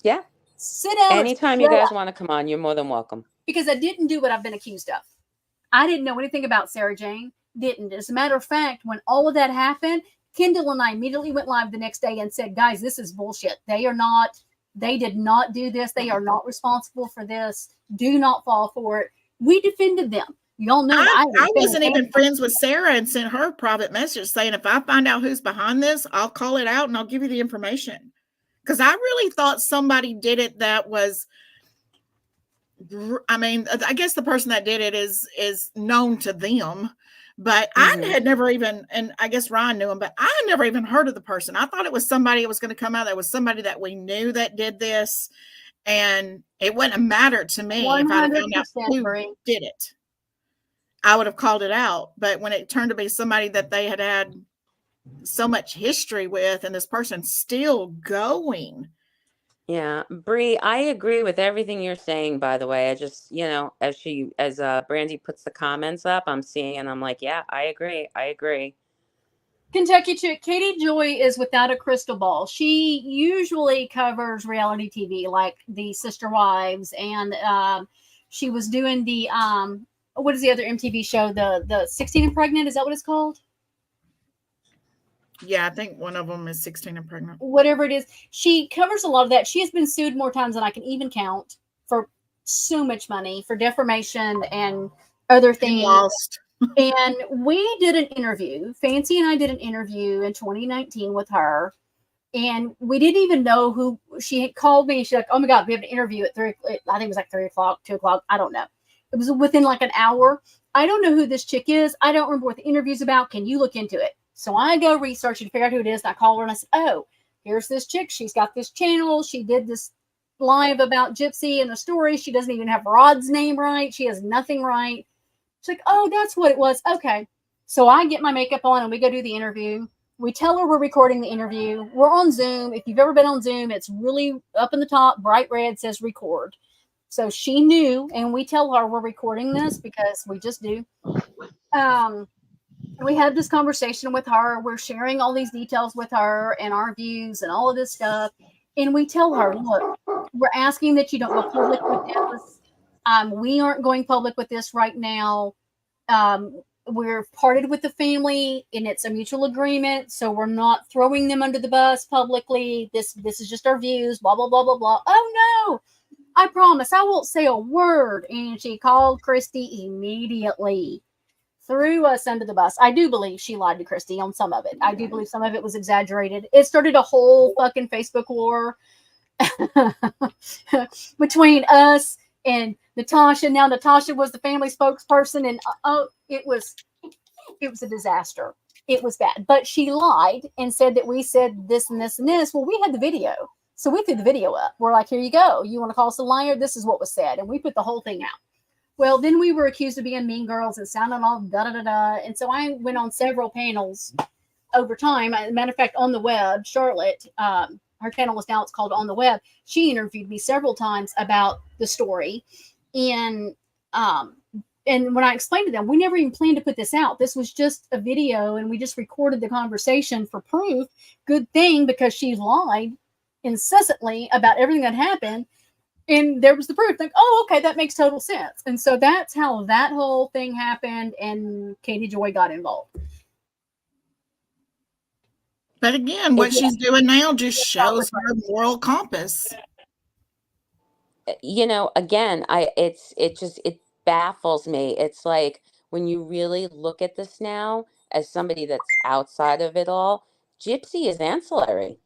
Yeah. Sit down. Anytime you guys want to come on, you're more than welcome. Because I didn't do what I've been accused of. I didn't know anything about Sarah Jane. Didn't. As a matter of fact, when all of that happened, Kendall and I immediately went live the next day and said, guys, this is bullshit. They did not do this. They are not responsible for this. Do not fall for it. We defended them. Y'all know I wasn't even friends with Sarah and sent her a private message saying, if I find out who's behind this, I'll call it out and I'll give you the information. Because I really thought somebody did it that was, I mean, I guess the person that did it is known to them, but I had never even, and I guess Ryan knew him, but I had never even heard of the person. I thought it was somebody that was going to come out. That was somebody that we knew that did this, and it wouldn't have mattered to me if I had found out who did it. I would have called it out. But when it turned to be somebody that they had so much history with, and this person's still going. Yeah, Bree, I agree with everything you're saying, by the way. I just, you know, as Brandy puts the comments up, I'm seeing and I'm like, yeah, I agree. Kentucky Chick, Katie Joy is without a crystal ball. She usually covers reality TV like the Sister Wives, and she was doing the what is the other MTV show? The 16 and Pregnant, is that what it's called? Yeah, I think one of them is 16 and Pregnant. Whatever it is. She covers a lot of that. She has been sued more times than I can even count for so much money, for defamation and other things. Lost. And we did an interview. Fancy and I did an interview in 2019 with her. And we didn't even know who. She had called me. She's like, oh my God, we have an interview at 3. I think it was like 3 o'clock, 2 o'clock. I don't know. It was within like an hour. I don't know who this chick is. I don't remember what the interview's about. Can you look into it? So I go research and figure out who it is. And I call her and I said, oh, here's this chick. She's got this channel. She did this live about Gypsy and the story. She doesn't even have Rod's name right. She has nothing right. She's like, oh, that's what it was. Okay. So I get my makeup on and we go do the interview. we tell her we're recording the interview. We're on Zoom. If you've ever been on Zoom, it's really up in the top, bright red, says record. So she knew, and we tell her we're recording this because we just do. We had this conversation with her. We're sharing all these details with her and our views and all of this stuff. And we tell her, look, we're asking that you don't go public with this. We aren't going public with this right now. We're parted with the family and it's a mutual agreement. So we're not throwing them under the bus publicly. This is just our views, blah, blah, blah, blah, blah. Oh no, I promise I won't say a word. And she called Christy immediately, threw us under the bus. I do believe she lied to Christy on some of it. I do believe some of it was exaggerated. It started a whole fucking Facebook war between us and Natasha. Now Natasha was the family spokesperson, and it was a disaster. It was bad. But she lied and said that we said this and this and this. Well, we had the video. So we threw the video up. We're like, here you go. You want to call us a liar? This is what was said. And we put the whole thing out. Well, then we were accused of being mean girls and sounding all da-da-da-da. And so I went on several panels over time. As a matter of fact, on the web, Charlotte, her channel was now, it's called On the Web. She interviewed me several times about the story. And when I explained to them, we never even planned to put this out. This was just a video, and we just recorded the conversation for proof. Good thing, because she lied incessantly about everything that happened. And there was the proof. Like, oh, okay, that makes total sense. And so that's how that whole thing happened, and Katie Joy got involved. But again, what she's doing now just shows her moral compass. You know, again, it baffles me. It's like, when you really look at this now as somebody that's outside of it all, Gypsy is ancillary.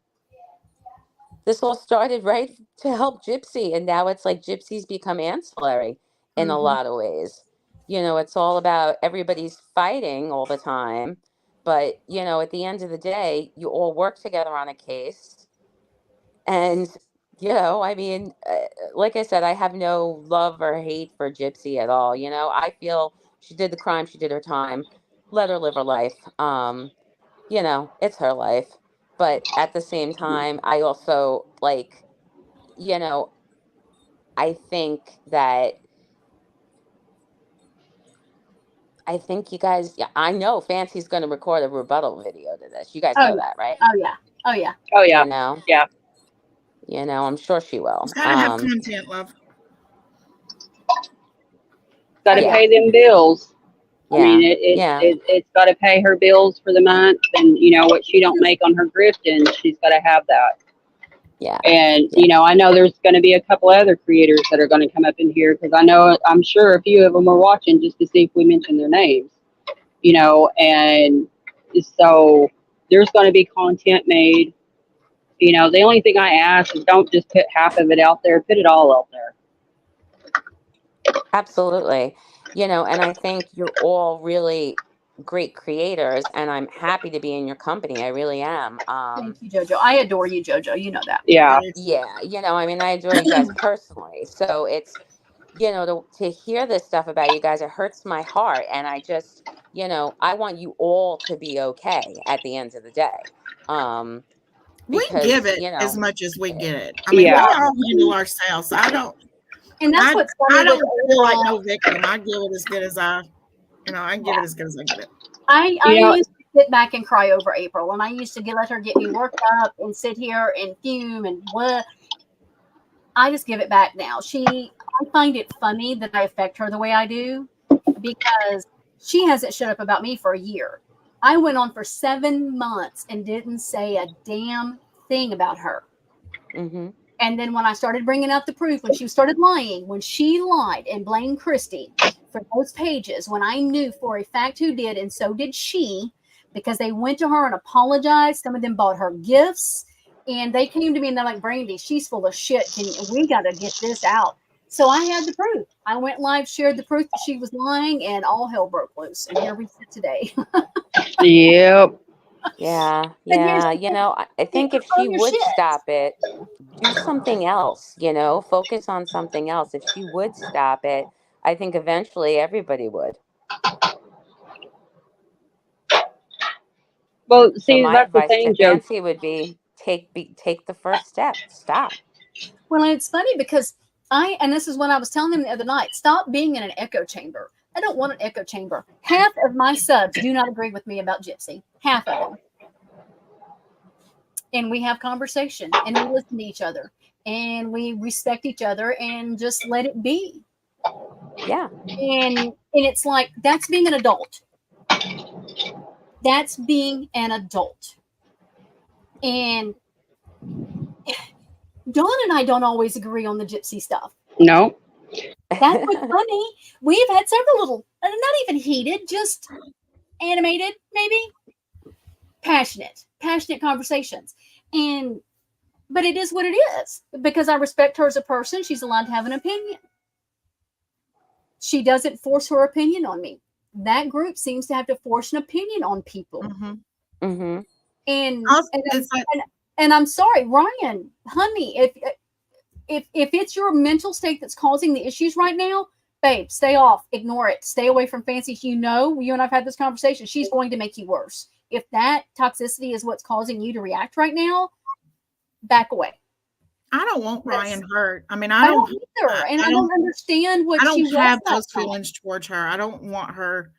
This all started right to help Gypsy, and now it's like Gypsy's become ancillary in a lot of ways. You know, it's all about everybody's fighting all the time, but you know, at the end of the day, you all work together on a case. And you know, I mean, like I said, I have no love or hate for Gypsy at all. You know, I feel she did the crime, she did her time, let her live her life. You know, it's her life. But at the same time, I also, like, you know, I think you guys, yeah, I know Fancy's going to record a rebuttal video to this. You guys know that, right? Oh yeah. Oh yeah. Oh yeah. You know? Yeah. You know, I'm sure she will. It's gotta have content, love. Got to Yeah. pay them bills. Yeah. I mean, it's got to pay her bills for the month, and you know what she don't make on her grifting, she's got to have that. Yeah. And you know, I know there's going to be a couple other creators that are going to come up in here, because I'm sure a few of them are watching just to see if we mention their names. You know, and so there's going to be content made. You know, the only thing I ask is don't just put half of it out there, put it all out there. Absolutely. You know, and I think you're all really great creators, and I'm happy to be in your company. I really am. Thank you, JoJo. I adore you, JoJo. You know that. Yeah. Yeah, you know, I mean, I adore you guys personally. So it's, you know, to hear this stuff about you guys, it hurts my heart. And I just, you know, I want you all to be okay at the end of the day. We Because, give it you know, as much as we get it. I mean, we all handle ourselves. I don't feel like no victim. I give it as good as I can give it as good as I get it. I used to sit back and cry over April, and I used to let her get me worked up and sit here and fume and what. I just give it back now. I find it funny that I affect her the way I do, because she hasn't shut up about me for a year. I went on for 7 months and didn't say a damn thing about her. Mm-hmm. And then when I started bringing out the proof, when she started lying, when she lied and blamed Christy for those pages, when I knew for a fact who did, and so did she, because they went to her and apologized. Some of them bought her gifts, and they came to me and they're like, Brandy, she's full of shit. We got to get this out. So I had the proof. I went live, shared the proof that she was lying, and all hell broke loose. And here we sit today. Yep. Yeah. You know, I think if she would stop it, do something else, you know, focus on something else. If she would stop it, I think eventually everybody would. Well, So see, my that's the advice to thing, Joe. Nancy would be take the first step. Stop. Well, and it's funny because and this is what I was telling them the other night, stop being in an echo chamber. I don't want an echo chamber. Half of my subs do not agree with me about Gypsy. Half of them. And we have conversation and we listen to each other and we respect each other and just let it be. Yeah. And it's like, that's being an adult. That's being an adult. And Dawn and I don't always agree on the Gypsy stuff. No. That's what's funny. We've had several little, not even heated, just animated, maybe passionate conversations. But it is what it is because I respect her as a person. She's allowed to have an opinion. She doesn't force her opinion on me. That group seems to have to force an opinion on people. Mm-hmm. Mm-hmm. And I'm sorry, Ryan, honey, if it's your mental state that's causing the issues right now, babe, stay off, ignore it, stay away from Fancy. You and I've had this conversation. She's going to make you worse. If that toxicity is what's causing you to react right now, back away. I don't want Ryan hurt. I mean, I don't either, and I don't understand what I don't she have wants those feelings towards her. I don't want her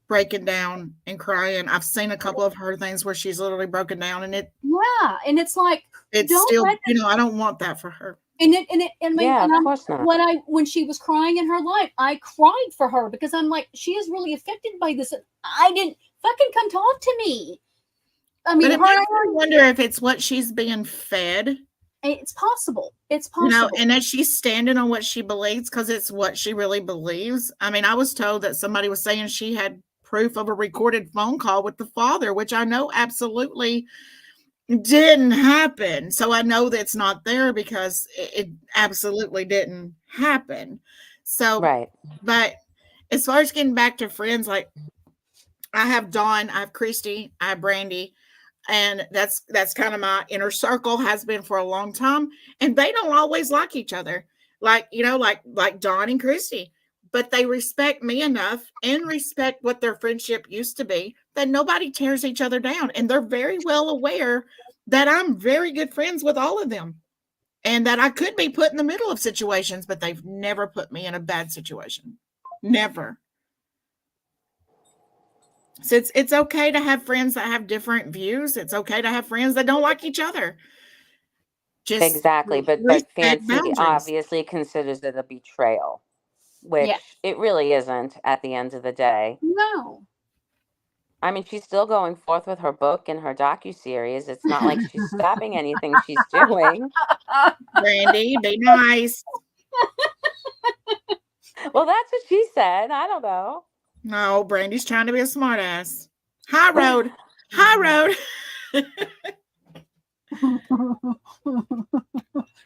breaking down and crying. I've seen a couple of her things where she's literally broken down, and and it's like it's still, I don't want that for her. Of course not. When she was crying in her life, I cried for her because I'm like, she is really affected by this. I didn't fucking come talk to me. I mean, but it makes me wonder if it's what she's being fed. It's possible. It's possible. And that she's standing on what she believes because it's what she really believes. I mean, I was told that somebody was saying she had proof of a recorded phone call with the father, which I know absolutely didn't happen. So I know that's not there because it absolutely didn't happen. So, right. But as far as getting back to friends, like I have Dawn, I have Christy, I have Brandy, and that's kind of my inner circle, has been for a long time. And they don't always like each other, like Dawn and Christy, but they respect me enough and respect what their friendship used to be that nobody tears each other down. And they're very well aware that I'm very good friends with all of them and that I could be put in the middle of situations, but they've never put me in a bad situation. Never. So it's okay to have friends that have different views. It's okay to have friends that don't like each other. Exactly. But Fancy obviously considers it a betrayal, which it really isn't at the end of the day. No. I mean, she's still going forth with her book and her docuseries. It's not like she's stopping anything she's doing. Brandy, be nice. Well, that's what she said. I don't know. No, Brandy's trying to be a smart ass. High road. High road.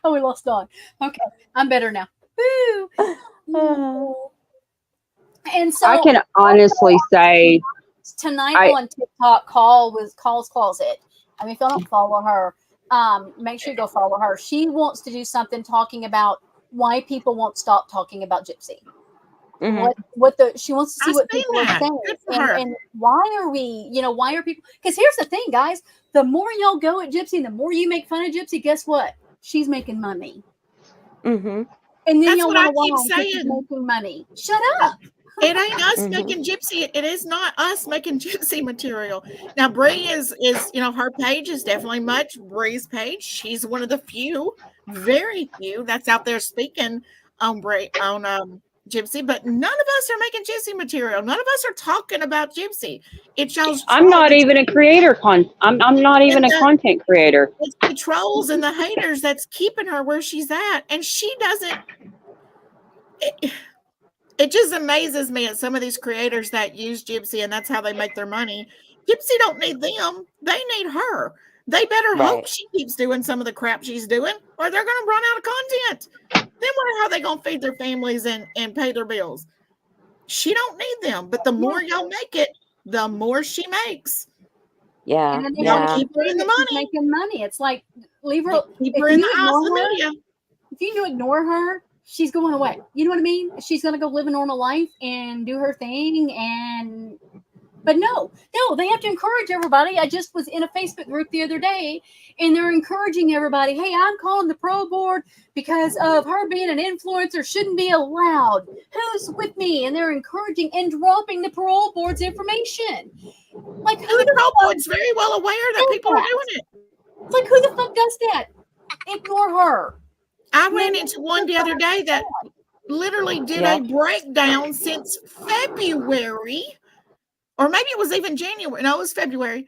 Oh, we lost Dawn. Okay, I'm better now. Woo. And so I can honestly say tonight on TikTok, Call's Closet. I mean, if y'all don't follow her, make sure you go follow her. She wants to do something talking about why people won't stop talking about Gypsy. Mm-hmm. She wants to see what people are saying and why are people, because here's the thing, guys, the more y'all go at Gypsy and the more you make fun of Gypsy, guess what, she's making money. Mm-hmm. And then y'all want to lie because she's making money. Shut up. It ain't us making Gypsy. It is not us making Gypsy material. Now, Bree is her page is definitely much Bree's page. She's one of the few, very few, that's out there speaking on Gypsy, but none of us are making Gypsy material. None of us are talking about Gypsy. It's y'all's. I'm not even a creator. I'm not even a content creator. It's the trolls and the haters that's keeping her where she's at, and she doesn't. It just amazes me at some of these creators that use Gypsy, and that's how they make their money. Gypsy don't need them; they need her. They better hope she keeps doing some of the crap she's doing, or they're going to run out of content. Then how are they going to feed their families and pay their bills? She don't need them, but the more y'all make it, the more she makes. Yeah, and then y'all keep her in the money. Making money. It's like leave her. Keep her in the eyes of the media. If you ignore her, she's going away. You know what I mean? She's going to go live a normal life and do her thing, and But no, they have to encourage everybody. I just was in a Facebook group the other day, and they're encouraging everybody, hey, I'm calling the pro board because of her being an influencer shouldn't be allowed. Who's with me? And they're encouraging and dropping the parole board's information. Like, who The the parole fuck board's very well aware that does people are that? doing it. It's like, who the fuck does that? Ignore her. I ran into one the other day that literally did a breakdown since February, or maybe it was even January. No, it was February,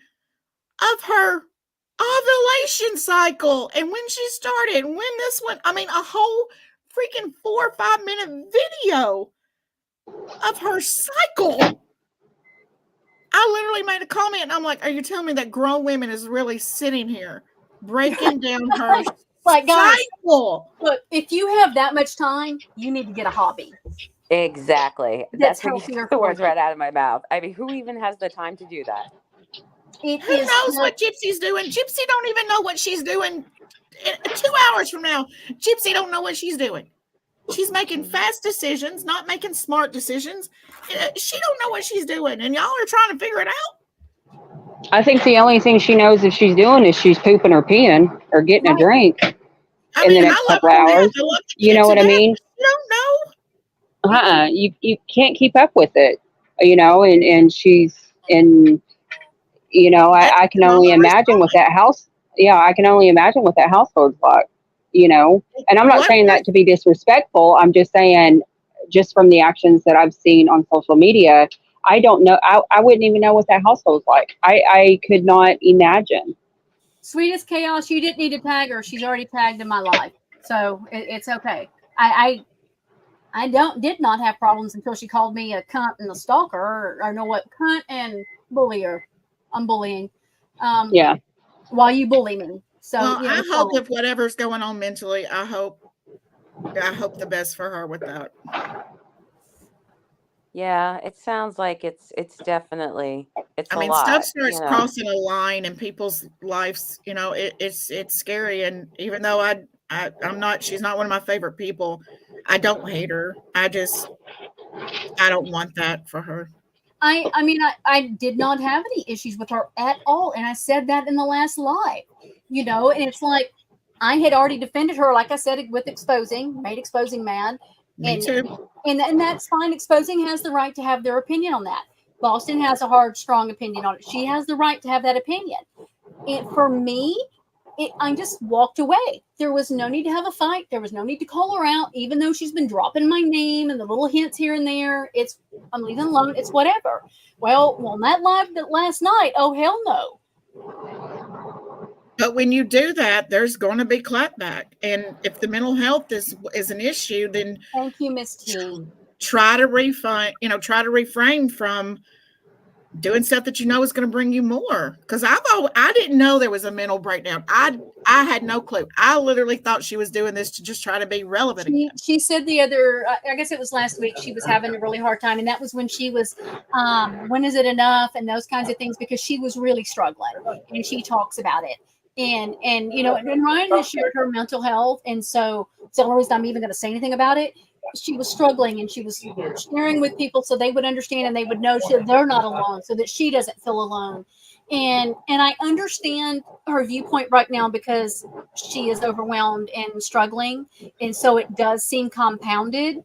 of her ovulation cycle and when she started, when this went. I mean, a whole freaking 4 or 5 minute video of her cycle. I literally made a comment and I'm like, are you telling me that grown women is really sitting here breaking down her Like, guys, cycle? look, if you have that much time, you need to get a hobby. Exactly. That's What healthier the for words you. right out of my mouth. I mean, who even has the time to do that? It Who is knows not- what Gypsy's doing? Gypsy don't even know what she's doing. 2 hours from now, Gypsy don't know what she's doing. She's making fast decisions, not making smart decisions. She don't know what she's doing, and y'all are trying to figure it out. I think the only thing she knows if she's doing is she's pooping or peeing or getting a drink I in mean, the next I love couple her to hours. death. I love the You kid know to what I death, mean? but you don't know. You can't keep up with it, you know, and she's and you know, I can only imagine what that house. Yeah, I can only imagine what that household's like, you know. And I'm not What saying was- that to be disrespectful. I'm just saying, just from the actions that I've seen on social media, I don't know. I wouldn't even know what that household's like. I could not imagine. Sweetest chaos. You didn't need to tag her. She's already tagged in my life, so it's okay. I did not have problems until she called me a cunt and a stalker, or know what, cunt and bullier. I'm bullying. Yeah. While you bully me. So Well, you know, I hope if whatever's going on mentally, I hope the best for her with that. Yeah, it sounds like it's definitely I a mean, lot, stuff starts you know. crossing a line in people's lives. You know, it's scary. And even though I'm not, she's not one of my favorite people. I don't hate her. I don't want that for her. I mean, I did not have any issues with her at all, and I said that in the last live. You know, and it's like I had already defended her, like I said, with exposing, made exposing mad. Me too. And that's fine. Exposing has the right to have their opinion on that. Boston has a hard, strong opinion on it. She has the right to have that opinion. And for me, I just walked away. There was no need to have a fight. There was no need to call her out, even though she's been dropping my name and the little hints here and there. I'm leaving alone. It's whatever. Well, on that live last night, oh hell no. But when you do that, there's going to be clapback. And if the mental health is an issue, then thank you, Miss T. Try to refrain from doing stuff that you know is going to bring you more. Because I didn't know there was a mental breakdown. I had no clue. I literally thought she was doing this to just try to be relevant again. She said the other, I guess it was last week, she was having a really hard time, and that was when she was, when is it enough, and those kinds of things, because she was really struggling, and she talks about it. And you know, and Ryan has shared her mental health, and so it's the only reason I'm even going to say anything about it. She was struggling, and she was sharing with people so they would understand and they would know they're not alone, so that she doesn't feel alone. And I understand her viewpoint right now because she is overwhelmed and struggling, and so it does seem compounded,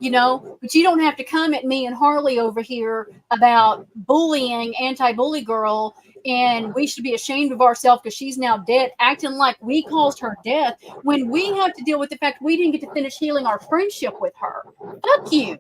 you know. But you don't have to come at me and Harley over here about bullying anti-bully girl, and we should be ashamed of ourselves because she's now dead, acting like we caused her death when we have to deal with the fact we didn't get to finish healing our friendship with her. Fuck you.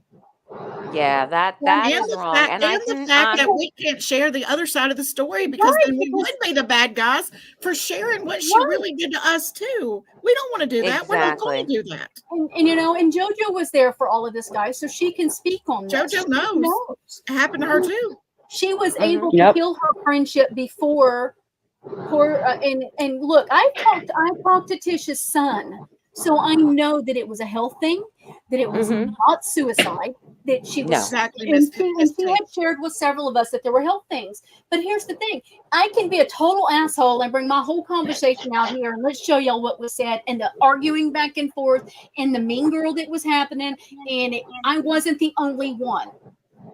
Yeah, that is wrong. And I the can fact that we can't share the other side of the story, because then we would be the bad guys for sharing what she really did to us too. We don't want to do that. We're not going to do that. And you know, and JoJo was there for all of this, guys, so she can speak on this. JoJo knows. It happened to her too. She was able to heal her friendship before and look, I talked to Tisha's son, so I know that it was a health thing, that it was not suicide, that she was exactly, and she had shared with several of us that there were health things. But here's the thing, I can be a total asshole and bring my whole conversation out here, and let's show y'all what was said, and the arguing back and forth, and the mean girl that was happening, and I wasn't the only one.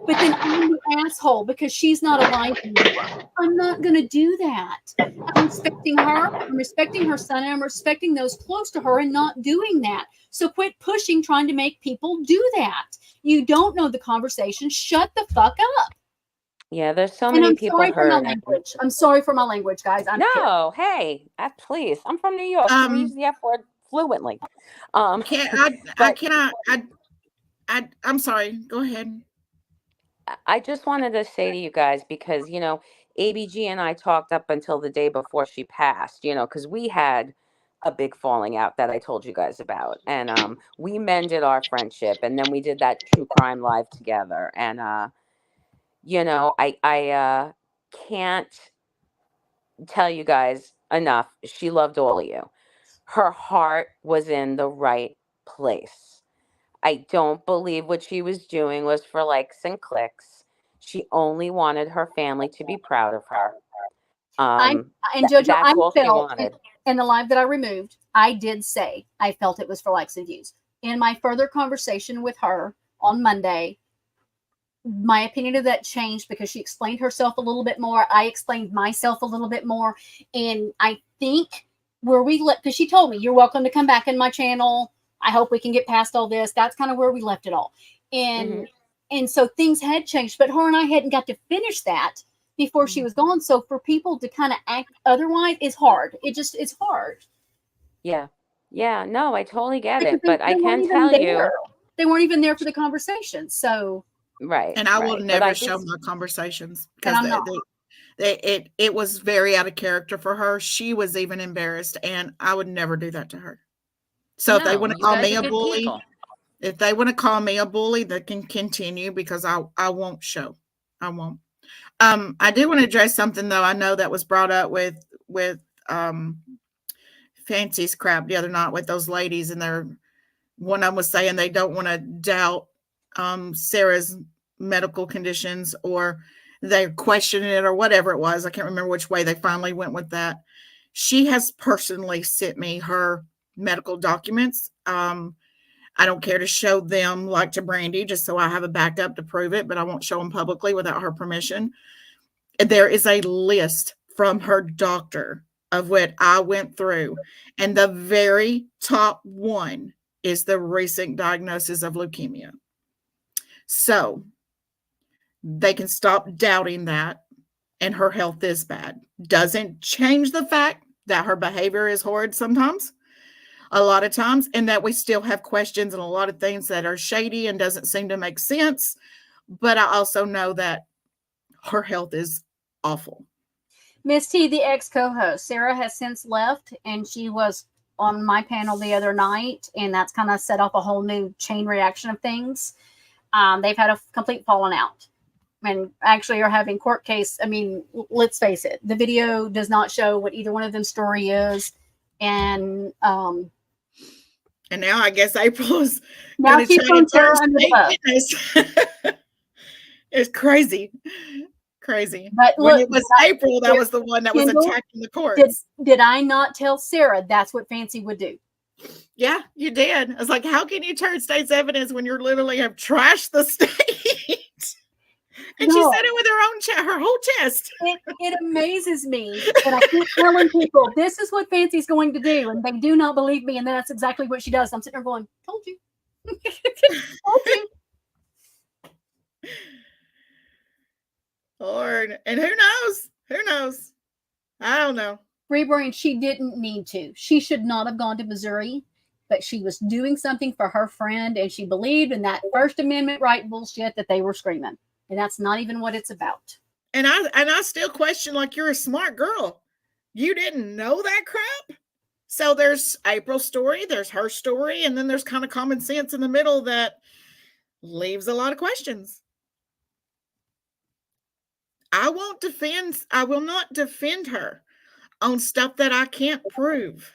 but then I'm the asshole because she's not alive anymore. I'm not going to do that. I'm respecting her. I'm respecting her son, and I'm respecting those close to her and not doing that. So quit pushing, trying to make people do that. You don't know the conversation. Shut the fuck up. Yeah, there's so And many I'm people sorry for my hurting. language. I'm sorry for my language, guys. I'm terrible. No, hey, please. I'm from New York. So we use the F word fluently. I'm sorry. Go ahead. I just wanted to say to you guys, because, ABG and I talked up until the day before she passed, because we had a big falling out that I told you guys about. And we mended our friendship, and then we did that true crime live together. And I can't tell you guys enough. She loved all of you. Her heart was in the right place. I don't believe what she was doing was for likes and clicks. She only wanted her family to be proud of her. And Jojo, I That's all she felt wanted. in the live that I removed, I did say I felt it was for likes and views. In my further conversation with her on Monday, my opinion of that changed because she explained herself a little bit more. I explained myself a little bit more. And I think where we let, because she told me, you're welcome to come back in my channel. I hope we can get past all this. That's kind of where we left it all. And so things had changed, but her and I hadn't got to finish that before she was gone. So for people to kind of act otherwise is hard. It's hard. Yeah. Yeah. No, I totally get Because it. But I weren't can even tell there. you. They weren't even there for the conversation. So. Right. And I will But never show my conversations because it was very out of character for her. She was even embarrassed, and I would never do that to her. So if they want to call me a bully, if they want to call me a bully, they can continue because I won't show. I won't. I do want to address something though. I know that was brought up with Fancy's crap the other night with those ladies, and one of them was saying they don't want to doubt Sarah's medical conditions, or they're questioning it, or whatever it was. I can't remember which way they finally went with that. She has personally sent me her medical documents. I don't care to show them like to Brandy, just so I have a backup to prove it, but I won't show them publicly without her permission. There is a list from her doctor of what I went through, and the very top one is the recent diagnosis of leukemia. So they can stop doubting that, and her health is bad. Doesn't change the fact that her behavior is horrid sometimes, a lot of times, and that we still have questions and a lot of things that are shady and doesn't seem to make sense. But I also know that her health is awful. Miss T, the ex-co-host, Sarah has since left, and she was on my panel the other night, and that's kind of set off a whole new chain reaction of things. They've had a complete falling out, and actually are having court case. I mean, let's face it, the video does not show what either one of them's story is, and now I guess April is now she's on Sarah under the bus. It's crazy. Crazy. But when look, it was April, that was the one that was attacking the courts. Did I not tell Sarah that's what Fancy would do? Yeah, you did. I was like, how can you turn state's evidence when you literally have trashed the state? And she said it with her whole chest. It amazes me that I keep telling people this is what Fancy's going to do, and they do not believe me, and that's exactly what she does. I'm sitting there going, told you. Told you. Lord, and who knows? Who knows? I don't know. Rebrain, she didn't need to. She should not have gone to Missouri, but she was doing something for her friend, and she believed in that First Amendment right bullshit that they were screaming. And that's not even what it's about. And I still question, like, you're a smart girl. You didn't know that crap? So there's April's story, there's her story, and then there's kind of common sense in the middle that leaves a lot of questions. I will not defend her on stuff that I can't prove.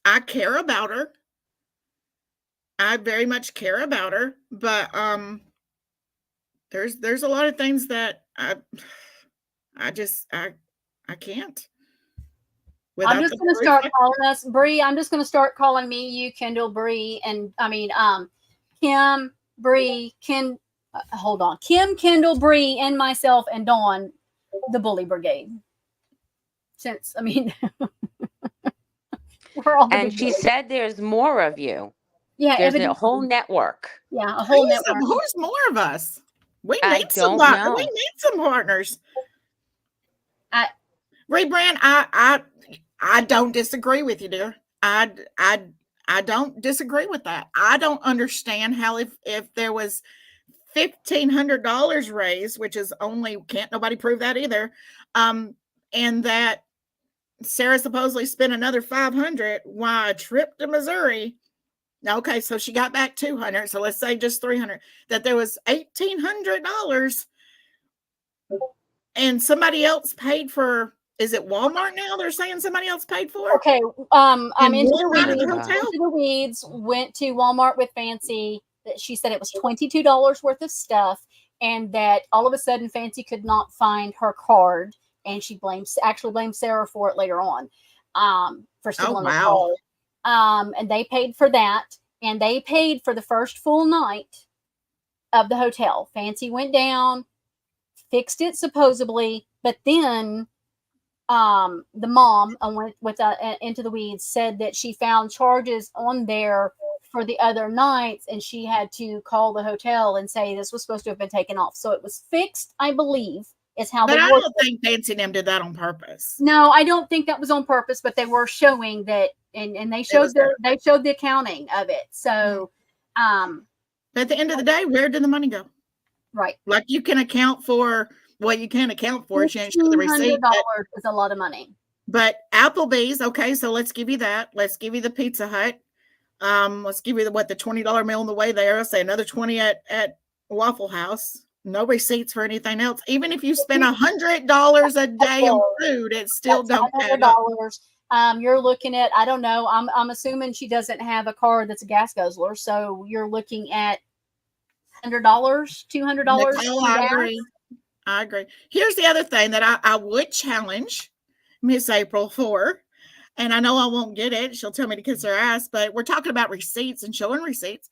I care about her. I very much care about her, but there's a lot of things that I can't. I'm just going to start calling us Bree. I'm just going to start calling me, you, Kendall, Bree, and I mean Kim, Bree, hold on. Kim, Kendall, Bree, and myself and Dawn, the bully brigade. Since, I mean, we're all the And big she bullies. said there's more of you. Yeah, There's a evidently. whole network. Yeah, a whole network. Who's more of us? We I need some don't know. We need some partners. I Rebrand, I don't disagree with you, dear. I don't disagree with that. I don't understand how if there was $1,500 raised, which is only, can't nobody prove that either, and that Sarah supposedly spent another $500, why a trip to Missouri? Okay, so she got back $200, so let's say just $300, that there was $1,800 and somebody else paid for. Is it Walmart now? They're saying somebody else paid for. okay. I'm And into one night at the the hotel? into the weeds. Went to Walmart with Fancy. That she said it was $22 worth of stuff, and that all of a sudden Fancy could not find her card, and she actually blamed Sarah for it later on, for stealing the card. And they paid for that, and they paid for the first full night of the hotel. Fancy went down, fixed it supposedly, but then the mom went with into the weeds, said that she found charges on there for the other nights, and she had to call the hotel and say this was supposed to have been taken off. So it was fixed, I believe, is how But they I worked don't think Fancy them did that on purpose. No, I don't think that was on purpose, but they were showing that, and they showed the accounting of it. So, But at the end of the day, where did the money go? right, Like, you can account for what you can account for. You can't show the receipt. $1,500 is a lot of money. But Applebee's, okay, so let's give you that. Let's give you the Pizza Hut. Let's give you the $20 meal on the way there. I'll say another 20 at Waffle House. No receipts for anything else. Even if you spend $100 a day on food, it still don't add up. You're looking at, I don't know. I'm assuming she doesn't have a car that's a gas guzzler, so you're looking at $100, $200. Nicole, I agree. Here's the other thing that I would challenge Miss April for, and I know I won't get it. She'll tell me to kiss her ass, but we're talking about receipts and showing receipts.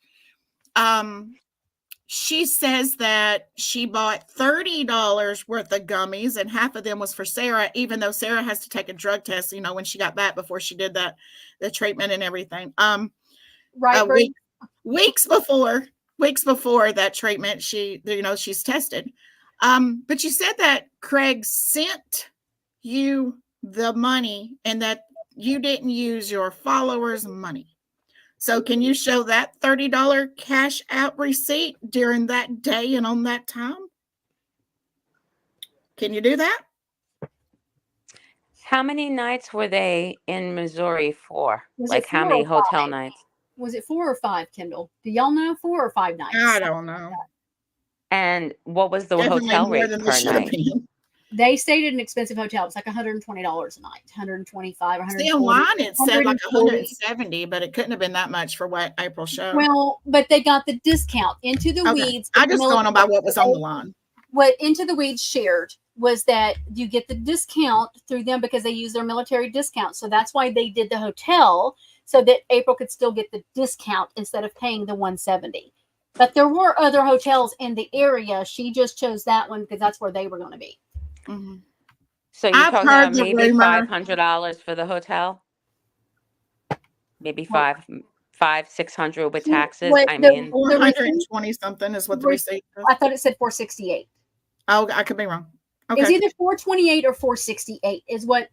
She says that she bought $30 worth of gummies, and half of them was for Sarah, even though Sarah has to take a drug test, when she got back before she did the treatment and everything. Right, weeks before that treatment, she's tested. But you said that Craig sent you the money and that you didn't use your followers' money. So can you show that $30 cash out receipt during that day and on that time? Can you do that? How many nights were they in Missouri for? Like how many hotel nights? Was it 4 or 5, Kendall? Do y'all know? 4 or 5 nights? I don't know. And what was the Definitely hotel more rate than per night? They stayed at an expensive hotel. It's like $120 a night, $125, $140. See, online it said like $170, but it couldn't have been that much for what April showed. Well, but they got the discount. Into the Weeds. I just going on by what was on the line. What Into the Weeds shared was that you get the discount through them because they use their military discount. So that's why they did the hotel, so that April could still get the discount instead of paying the $170. But there were other hotels in the area. She just chose that one because that's where they were going to be. Mm-hmm. So you're talking about maybe $500 for the hotel? Maybe $600 with taxes. I mean, 420 something is what the receipt is. I thought it said 468. Oh, I could be wrong. Okay. It's either 428 or 468 is what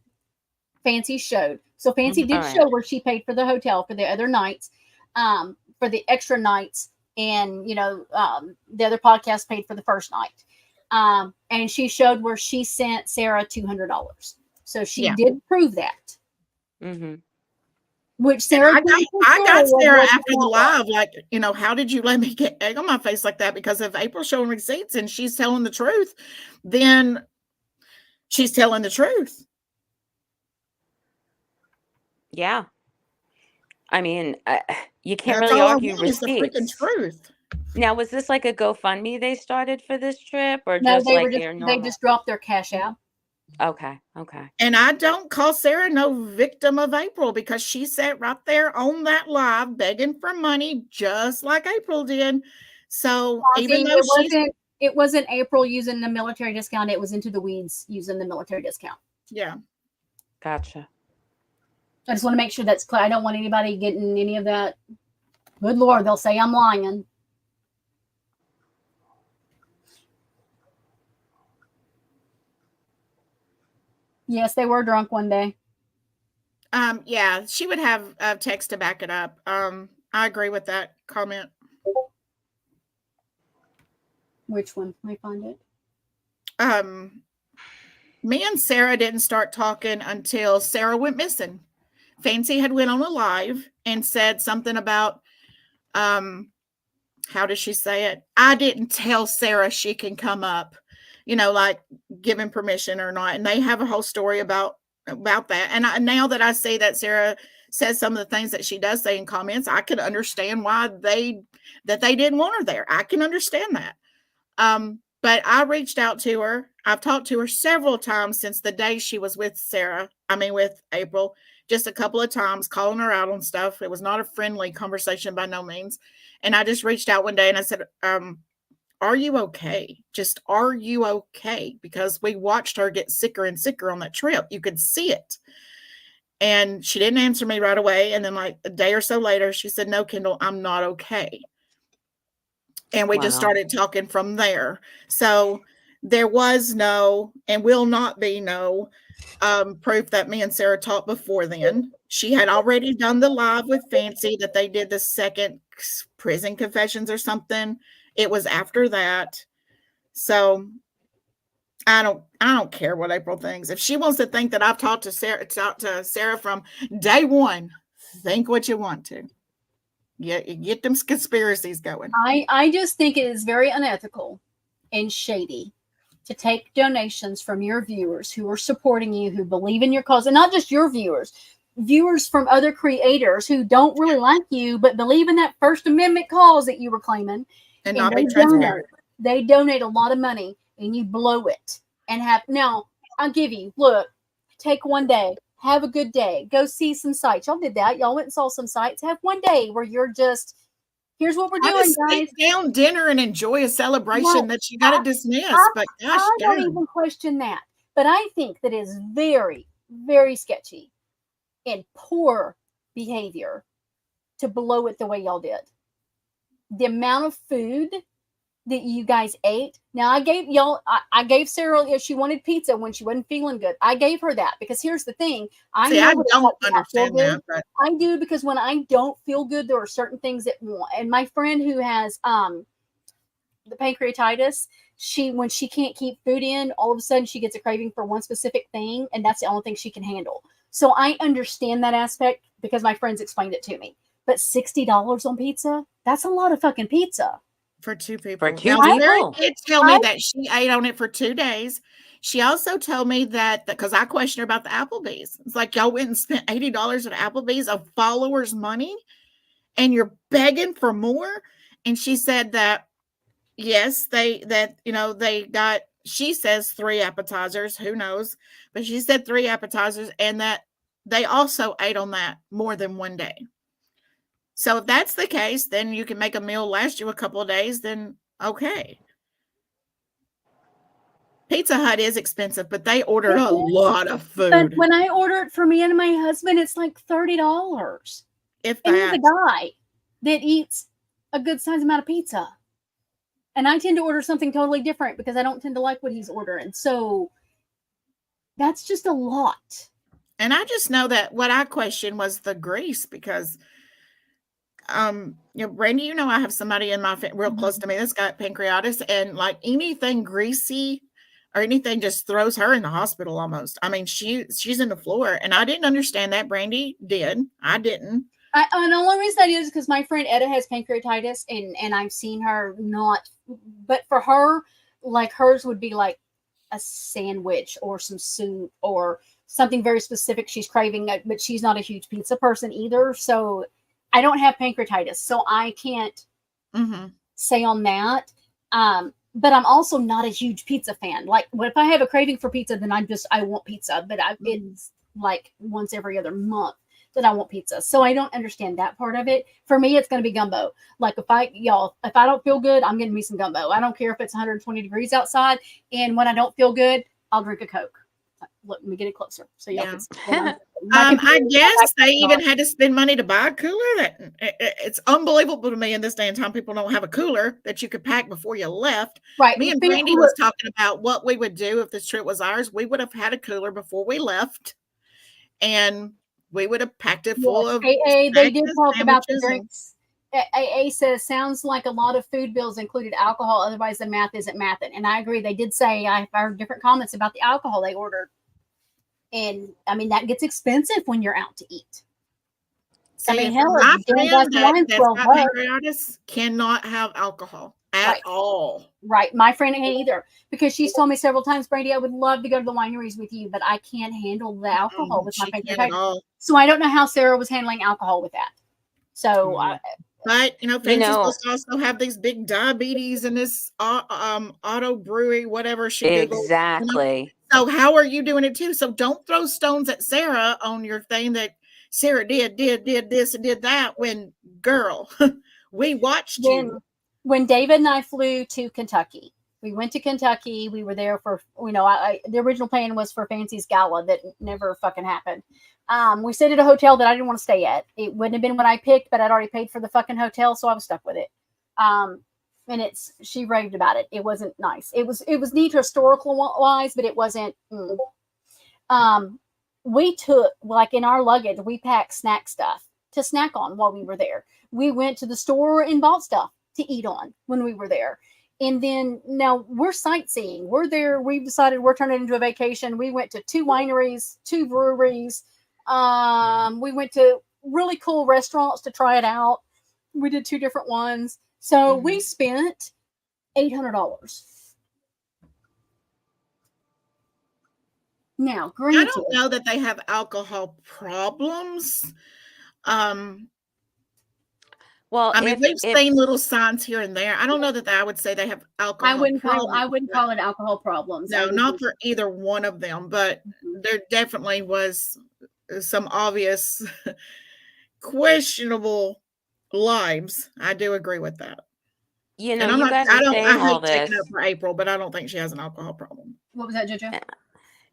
Fancy showed. So Fancy did show where she paid for the hotel for the other nights, for the extra nights, and the other podcast paid for the first night. And she showed where she sent Sarah $200. So she did prove that. Mm-hmm. Which Sarah, I got Sarah after the live, like, how did you let me get egg on my face like that? Because if April's showing receipts and she's telling the truth, then she's telling the truth. Yeah. I mean, you can't really argue receipts. The freaking truth. Now, was this like a GoFundMe they started for this trip, or no? Just they like they just dropped their cash out. Okay. And I don't call Sarah no victim of April, because she sat right there on that live begging for money, just like April did. So even Pausing, though she's it wasn't April using the military discount. It was Into the Weeds using the military discount. yeah. Gotcha. I just want to make sure that's clear. I don't want anybody getting any of that. Good Lord, they'll say I'm lying. Yes, they were drunk one day. Yeah, she would have text to back it up. I agree with that comment. Which one? Let me find it. Me and Sarah didn't start talking until Sarah went missing. Fancy had went on a live and said something about how does she say it? I didn't tell Sarah she can come up, like giving permission or not. And they have a whole story about that. And now that I see that Sarah says some of the things that she does say in comments, I could understand why they didn't want her there. I can understand that. But I reached out to her. I've talked to her several times since the day she was with with April, just a couple of times, calling her out on stuff. It was not a friendly conversation by no means. And I just reached out one day and I said, are you okay? Just, are you okay? Because we watched her get sicker and sicker on that trip. You could see it. And she didn't answer me right away. And then like a day or so later, she said, no, Kendall, I'm not okay. And we just started talking from there. So there was no, and will not be no, proof that me and Sarah talked before then. She had already done the live with Fancy that they did the second prison confessions or something. It was after that. So I don't care what April thinks. If she wants to think that I've talked to Sarah from day one, think what you want to. Yeah, get them conspiracies going. I just think it is very unethical and shady to take donations from your viewers who are supporting you, who believe in your cause, and not just your viewers from other creators who don't really like you, but believe in that First Amendment cause that you were claiming. And not be transparent. They donate a lot of money and you blow it. And now I'll give you, look, take one day, have a good day, go see some sights. Y'all did that. Y'all went and saw some sights. Have one day where you're just, here's what we're doing, guys. Sit down dinner and enjoy a celebration that you got to dismiss. But gosh, I don't even question that. But I think that is very, very sketchy and poor behavior to blow it the way y'all did. The amount of food that you guys ate. Now I gave Sarah, if she wanted pizza when she wasn't feeling good, I gave her that, because here's the thing. I don't understand that. But I do, because when I don't feel good, there are certain things that, and my friend who has the pancreatitis, when she can't keep food in, all of a sudden she gets a craving for one specific thing, and that's the only thing she can handle. So I understand that aspect because my friends explained it to me. But $60 on pizza, that's a lot of fucking pizza. For two people. Now, did tell me that she ate on it for 2 days. She also told me that because I questioned her about the Applebee's. It's like, y'all went and spent $80 at Applebee's of followers' money and you're begging for more. And she said that, yes, they got, she says 3 appetizers, who knows? But she said 3 appetizers, and that they also ate on that more than one day. So if that's the case, then you can make a meal last you a couple of days, then okay. Pizza Hut is expensive, but they ordered a lot of food. But when I order it for me and my husband, it's like $30. If and he's a guy that eats a good size amount of pizza. And I tend to order something totally different because I don't tend to like what he's ordering. So that's just a lot. And I just know that what I questioned was the grease, because Brandy, I have somebody in my real close to me that's got pancreatitis, and like anything greasy or anything just throws her in the hospital almost. I mean, she's in the floor, and I didn't understand that. Brandy did. I didn't. And the only reason that is because my friend Etta has pancreatitis, and I've seen her not, but for her, like hers would be like a sandwich or some soup or something very specific she's craving, but she's not a huge pizza person either. So I don't have pancreatitis, so I can't say on that. But I'm also not a huge pizza fan. Like, if I have a craving for pizza, then I want pizza. But it's like once every other month. that I want pizza. So I don't understand that part of it. For me, it's going to be gumbo. Like if I don't feel good, I'm getting me some gumbo. I don't care if it's 120 degrees outside. And when I don't feel good, I'll drink a Coke. Let me get it closer so y'all can see. I guess they even had to spend money to buy a cooler. It's unbelievable to me in this day and time people don't have a cooler that you could pack before you left. Right. Me and Brandy was talking about what we would do if this trip was ours. We would have had a cooler before we left, and we would have packed it full of AA, they did talk about the sandwiches drinks. AA says sounds like a lot of food bills included alcohol, otherwise the math isn't mathing. And I agree. They did say I've heard different comments about the alcohol they ordered. And I mean that gets expensive when you're out to eat. See, I mean, my hell, friend that's got pancreatitis cannot have alcohol at all. Right. My friend can't either, because she's told me several times, Brady, I would love to go to the wineries with you, but I can't handle the alcohol with my pancreatitis. So I don't know how Sarah was handling alcohol with that. So, but Fancy's supposed to also have these big diabetes and this auto brewery, whatever she exactly. So how are you doing it too? So don't throw stones at Sarah on your thing that Sarah did this and did that. When girl, we watched you. When David and I flew to Kentucky, we went to Kentucky. We were there for, the original plan was for Fancy's gala that never fucking happened. We stayed at a hotel that I didn't want to stay at. It wouldn't have been what I picked, but I'd already paid for the fucking hotel, so I was stuck with it. And she raved about it. It wasn't nice. It was neat historical wise, but it wasn't. We took, like in our luggage, we packed snack stuff to snack on while we were there. We went to the store and bought stuff to eat on when we were there. And then now we're sightseeing. We're there. We've decided we're turning it into a vacation. We went to 2 wineries, 2 breweries. We went to really cool restaurants to try it out. We did 2 different ones. So we spent $800. Now, granted, I don't know that they have alcohol problems. Well, I mean, we've seen little signs here and there. I don't know that I would say they have alcohol. I wouldn't call it alcohol problems. No, not for either one of them, but there definitely was some obvious questionable lives. I do agree with that. You guys are saying all this. I hate taking up for April, but I don't think she has an alcohol problem. What was that, JoJo?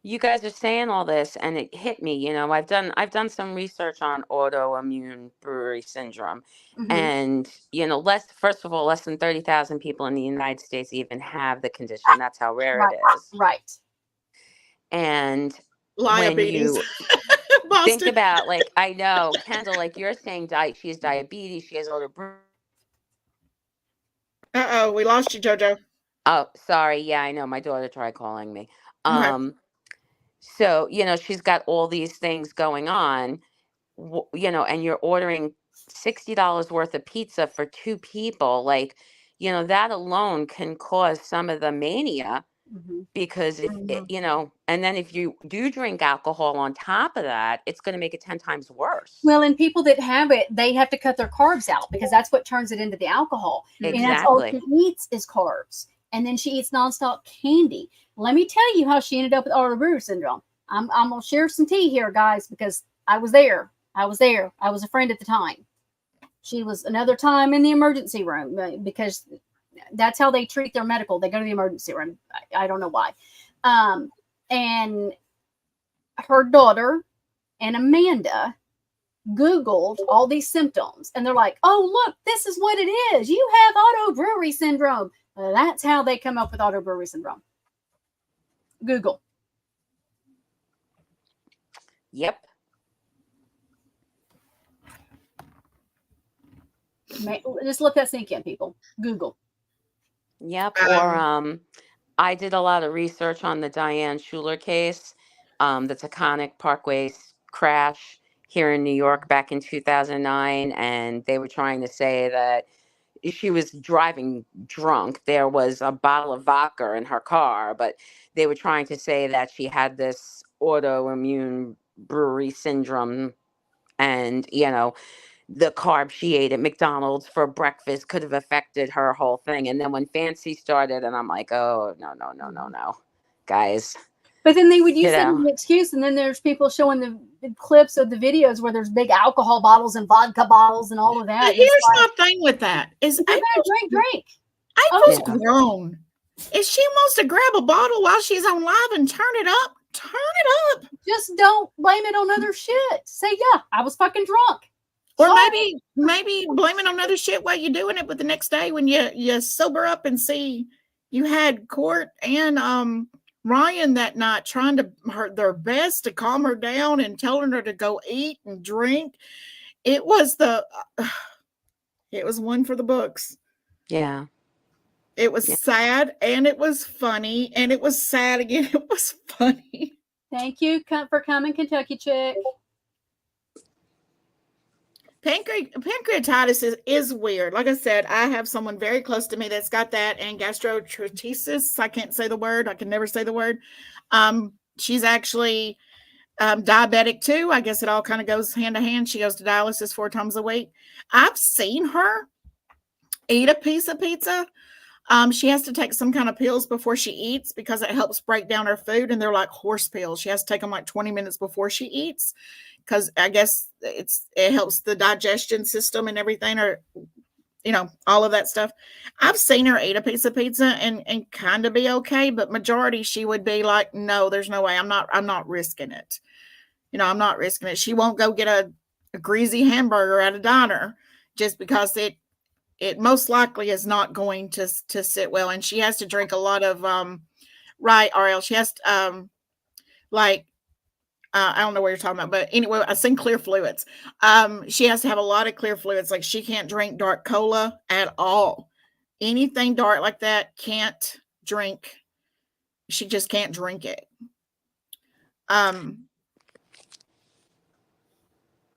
You guys are saying all this, and it hit me. I've done some research on autoimmune brewery syndrome, and first of all, less than 30,000 people in the United States even have the condition. That's how rare it is. Right. And diabetes. when you think about, like, I know Kendall, like you're saying, she has diabetes, she has auto brewery. We lost you, JoJo. Oh, sorry. Yeah, I know. My daughter tried calling me. Okay. So, she's got all these things going on, and you're ordering $60 worth of pizza for 2 people. Like, that alone can cause some of the mania because, and then if you do drink alcohol on top of that, it's going to make it 10 times worse. Well, and people that have it, they have to cut their carbs out because that's what turns it into the alcohol. Exactly. And that's all she eats is carbs. And then she eats nonstop candy. Let me tell you how she ended up with auto brewery syndrome. I'm going to share some tea here, guys, because I was there. I was a friend at the time. She was another time in the emergency room because that's how they treat their medical. They go to the emergency room. I don't know why. And her daughter and Amanda Googled all these symptoms. And they're like, oh, look, this is what it is. You have auto brewery syndrome. That's how they come up with auto brewery syndrome. Google. Yep. Just let that sink in, people. Google. Yep. Or I did a lot of research on the Diane Schuler case, the Taconic Parkway crash here in New York back in 2009. And they were trying to say that she was driving drunk. There was a bottle of vodka in her car, but they were trying to say that she had this autoimmune brewery syndrome. And, the carbs she ate at McDonald's for breakfast could have affected her whole thing. And then when Fancy started, and I'm like, oh, no, guys. But then they would use You that as know. an excuse, and then there's people showing the clips of the videos where there's big alcohol bottles and vodka bottles and all of that. But And it's here's like, my thing with that: is if you're gonna drink. April's Yeah. grown. If she wants to grab a bottle while she's on live and turn it up, turn it up. Just don't blame it on other shit. Say, yeah, I was fucking drunk. Or Sorry. maybe blame it on other shit while you're doing it, but the next day when you sober up and see you had Court and Ryan that night trying to their best to calm her down and telling her to go eat and drink. It was one for the books. Yeah. It was sad and it was funny and it was sad again. It was funny. Thank you for coming, Kentucky Chick. Pancreatitis is weird. Like I said, I have someone very close to me that's got that, and gastroenteritis. I can't say the word. I can never say the word. She's actually diabetic too. I guess it all kind of goes hand to hand. She goes to dialysis 4 times a week. I've seen her eat a piece of pizza. She has to take some kind of pills before she eats because it helps break down her food, and they're like horse pills. She has to take them like 20 minutes before she eats because I guess it helps the digestion system and everything, or all of that stuff. I've seen her eat a piece of pizza and kind of be okay, but majority she would be like, no, there's no way. I'm not risking it. I'm not risking it. She won't go get a greasy hamburger at a diner just because it most likely is not going to sit well. And she has to drink a lot of, right, RL, she has to, I don't know what you're talking about, but anyway, I seen clear fluids. She has to have a lot of clear fluids. Like she can't drink dark cola at all. Anything dark like that, can't drink. She just can't drink it. And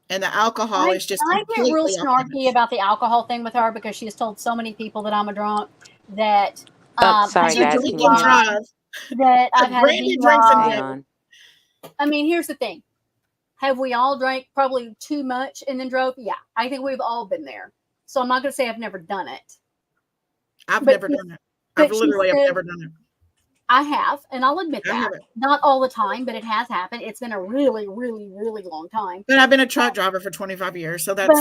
the alcohol is just I get real completely snarky about the alcohol thing with her because she has told so many people that I'm a drunk that sorry, I guys. drink Can you hear me? that I've had a Brandy drinks and Hang drive. on. I mean, here's the thing. Have we all drank probably too much and then drove? Yeah, I think we've all been there. So I'm not going to say I've never done it. I've never done it. I've literally never done it. I have, and I'll admit I that. haven't. Not all the time, but it has happened. It's been a really, really, really long time. But I've been a truck driver for 25 years, so that's...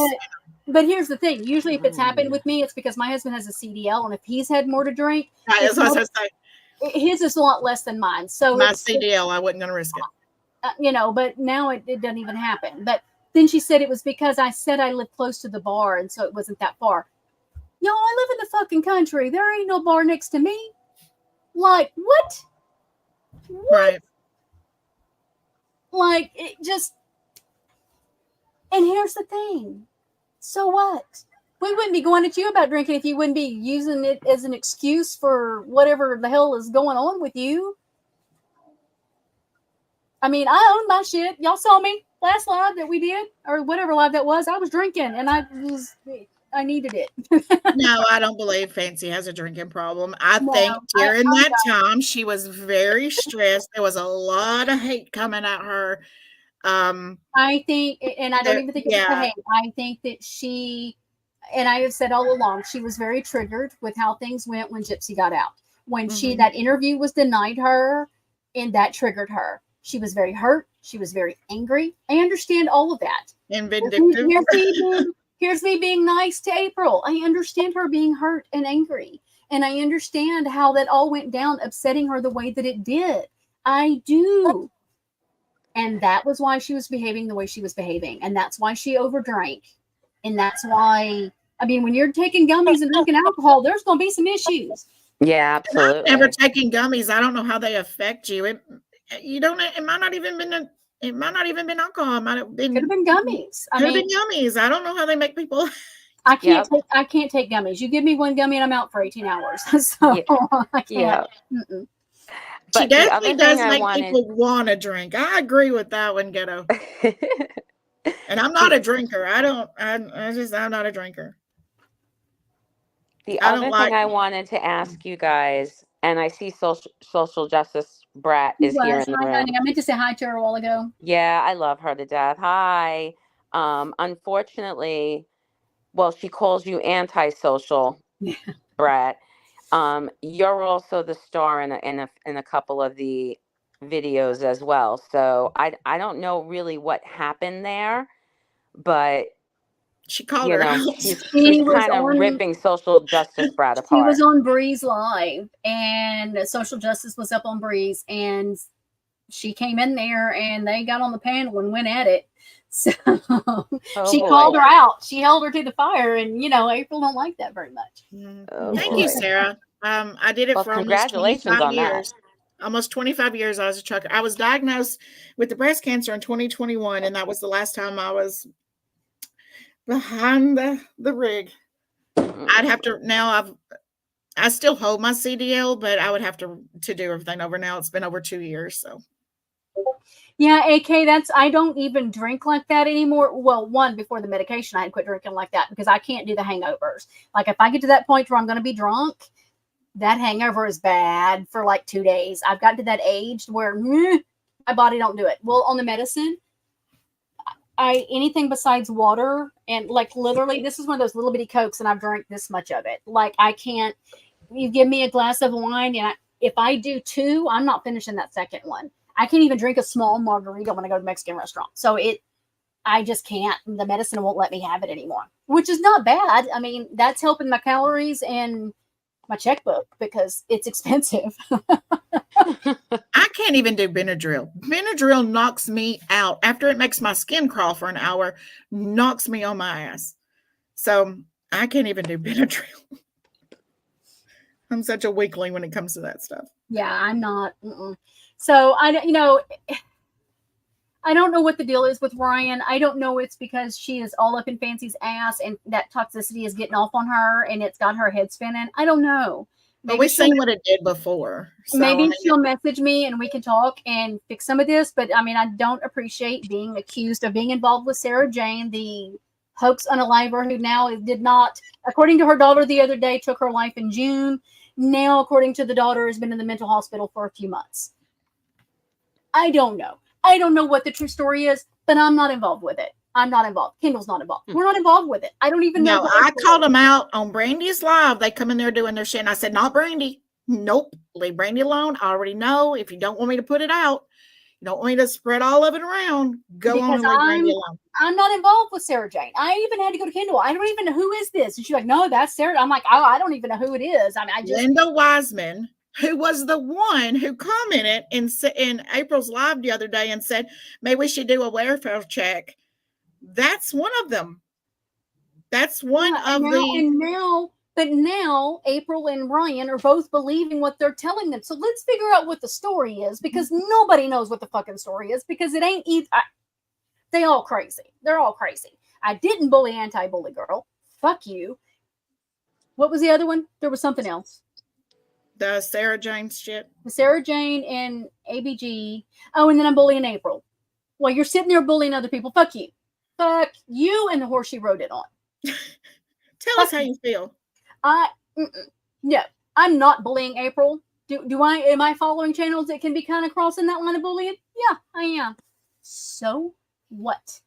But here's the thing. Usually if it's happened with me, it's because my husband has a CDL, and if he's had more to drink, Right, that's what I was going to say. His is a lot less than mine. So my CDL, I wasn't going to risk it. But now it doesn't even happen. But then she said it was because I said I lived close to the bar, and so it wasn't that far. Y'all, I live in the fucking country. There ain't no bar next to me. Like, what? Right. Like, it just... And here's the thing. So what? We wouldn't be going at you about drinking if you wouldn't be using it as an excuse for whatever the hell is going on with you. I mean, I own my shit. Y'all saw me last live that we did, or whatever live that was. I was drinking, and I needed it. No, I don't believe Fancy has a drinking problem. I think during that time, she was very stressed. There was a lot of hate coming at her. I think, and I don't even think it's the hate. I think that she, and I have said all along, she was very triggered with how things went when Gypsy got out. When that interview was denied her, and that triggered her. She was very hurt. She was very angry. I understand all of that. And vindictive. Here's me being nice to April. I understand her being hurt and angry. And I understand how that all went down, upsetting her the way that it did. I do. And that was why she was behaving the way she was behaving. And that's why she overdrank. And that's why, I mean, when you're taking gummies and drinking alcohol, there's going to be some issues. Yeah, absolutely. I've never taken gummies. I don't know how they affect you. It might not even been alcohol. It might have been, could have been gummies. Been gummies. I don't know how they make people. I can't take gummies. You give me one gummy and I'm out for 18 hours. So I can't. Yeah. She definitely does make people want to drink. I agree with that one, Ghetto. And I'm not a drinker. I'm not a drinker. The other thing I wanted to ask you guys, and I see social justice Brat is here in the room. I meant to say hi to her a while ago. Yeah, I love her to death. Hi. Unfortunately, well, she calls you antisocial, Brat. You're also the star in a couple of the videos as well. So I don't know really what happened there, but She called her out. she's She was kind of on. ripping social justice Brad She apart. was on Breeze Live, and Social Justice was up on Breeze, and she came in there, and they got on the panel and went at it. So she boy. called her out. She held her to the fire, and April don't like that very much. Oh, Thank boy. you, Sarah. I did it Well, for almost congratulations 25 on that. years. Almost 25 years I was a trucker. I was diagnosed with the breast cancer in 2021, and that was the last time I was behind the rig. I'd have to now. I still hold my CDL, but I would have to do everything over now. It's been over 2 years, so. Yeah, AK, I don't even drink like that anymore. Well, one, before the medication, I had quit drinking like that because I can't do the hangovers. Like, if I get to that point where I'm going to be drunk, that hangover is bad for like 2 days. I've gotten to that age where my body don't do it. Well, on the medicine, anything besides water, and like literally, this is one of those little bitty Cokes, and I've drank this much of it. Like, I can't. You give me a glass of wine, and if I do two, I'm not finishing that second one. I can't even drink a small margarita when I go to a Mexican restaurant. So I just can't. The medicine won't let me have it anymore, which is not bad. I mean, that's helping my calories and my checkbook because it's expensive. I can't even do Benadryl. Benadryl knocks me out. After it makes my skin crawl for an hour, knocks me on my ass. So I can't even do Benadryl. I'm such a weakling when it comes to that stuff. Yeah, I'm not. So I don't know what the deal is with Ryan. I don't know it's because she is all up in Fancy's ass and that toxicity is getting off on her and it's got her head spinning. I don't know. But we've seen what it did before. So, maybe she'll message me and we can talk and fix some of this. But I mean, I don't appreciate being accused of being involved with Sarah Jane, the hoax unaliver who now did not, according to her daughter the other day, took her life in June. Now, according to the daughter, has been in the mental hospital for a few months. I don't know. I don't know what the true story is, but I'm not involved with it. I'm not involved. Kendall's not involved. We're not involved with it. I don't even know. No, I called them out on Brandy's live. They come in there doing their shit. And I said, not Brandy. Nope. Leave Brandy alone. I already know. If you don't want me to put it out, you don't want me to spread all of it around, go on and leave Brandy alone. I'm not involved with Sarah Jane. I even had to go to Kendall. I don't even know who is this. And she's like, no, that's Sarah. I'm like, oh, I don't even know who it is. I mean, Linda Wiseman, who was the one who commented in April's live the other day and said, maybe we should do a welfare check. That's one of them. That's one of the. But now April and Ryan are both believing what they're telling them. So let's figure out what the story is because nobody knows what the fucking story is because it ain't either. They all crazy. They're all crazy. I didn't bully anti-bully girl. Fuck you. What was the other one? There was something else. The Sarah Jane shit. The Sarah Jane and ABG. Oh, and then I'm bullying April. Well, you're sitting there bullying other people. Fuck you. Fuck you and the horse she rode it on. Tell us how you feel. No, I'm not bullying April. Am I following channels that can be kind of crossing that line of bullying? Yeah, I am. So what?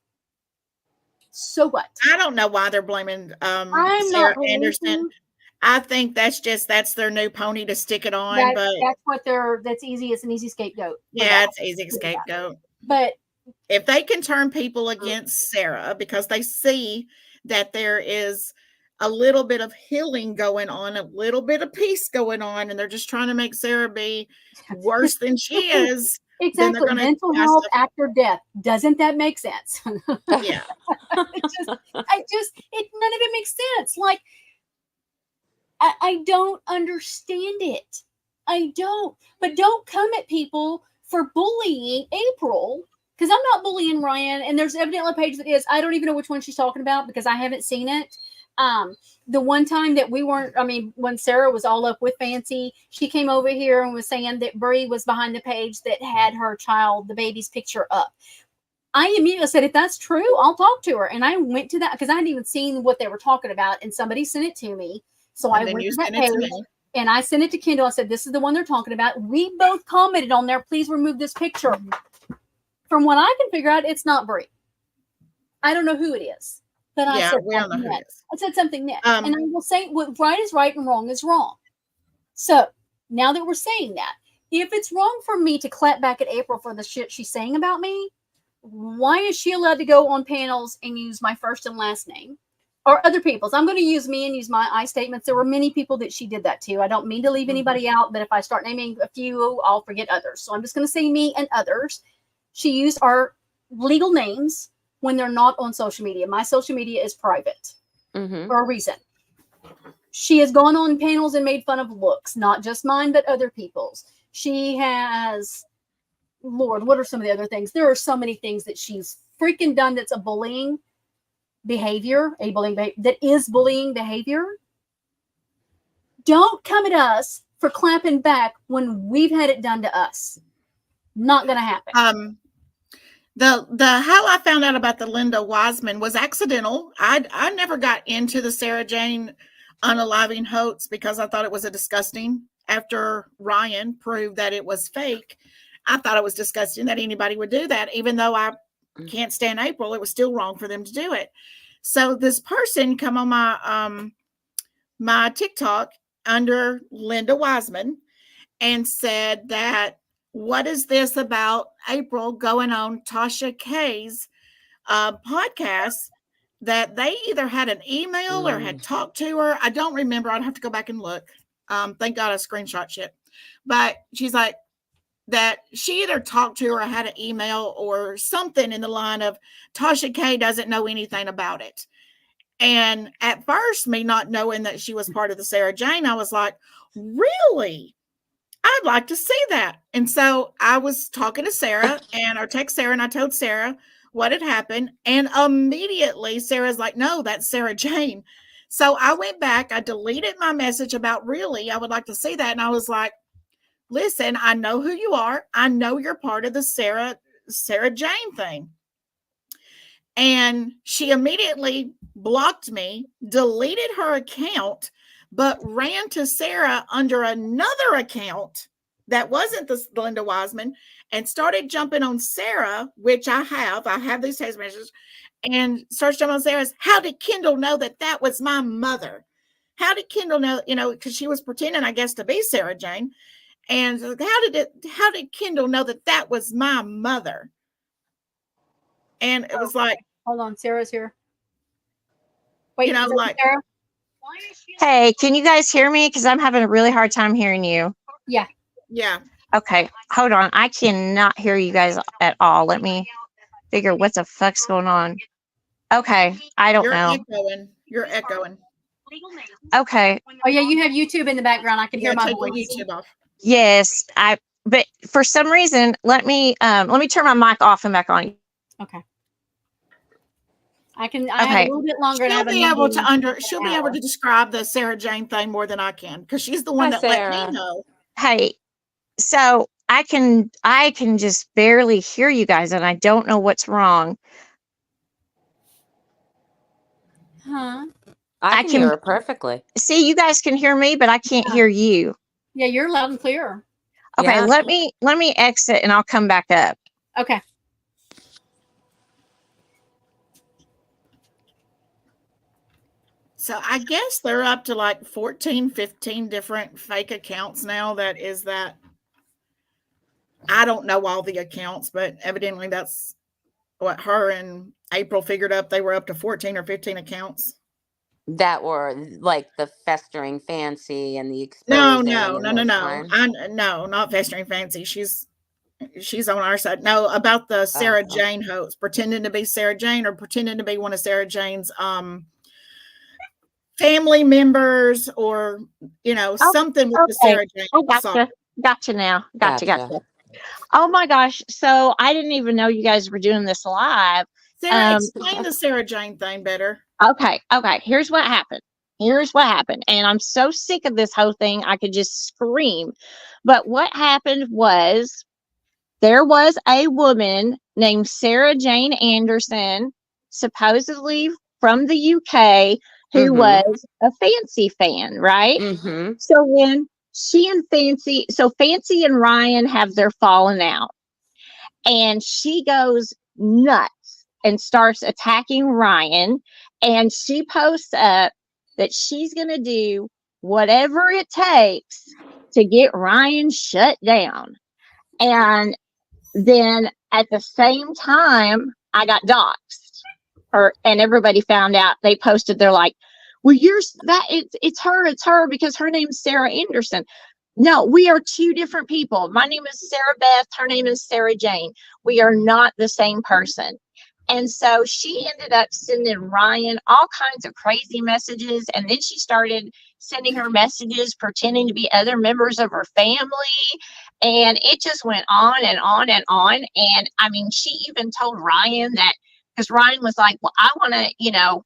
I don't know why they're blaming Sarah Anderson. I think that's their new pony to stick it on. That's easy. It's an easy scapegoat. Yeah, it's easy scapegoat. But if they can turn people against Sarah because they see that there is a little bit of healing going on, a little bit of peace going on, and they're just trying to make Sarah be worse than she is. Exactly. Mental health after death. Doesn't that make sense? Yeah. None of it makes sense. Like, I don't understand it. I don't. But don't come at people for bullying April, because I'm not bullying Ryan, and there's evidently a page that is. I don't even know which one she's talking about because I haven't seen it. The one time that when Sarah was all up with Fancy, she came over here and was saying that Bree was behind the page that had her child, the baby's picture up. I immediately said, if that's true, I'll talk to her. And I went to that because I hadn't even seen what they were talking about, and somebody sent it to me. So I went to that page and I sent it to Kendall. I said, this is the one they're talking about. We both commented on there. Please remove this picture. From what I can figure out, it's not Bree. I don't know who it is. But I said something next. And I will say what right is right and wrong is wrong. So now that we're saying that, if it's wrong for me to clap back at April for the shit she's saying about me, why is she allowed to go on panels and use my first and last name? Or other people's. I'm going to use me and use my I statements. There were many people that she did that to. I don't mean to leave anybody out, but if I start naming a few, I'll forget others. So I'm just going to say me and others. She used our legal names when they're not on social media. My social media is private for a reason. She has gone on panels and made fun of looks, not just mine, but other people's. She has, Lord, what are some of the other things? There are so many things that she's freaking done that's a bullying behavior, that is bullying behavior. Don't come at us for clapping back when we've had it done to us. Not gonna happen. The how I found out about the Linda Wiseman was accidental. I never got into the Sarah Jane unaliving hoax because I thought it was a disgusting. After Ryan proved that it was fake, I thought it was disgusting that anybody would do that. Even though I can't stand April, it was still wrong for them to do it. So this person come on my my TikTok under Linda Wiseman and said that, what is this about April going on Tasha K's podcast, that they either had an email or had talked to her. I don't remember. I'd have to go back and look. Thank God I screenshot shit. But she's like, that she either talked to her or had an email or something in the line of Tasha K doesn't know anything about it. And at first, me not knowing that she was part of the Sarah Jane, I was like, really? I'd like to see that. And so I was talking to Sarah and I text Sarah and I told Sarah what had happened. And immediately Sarah's like, no, that's Sarah Jane. So I went back, I deleted my message about really, I would like to see that. And I was like, listen, I know who you are. I know you're part of the Sarah Jane thing. And she immediately blocked me, deleted her account, but ran to Sarah under another account that wasn't the Linda Wiseman and started jumping on Sarah, which I have these text messages, and starts jumping on Sarah's. How did Kendall know that that was my mother? How did Kendall know, because she was pretending, I guess, to be Sarah Jane. And how did Kendall know that that was my mother? And it was like, hold on, Sarah's here. Wait, like, Sarah? Hey, can you guys hear me? Because I'm having a really hard time hearing you. Yeah. Yeah. Okay, hold on. I cannot hear you guys at all. Let me figure what the fuck's going on. Okay, I don't know. You're echoing. Okay. Oh yeah, you have YouTube in the background. I can hear my take voice. YouTube off. Yes, but for some reason, let me turn my mic off and back on. Okay. I have a little bit longer. She'll be able to describe the Sarah Jane thing more than I can, because she's the one that let me know. Hey, so I can just barely hear you guys, and I don't know what's wrong. Huh? I can hear her perfectly. See, you guys can hear me, but I can't hear you. Yeah, you're loud and clear. Okay, Yeah. let me exit and I'll come back up. Okay. So I guess they're up to like 14, 15 different fake accounts now. I don't know all the accounts, but evidently that's what her and April figured up. They were up to 14 or 15 accounts. That were like the festering fancy and the No, exposing. No, not festering fancy. She's on our side. No, about the Sarah Jane hoax, pretending to be Sarah Jane or pretending to be one of Sarah Jane's family members, or something with the Sarah Jane. I gotcha now. Gotcha. Oh my gosh. So I didn't even know you guys were doing this live. Sarah, explain the Sarah Jane thing better. Okay. Here's what happened. And I'm so sick of this whole thing, I could just scream. But what happened was, there was a woman named Sarah Jane Anderson, supposedly from the UK, who was a Fancy fan, right? Mm-hmm. So when Fancy and Ryan have their falling out, and she goes nuts and starts attacking Ryan, and she posts up that she's going to do whatever it takes to get Ryan shut down. And then at the same time, I got doxxed, and everybody found out. They posted, they're like, well, it's her because her name's Sarah Anderson. No, we are two different people. My name is Sarah Beth. Her name is Sarah Jane. We are not the same person. And so she ended up sending Ryan all kinds of crazy messages. And then she started sending her messages pretending to be other members of her family. And it just went on and on and on. And I mean, she even told Ryan that, because Ryan was like, well, I want to,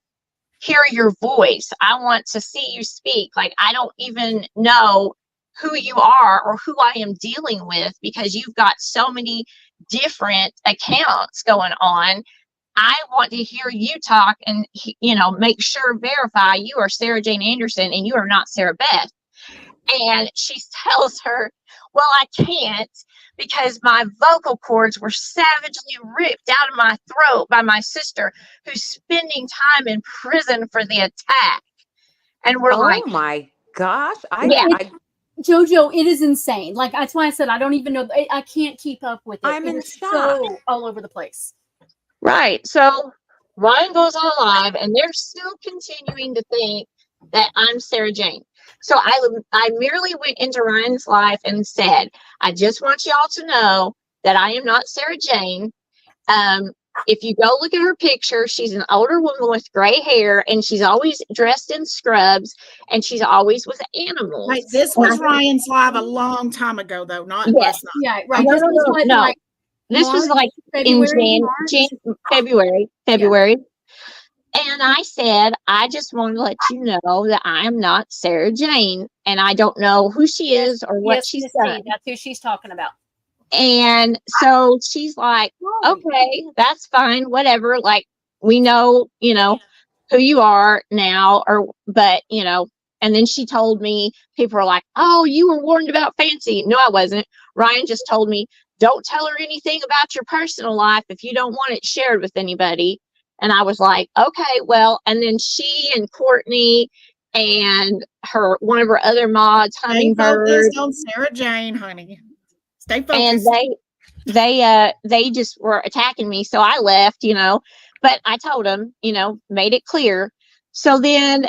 hear your voice. I want to see you speak. Like, I don't even know who you are or who I am dealing with because you've got so many different accounts going on. I want to hear you talk and, make sure, verify you are Sarah Jane Anderson and you are not Sarah Beth. And she tells her, well, I can't because my vocal cords were savagely ripped out of my throat by my sister who's spending time in prison for the attack. And we're like, oh my gosh. Jojo, it is insane. Like, that's why I said I don't even know. I can't keep up with it. I'm It in is shock. so all over the place. right. So Ryan goes on live and they're still continuing to think that I'm Sarah Jane. So I merely went into Ryan's life and said, I just want y'all to know that I am not Sarah Jane. If you go look at her picture, she's an older woman with gray hair, and she's always dressed in scrubs, and she's always with animals. Wait, this was Ryan's live a long time ago, though, not Yes. last night. Yeah, right. No, This was what, no. like This was March, like February, in March? February. And I said, I just want to let you know that I am not Sarah Jane, and I don't know who she is or what Yes, she's Miss done. T, that's who she's talking about. And so she's like, okay, that's fine, whatever. Like, we know, who you are now, but, and then she told me, people were like, oh, you were warned about Fancy. No, I wasn't. Ryan just told me, don't tell her anything about your personal life if you don't want it shared with anybody. And I was like, okay, well, and then she and Courtney and one of her other mods, Stay Hummingbird, focused on Sarah Jane, honey. Stay focused. and they just were attacking me. So I left, but I told them, made it clear. So then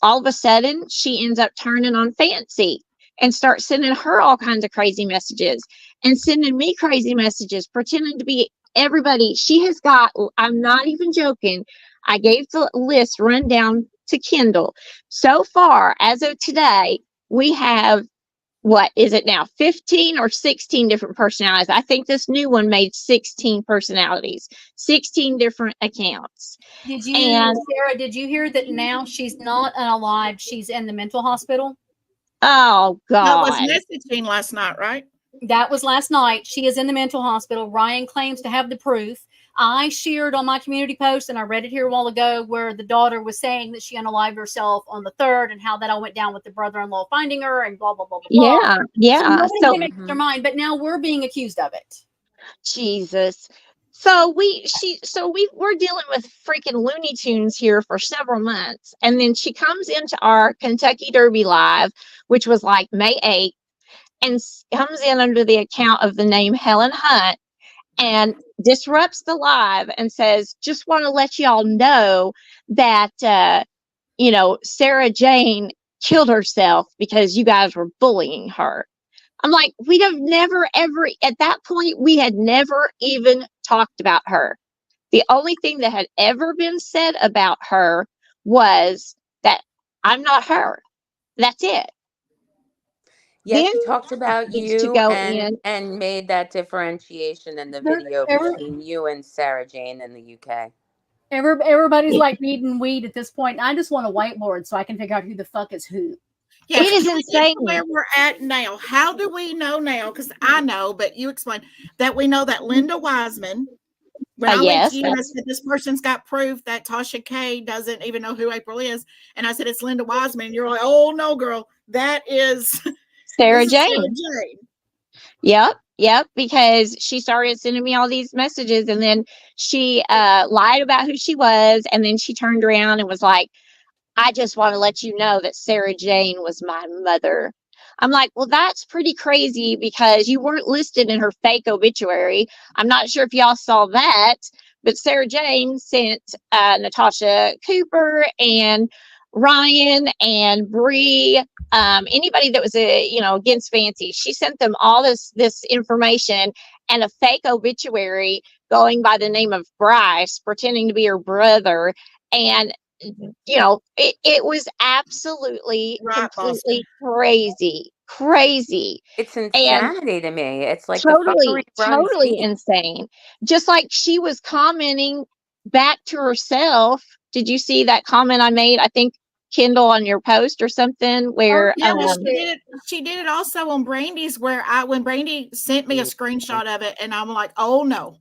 all of a sudden she ends up turning on Fancy and starts sending her all kinds of crazy messages and sending me crazy messages, pretending to be everybody. She has got, I'm not even joking, I gave the list rundown to Kendall. So far, as of today, we have, what is it now, 15 or 16 different personalities. I think this new one made 16 personalities, 16 different accounts. Sarah, did you hear that now she's not unalive, she's in the mental hospital? Oh, That was God. messaging last night, right? That was last night. She is in the mental hospital. Ryan claims to have the proof. I shared on my community post, and I read it here a while ago, where the daughter was saying that she unalived herself on the 3rd and how that all went down with the brother-in-law finding her and blah, blah, blah, blah, blah. Yeah. So nobody So can make up their mind, but now we're being accused of it. Jesus. So we're dealing with freaking Looney Tunes here for several months. And then she comes into our Kentucky Derby live, which was like May 8th, and comes in under the account of the name Helen Hunt and disrupts the live and says, just want to let y'all know that, Sarah Jane killed herself because you guys were bullying her. I'm like, we'd have never, ever, at that point, we had never even talked about her. The only thing that had ever been said about her was that I'm not her. That's it. Yeah, Then she talked about gets to you go and in. made that differentiation in the video between you and Sarah Jane in the UK. Everybody's like needing weed at this point. I just want a whiteboard so I can figure out who the fuck is who. Yeah, It is can we get to insane. where we're at now? How do we know now? Because I know, but you explain that we know that Linda Wiseman, when I went Yes, to you and I said, this person's got proof that Tasha K doesn't even know who April is. And I said, it's Linda Wiseman. And you're like, oh, no, girl, that is Sarah this is Jane. Sarah Jane. Yep, because she started sending me all these messages, and then she lied about who she was, and then she turned around and was like, I just want to let you know that Sarah Jane was my mother. I'm like, well, that's pretty crazy because you weren't listed in her fake obituary. I'm not sure if y'all saw that, but Sarah Jane sent Natasha Cooper and Ryan and Bree, anybody that was against Fancy. She sent them all this information and a fake obituary going by the name of Bryce, pretending to be her brother. And it was absolutely Right, Boston. completely crazy. It's And insanity to me. It's like the fuckery totally, runs totally deep. insane. Just like she was commenting back to herself. Did you see that comment I made? I think Kendall on your post or something where Yeah, but she did it also on Brandy's when Brandy sent me a screenshot of it and I'm like, oh no,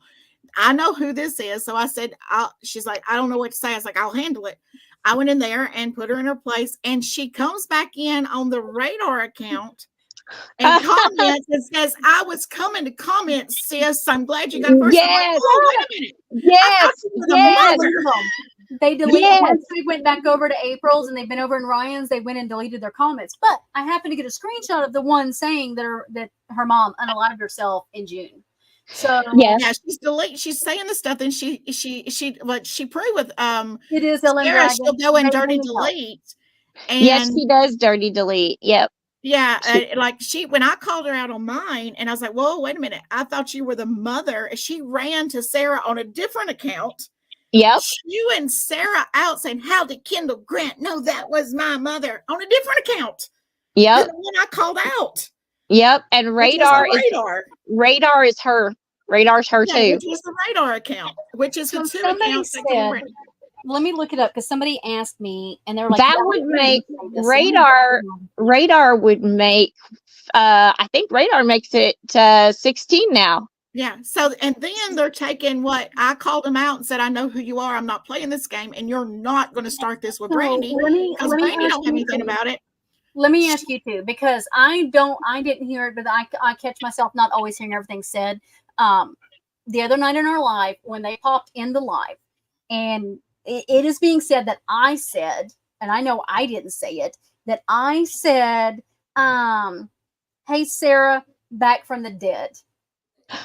I know who this is. So I said, she's like, I don't know what to say. I was like, I'll handle it. I went in there and put her in her place and she comes back in on the Radar account and comments and says, I was coming to comment, sis. I'm glad you got it first. I'm like, yes, oh, wait a minute. I thought yes, you were the yes, mother. They deleted yes. once they went back over to April's and they've been over in Ryan's. They went and deleted their comments. But I happened to get a screenshot of the one saying that her mom unalived herself in June. So Yes. Yeah, she's saying the stuff, and she proved with it is Ellen Sarah. Dragon. She'll go and They dirty really help. delete. Yes, And she does dirty delete. Yep. yeah, when I called her out on mine, and I was like, "Whoa, wait a minute! I thought you were the mother." And she ran to Sarah on a different account. Yep. Chewing Sarah out, saying, "How did Kendall Grant know that was my mother?" On a different account. Yep. Than the one I called out. Yep. And Radar is her. Radar's her Yeah, too. which was the Radar account, which is So the two somebody accounts that said, came in. let me look it up because somebody asked me and they were like, That yeah, would we make can do this. Radar would make I think Radar makes it 16 now. Yeah. So, and then they're taking what I called them out and said, I know who you are. I'm not playing this game, and you're not going to start this with Brandy because Brandy don't have anything about it. Let me ask you too, because I didn't hear it, but I catch myself not always hearing everything said. The other night in our live, when they popped in the live, and it is being said that I said, and I know I didn't say it, that I said, hey, Sarah, back from the dead.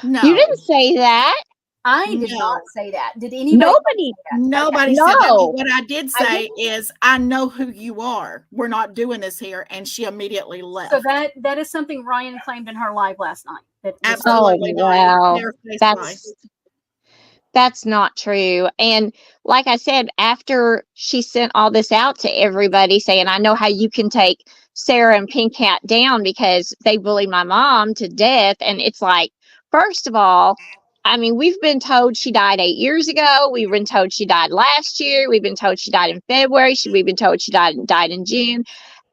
No. You didn't say that. I did not say that. Did anybody? Nobody said that. But what I did say is, I know who you are. We're not doing this here. And she immediately left. So that is something Ryan claimed in her live last night. Absolutely. Wow. That's not true. And like I said, after she sent all this out to everybody saying, I know how you can take Sarah and Pink Hat down because they bullied my mom to death. And it's like, first of all, I mean, we've been told she died 8 years ago. We've been told she died last year. We've been told she died in February. We've been told she died in June.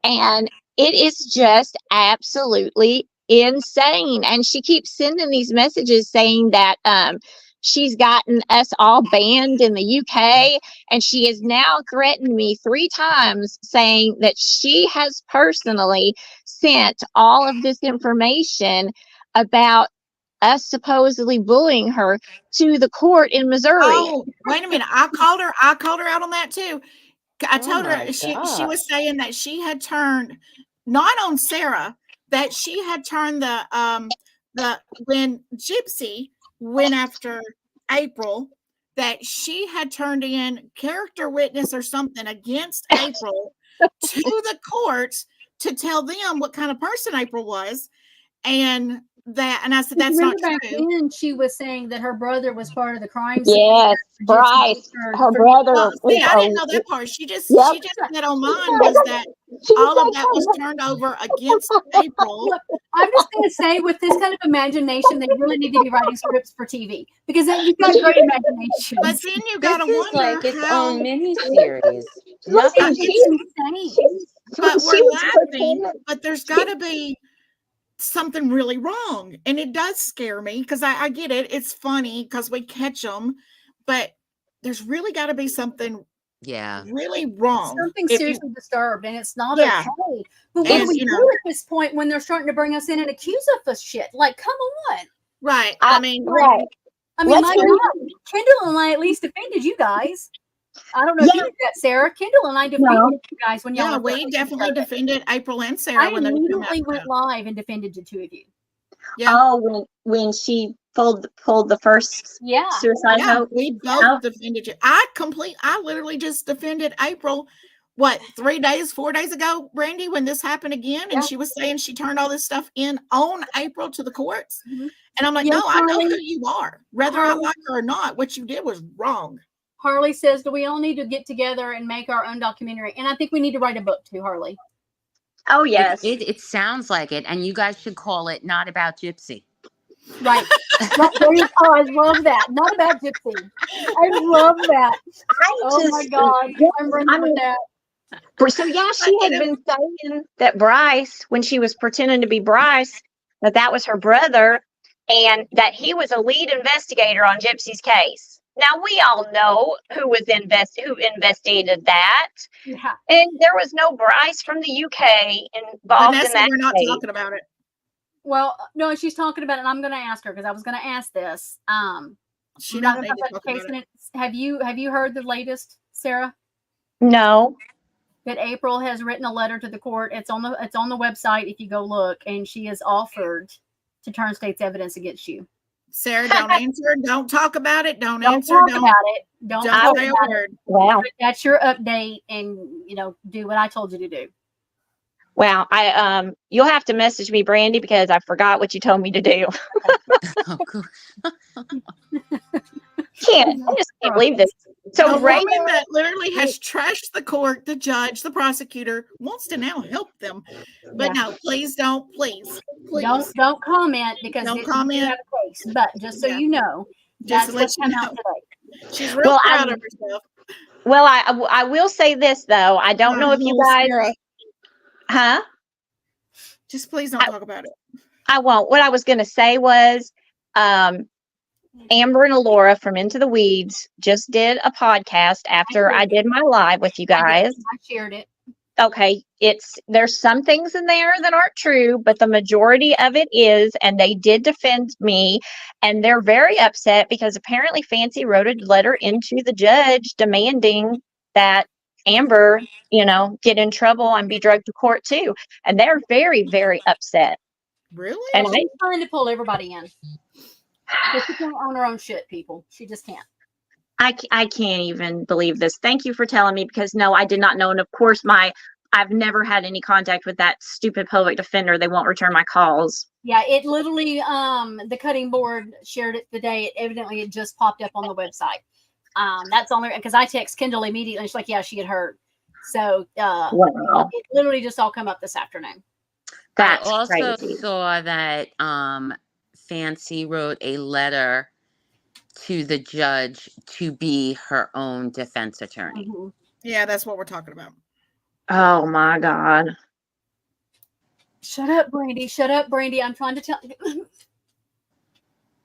And it is just absolutely insane. And she keeps sending these messages saying that she's gotten us all banned in the UK. And she has now threatened me 3 times saying that she has personally sent all of this information about us supposedly bullying her to the court in Missouri. Oh, wait a minute. I called her out on that too. I told her she was saying that she had turned, not on Sarah, that she had turned when Gypsy went after April, that she had turned in character witness or something against April to the courts to tell them what kind of person April was. And I said, that's not true. Back then, she was saying that her brother was part of the crime scene. Yes, Bryce, her brother. I didn't know that part. She just said on mine was that all of that was turned over against April. Look, I'm just going to say, with this kind of imagination, they really need to be writing scripts for TV because then you've got great imagination. But then you got to wonder like its own miniseries. It's insane. But we're laughing, but there's got to be something really wrong, and it does scare me because I get it. It's funny because we catch them, but there's really got to be something really wrong, something seriously disturbed, and it's not okay. But what do we do at this point when they're starting to bring us in and accuse us of shit? Like, come on, right? I mean, my God, Kendall and I at least defended you guys. I don't know if you Yeah. did that, Sarah. Kendall and I defended No. you guys when y'all Yeah, were we first definitely started. defended April and Sarah I when they came out. immediately went live and defended the two of you. Yeah. Oh, when she pulled the first Yeah. suicide Yeah, note. we both Oh. defended you. I literally just defended April, what, 4 days ago, Brandy, when this happened again, and Yeah. she was saying she turned all this stuff in on April to the courts. Mhm. And I'm like, Yes, no, I know Harley. who you are. Whether I Harley. like her or not, what you did was wrong. Harley says, do we all need to get together and make our own documentary? And I think we need to write a book too, Harley. Oh yes. It sounds like it, and you guys should call it Not About Gypsy. Right. There you go. I love that. Not about Gypsy. I love that. Oh my God. I'm running with that. So yeah, she had been saying that Bryce, when she was pretending to be Bryce, that was her brother, and that he was a lead investigator on Gypsy's case. Now we all know who investigated that, Yeah. and there was no Bryce from the UK involved Vanessa, in that we're not case. talking about it. Well, no, she's talking about it, and I'm going to ask her because I was going to ask this. She I'm don't not need gonna to put talk the case about in it. it. Have you heard the latest, Sarah? No. That April has written a letter to the court. It's on the website if you go look, and she has offered to turn state's evidence against you. Sarah, don't answer. Don't talk about it. Don't answer. Talk about it. Don't talk say a about word. it. Wow. That's your update, and do what I told you to do. Well, you'll have to message me, Brandy, because I forgot what you told me to do. Oh, good. I just can't believe this. So A Ray, woman that literally has trashed the court, the judge, the prosecutor, wants to now help them. But no, please don't. Please. Don't comment because Don't you comment. have a case. But just so you know, Just that's to let what's you come know. out today. She's real proud of herself. Well, I will say this though. I don't know if you guys, Sarah, huh? just please don't talk about it. I won't. What I was going to say was, Amber and Alora from Into the Weeds just did a podcast after I did my live with you guys. I shared it. Okay, there's some things in there that aren't true, but the majority of it is, and they did defend me, and they're very upset because apparently Fancy wrote a letter into the judge demanding that Amber, get in and be drugged to court too, and they're very, very upset. Really? And She's trying to pull everybody in. But she can't own her own shit, people. She just can't. I can't even believe this. Thank you for telling me, because no, I did not know. And of course, I've never had any contact with that stupid public defender. They won't return my calls. Yeah, it literally, the cutting board shared it today. It just popped up on the website. That's only because I text Kendall immediately. She's like, yeah, she had heard. So Wow. It literally just all come up this afternoon. That's I also crazy. saw that Fancy wrote a letter to the judge to be her own defense attorney. Mm-hmm. Yeah, that's what we're talking about. Oh my God. Shut up, Brandy. Shut up, Brandy. I'm trying to tell you.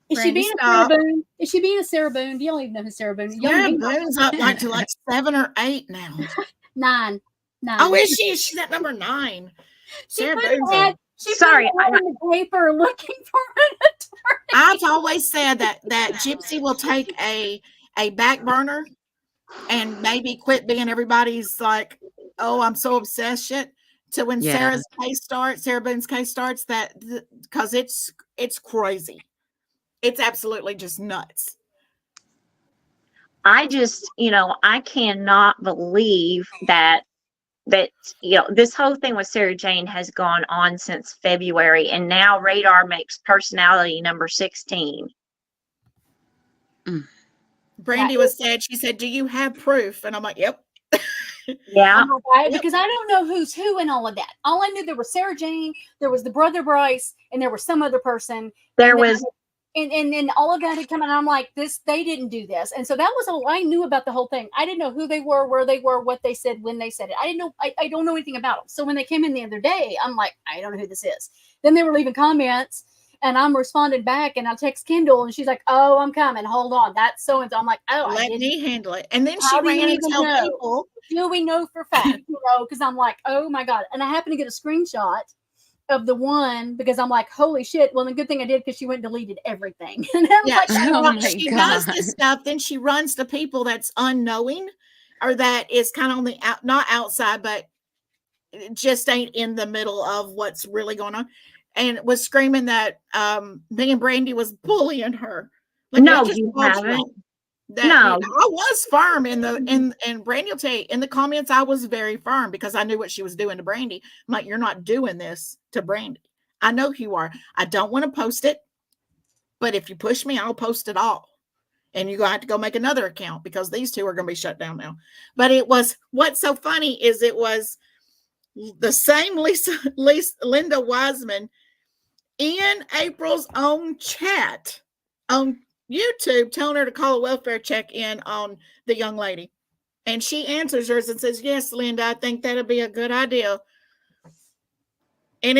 Is Brandy, she being stop. a Sarah Boone? Is she being a Sarah Boone? Do y'all even know who Sarah Boone is? Yeah, Boone's up to 7 or 8 now. 9. Oh, is she? She's at number 9. Sarah Boone's Sorry, I'm in the paper looking for an attorney. I've always said that Gypsy will take a back burner and maybe quit being everybody's like, oh, I'm so obsessed shit, to when Yeah. Sarah Boone's case starts, that because it's crazy. It's absolutely just nuts. I just, I cannot believe that this whole thing with Sarah Jane has gone on since February, and now Radar makes personality number 16. Brandy was sad. She said, do you have proof? And I'm like, yep. Yeah. Because I don't know who's who in all of that. All I knew, there was Sarah Jane, there was the brother Bryce, and there was some other person. There was. And then all of that had come out, and I'm like, they didn't do this. And so that was all I knew about the whole thing. I didn't know who they were, where they were, what they said, when they said it. I didn't know. I don't know anything about them. So when they came in the other day, I'm like, I don't know who this is. Then they were leaving comments, and I'm responding back, and I text Kendall, and she's like, oh, I'm coming. Hold on. That's so-and-so. I'm like, oh, let me handle it. And then she How do you ran and even told know? people. Do we know for fact? Because I'm like, oh my God. And I happened to get a screenshot of the one because I'm like, holy shit. Well, the good thing I did, because she went and deleted everything. And I'm Yeah, like, she, Oh my she God. does this stuff, then she runs to people that's unknowing or that is kind of on the not outside, but just ain't in the middle of what's really going on, and was screaming that me and Brandy was bullying her. Like, No, I just you told you haven't. that No. I was firm in the and Brandy will tell you in the comments I was very firm because I knew what she was doing to Brandy. I'm like, you're not doing this to Brandy. I know who you are. I don't want to post it, but if you push me, I'll post it all. And you're going to have to go make another account because these two are going to be shut down now. But it was, what's so funny is it was the same Linda Wiseman in April's own chat on YouTube telling her to call a welfare check in on the young lady. And she answers hers and says, yes, Linda, I think that'll be a good idea. And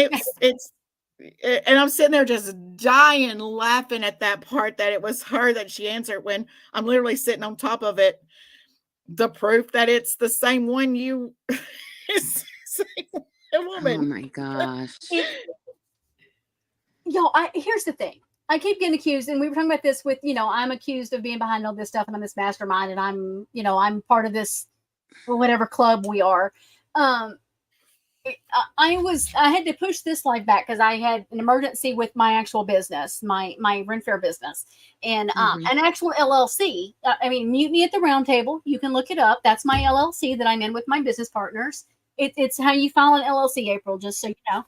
and I'm sitting there just dying laughing at that part that it was her that she answered when I'm literally sitting on top of it. The proof that it's the same one you is the same woman. Oh my gosh. Here's the thing. I keep getting accused, and we were talking about this with, I'm accused of being behind all this stuff, and I'm this mastermind, and I'm part of this, whatever club we are. I had to push this live back because I had an emergency with my actual business, my rent fair business, and an actual LLC. I mean, Mutiny at the Round Table. You can look it up. That's my LLC that I'm in with my business partners. It's how you file an LLC, April, just so you know.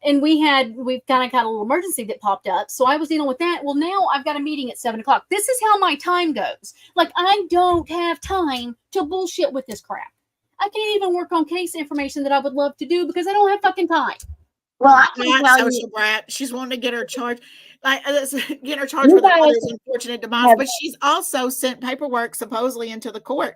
And we've kind of got a little emergency that popped up. So I was dealing with that. Well, now I've got a meeting at 7:00. This is how my time goes. Like, I don't have time to bullshit with this crap. I can't even work on case information that I would love to do because I don't have fucking time. Well, I can tell social you, brat. She's wanting to get her charged, get her charged with others' unfortunate demise. But she's also sent paperwork supposedly into the court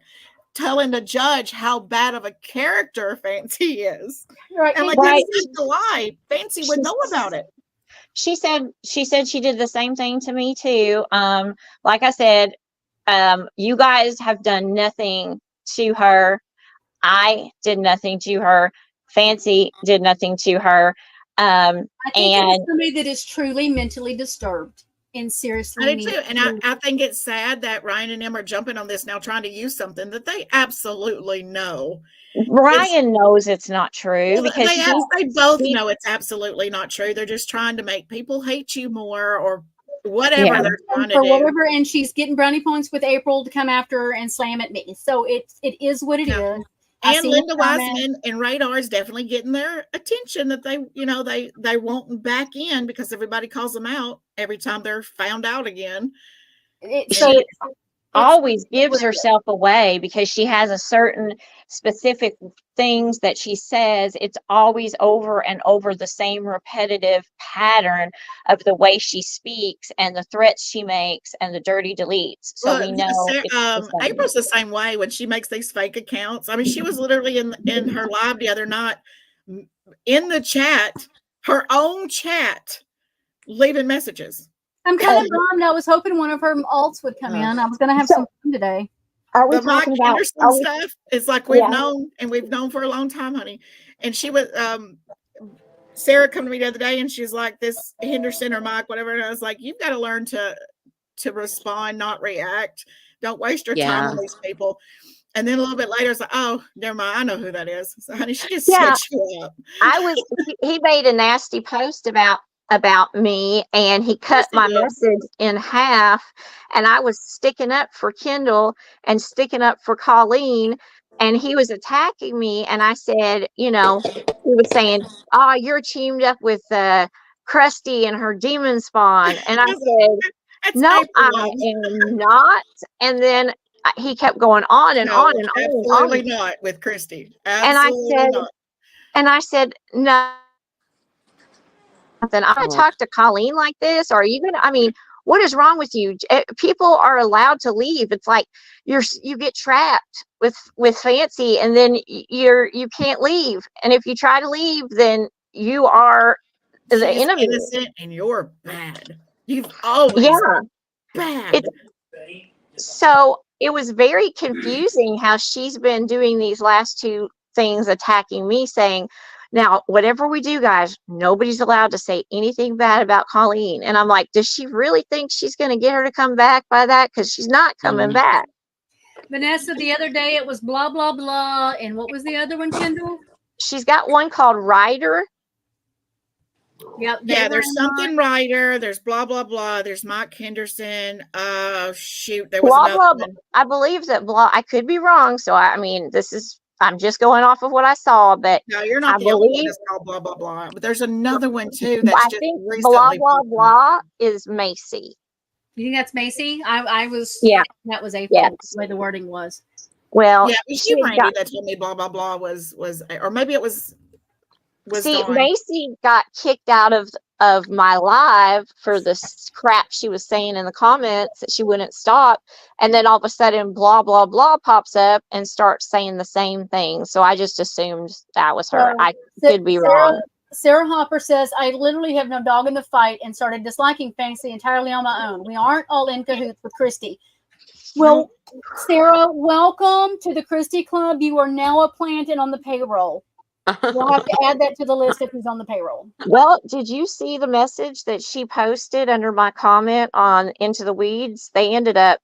telling the judge how bad of a character Fancy is. Right. And like, right. that's not a lie. Fancy would know about it. She said she did the same thing to me too. Like I said, you guys have done nothing to her. I did nothing to her. Fancy did nothing to her. I think it's somebody that is truly mentally disturbed and seriously. I do too. And I think it's sad that Ryan and Em are jumping on this now, trying to use something that they absolutely know. Ryan knows it's not true because they both know it's absolutely not true. They're just trying to make people hate you more or whatever they're trying to do. Whatever, and she's getting brownie points with April to come after her and slam at me. So it is what it is. And Linda Wiseman and Radar is definitely getting their attention that they won't back in because everybody calls them out every time they're found out again. She always gives herself away because she has a certain specific things that she says. It's always over and over the same repetitive pattern of the way she speaks and the threats she makes and the dirty deletes. So we know April's the same way when she makes these fake accounts. I mean, she was literally in her live the other night in the chat, her own chat, leaving messages. I'm kind of bummed. I was hoping one of her alts would come in. I was going to have some fun today. Are we the talking Mike about stuff? It's like we've known for a long time, honey. And she was Sarah come to me the other day and she's like, this Henderson or Mike, whatever. And I was like, you've got to learn to respond, not react. Don't waste your time on these people. And then a little bit later, it's like, oh, never mind. I know who that is. So, honey, she just set you up. He made a nasty post about me, and he cut my message in half, and I was sticking up for Kendall and sticking up for Colleen, and he was attacking me, and I said, he was saying, oh, you're teamed up with Krusty and her demon spawn, and I said, no, I am not. And then he kept going on and on and on. Absolutely not with Christy. Absolutely not. And I said, no. Then I'm going to talk to Colleen like this? Or are you going to, what is wrong with you? People are allowed to leave. It's like you get trapped with Fancy, and then you can't leave. And if you try to leave, then you are the enemy. Innocent and you're bad. You've always been bad. So it was very confusing how she's been doing these last two things, attacking me, saying, now, whatever we do, guys, nobody's allowed to say anything bad about Colleen. And I'm like, does she really think she's going to get her to come back by that? Because she's not coming back. Vanessa, the other day it was blah, blah, blah. And what was the other one, Kendall? She's got one called Ryder. Yep. Yeah, there's something writer. There's blah blah blah. There's Mike Henderson. Shoot, there was Blah another blah. one. I believe that blah. I could be wrong. So I mean, I'm just going off of what I saw, but No, you're I not the only one believe that's called blah blah blah. But there's another one too that's I just think blah recently. blah blah is Macy. You think that's Macy? I was. Yeah. That was April. Yes. The way the wording was. Well, Yeah, it was you, Randy, that told me blah blah blah was, or maybe it was. See, Dawn. Macy got kicked out of my live for this crap she was saying in the comments that she wouldn't stop, and then all of a sudden blah blah blah pops up and starts saying the same thing. So I just assumed that was her. I could be wrong. Sarah Hopper says, I literally have no dog in the fight and started disliking fantasy entirely on my own. We aren't all in cahoots with Christy. Well, Sarah, welcome to the Christy Club. You are now a plant and on the payroll. We'll have to add that to the list of who's on the payroll. Well, did you see the message that she posted under my comment on Into the Weeds? They ended up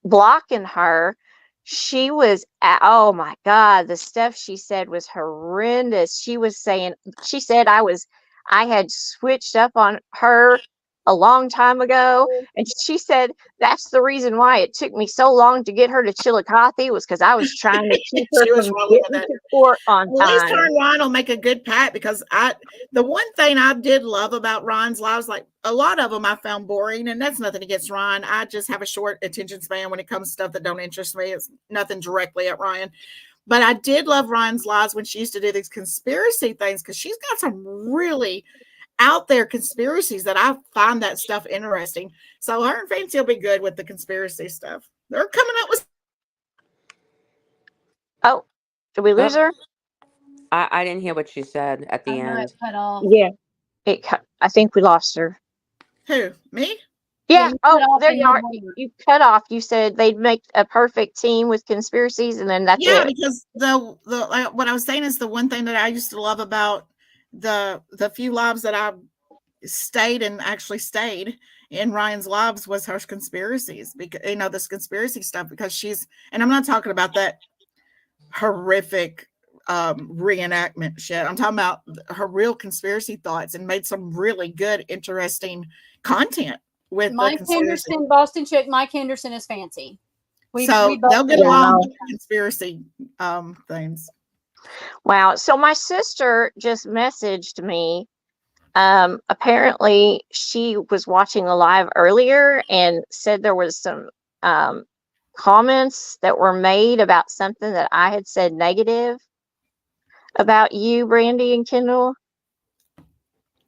blocking her. She was, oh my God, the stuff she said was horrendous. She said I had switched up on her a long time ago. And she said, that's the reason why it took me so long to get her to Chillicothe was because I was trying to keep her from getting to court on time. At least her and Ryan will make a good pact, because the one thing I did love about Ryan's lives, like a lot of them I found boring, and that's nothing against Ryan. I just have a short attention span when it comes to stuff that don't interest me. It's nothing directly at Ryan. But I did love Ryan's lives when she used to do these conspiracy things, because she's got some really out there conspiracies that I find that stuff interesting. So her and Fancy will be good with the conspiracy stuff. They're coming up with. Oh, did we lose her? I didn't hear what she said at the end. It cut off. Yeah, I think we lost her. Who? Me? Yeah. Oh, there you are. You cut off. You said they'd make a perfect team with conspiracies, and then that's it. Yeah, because the what I was saying is the one thing that I used to love about the few lives that I stayed in Ryan's lives was her conspiracies, because this conspiracy stuff, because and I'm not talking about that horrific reenactment shit. I'm talking about her real conspiracy thoughts, and made some really good, interesting content with Mike Henderson, Boston chick. Mike Henderson is Fancy. They'll get along with conspiracy things. Wow. So my sister just messaged me. Apparently she was watching a live earlier and said there was some comments that were made about something that I had said negative about you, Brandy and Kendall.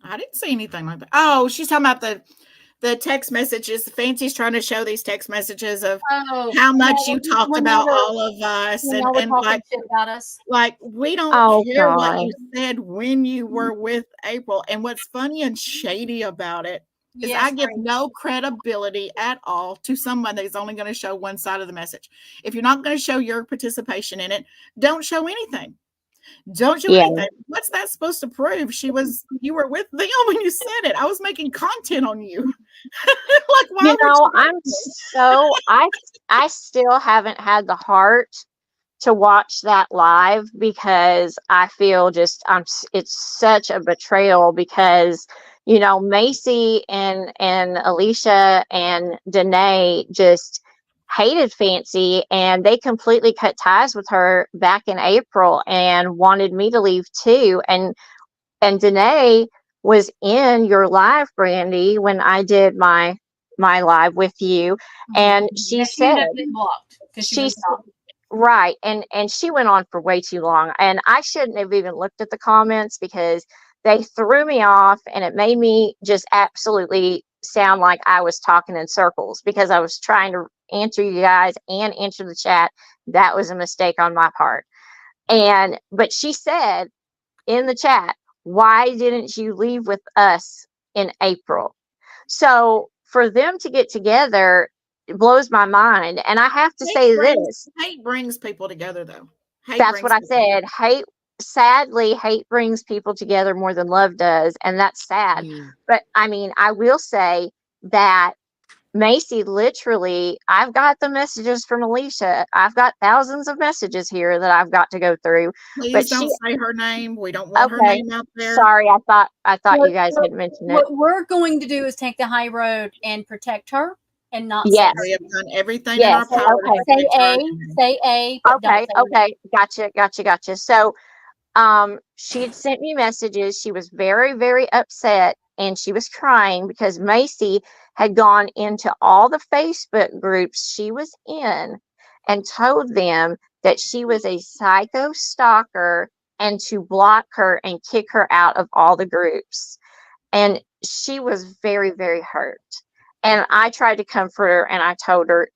I didn't say anything like that. Oh, she's talking about the text messages. Fancy's trying to show these text messages of how much you talked about all of us, and like about us. Like, we don't care what you said when you were with April. And what's funny and shady about it is I give no credibility at all to someone that's only going to show one side of the message. If you're not going to show your participation in it, don't show anything. Don't show anything. What's that supposed to prove? You were with them when you said it. I was making content on you. Like, why? I still haven't had the heart to watch that live, because I feel it's such a betrayal, because Macy and Alicia and Danae just hated Fancy, and they completely cut ties with her back in April and wanted me to leave too. And Danae was in your live, Brandy, when I did my live with you, and she said right, and she went on for way too long, and I shouldn't have even looked at the comments, because they threw me off, and it made me just absolutely sound like I was talking in circles, because I was trying to answer you guys and answer the chat. That was a mistake on my part. But she said in the chat, why didn't you leave with us in April? So for them to get together, it blows my mind. And I have to say this. Hate brings people together, though. That's what I said. Sadly, hate brings people together more than love does. And that's sad. But I mean, I will say that Macy, literally, I've got the messages from Alicia. I've got thousands of messages here that I've got to go through. Please But don't she, say her name. We don't want her okay, name out there. sorry, I thought What, you guys what, had mentioned it. what we're going to do is take the high road and protect her and not say Yes, her We have name. done everything in yes, our power to okay, Say protect her. say A, but don't okay, say her name. okay, gotcha. So, she had sent me messages. She was very, very upset, and she was crying because Macy had gone into all the Facebook groups she was in and told them that she was a psycho stalker and to block her and kick her out of all the groups. And she was very, very hurt. And I tried to comfort her and I told her,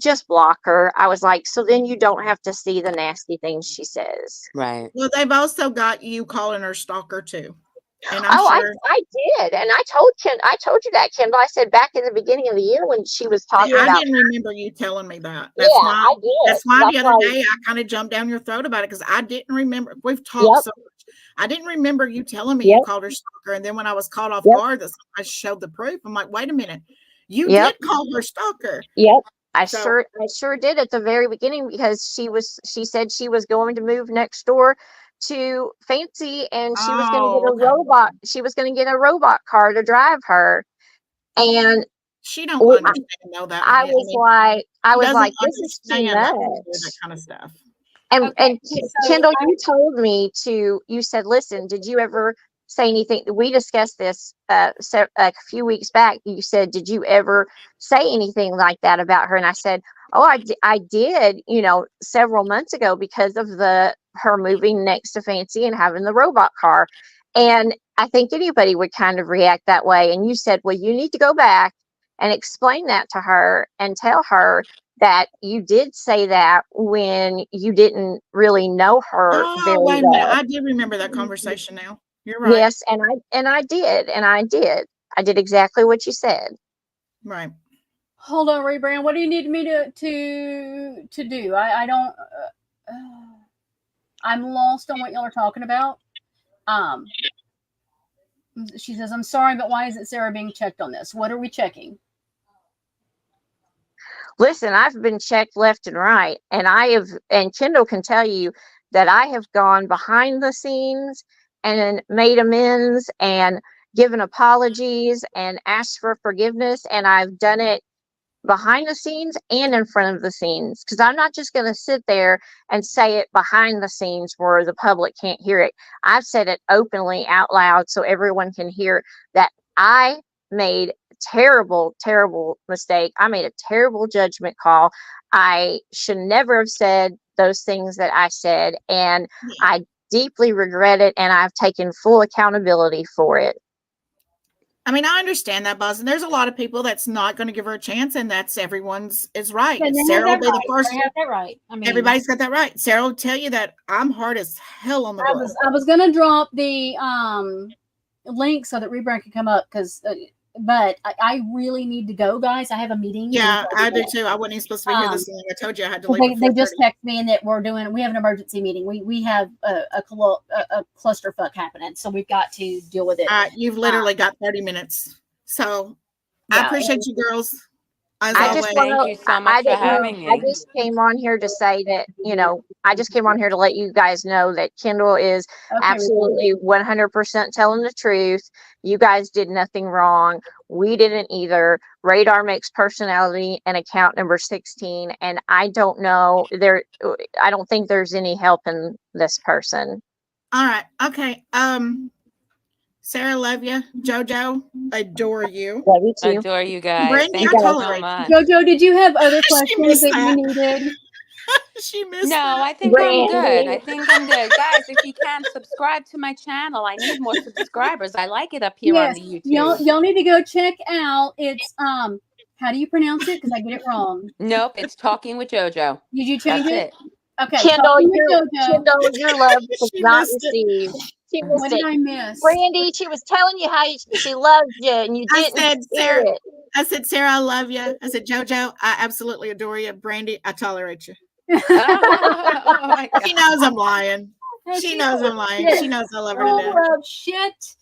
just block her. I was like, so then you don't have to see the nasty things she says. Right. Well, they've also got you calling her stalker too. And I'm Oh, sure. I did. And I told you that, Kendall. I said back in the beginning of the year when she was See, talking I about, didn't remember you telling me that. yeah, I did. That's why That's the other why, day I kind of jumped down your throat about it because I didn't remember. We've talked yep, so much. I didn't remember you telling me you yep, called her stalker. And then when I was caught off yep, guard, I showed the proof. I'm like, wait a minute, you yep, did call her stalker. yep. So, I sure did at the very beginning because she said she was going to move next door to Fancy and she was going to get oh, a okay. robot. She was going to get a robot car to drive her. And She don't understand though that, honey. I She was doesn't like, this is too understand that when you do that much. kind of stuff. And Okay, so Kendall, you told me you said, listen, did you ever say anything? We discussed this a few weeks back. You said, did you ever say anything like that about her? And I said, oh, I did, several months ago because of her moving next to Fancy and having the robot car. And I think anybody would kind of react that way. And you said, well, you need to go back and explain that to her and tell her that you did say that when you didn't really know her very Oh, wait a minute. well. I do remember that conversation now. You're right. Yes, and I did, I did exactly what you said. Right. hold on, Rebrand. What do you need me to do? I don't. I'm lost on what y'all are talking about. Um, she says, "I'm sorry, but why isn't Sarah being checked on this? What are we checking?" Listen, I've been checked left and right, and Kendall can tell you that I have gone behind the scenes and made amends and given apologies and asked for forgiveness, and I've done it behind the scenes and in front of the scenes because I'm not just going to sit there and say it behind the scenes where the public can't hear it. I've said it openly out loud so everyone can hear that I made terrible mistake. I made a terrible judgment call. I should never have said those things that I said, and I deeply regret it, and I've taken full accountability for it. I mean, I understand that, Buzz, and there's a lot of people that's not going to give her a chance, and that's everyone's is right. And they have Sarah will that be the right. first. They have that right. I mean, Everybody's got that right. Sarah will tell you that I'm hard as hell on the girl. I was gonna drop the link so that Rebrand can come up because, but I really need to go, guys. I have a meeting. Yeah, I do too. I wasn't even supposed to be here this long. I told you I had to leave. They just text me and that we have an emergency meeting. We have a clusterfuck happening, so we've got to deal with it. You've literally got 30 minutes. So Yeah, I appreciate you girls. As I always. just Thank you so much for having I me. just came on here to say that, I just came on here to let you guys know that Kendall is absolutely 100% telling the truth. You guys did nothing wrong. We didn't either. Radar makes personality and account number 16. And I don't know I don't think there's any help in this person. All right. Okay. Sarah, love you. JoJo, adore you. Love you too. Adore you guys. Brandy, Thank I you so tolerate much. Jojo, did you have other She questions missed that that. you needed? She missed No, that. I think I'm Brandy. good. I think I'm good. Guys, if you can subscribe to my channel, I need more subscribers. I like it up here on Yes, the YouTube. y'all need to go check out. It's how do you pronounce it? Because I get it wrong. Nope, it's Talking with JoJo. Did you change That's it? it. Okay, Kendall, Talking with JoJo. your love was She not missed it. received. She What missed did it. I miss? Brandy, she was telling you how she loved you, and you I didn't said, hear Sarah, it. Sarah, I love you. I said, JoJo, I absolutely adore you. Brandy, I tolerate you. Oh my God. She knows I'm lying. She knows I'm lying. She knows I love her to death. Full of shit.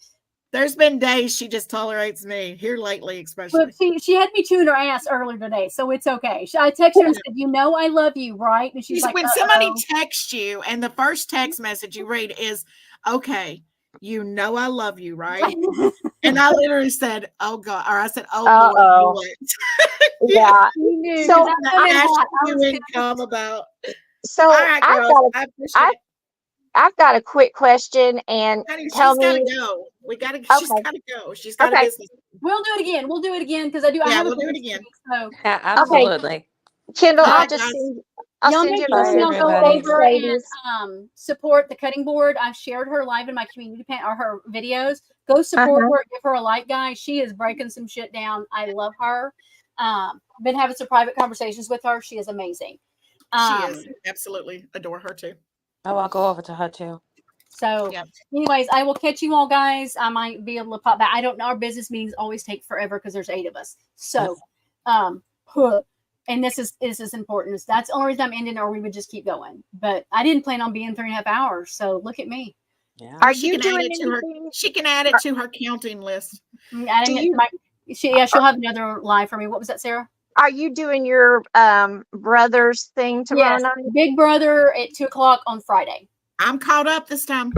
There's been days she just tolerates me here lately, especially. But she had me chewing her ass earlier today, so it's okay. I texted her and said, "You know I love you, right?" And she's like, when somebody texts you and the first text message you read is, "Okay, you know I love you, right?" And I literally said, "Oh God," or I said, "Oh Lord, what?" Yeah. You knew, So 'cause that's The what ash you come about. So All right, I've girls, got I appreciate it. I've got a quick question, and Honey, tell she's gotta me. go. She's Okay. gotta go. She's got a Okay. business. We'll do it again. We'll do it again because I Yeah, have a we'll do it business again. meeting, so Yeah, Okay. absolutely. Kendall, All I'll right, just guys. I'll y'all send make you a sure Bye, y'all message. go everybody. Thanks, over ladies. and support the cutting board. I've shared her live in my community page or her videos. Go support Uh-huh. her, give her a like, guys. She is breaking some shit down. I love her. Been having some private conversations with her. She is amazing. She is. Absolutely adore her too. Oh, I'll go over to her too. So, Yep. anyways, I will catch you all, guys. I might be able to pop back. I don't know. Our business meetings always take forever because there's 8 of us. So, and this is important. That's the only reason I'm ending, or we would just keep going. But I didn't plan on being 3.5 hours. So look at me. Yeah. Are She you can add doing it to her. anything? She can add it to her counting list. Adding Do it you to my, she'll have another live for me. What was that, Sarah? Are you doing your brother's thing tomorrow Yes, night? Big Brother at 2:00 on Friday. I'm caught up this time.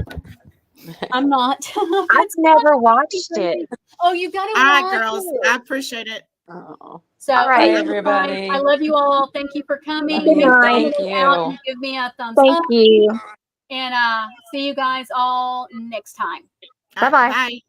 I'm not. I've never watched it. Oh, you got to All right, watch girls. it. I appreciate it. Oh. So, All right. Bye, anyways, guys, everybody. I love you all. Thank you for coming. Love Good you. Make sure night. Thank go out and you. give me a thumbs Thank up. you. And see you guys all next time. All right, Bye-bye. bye.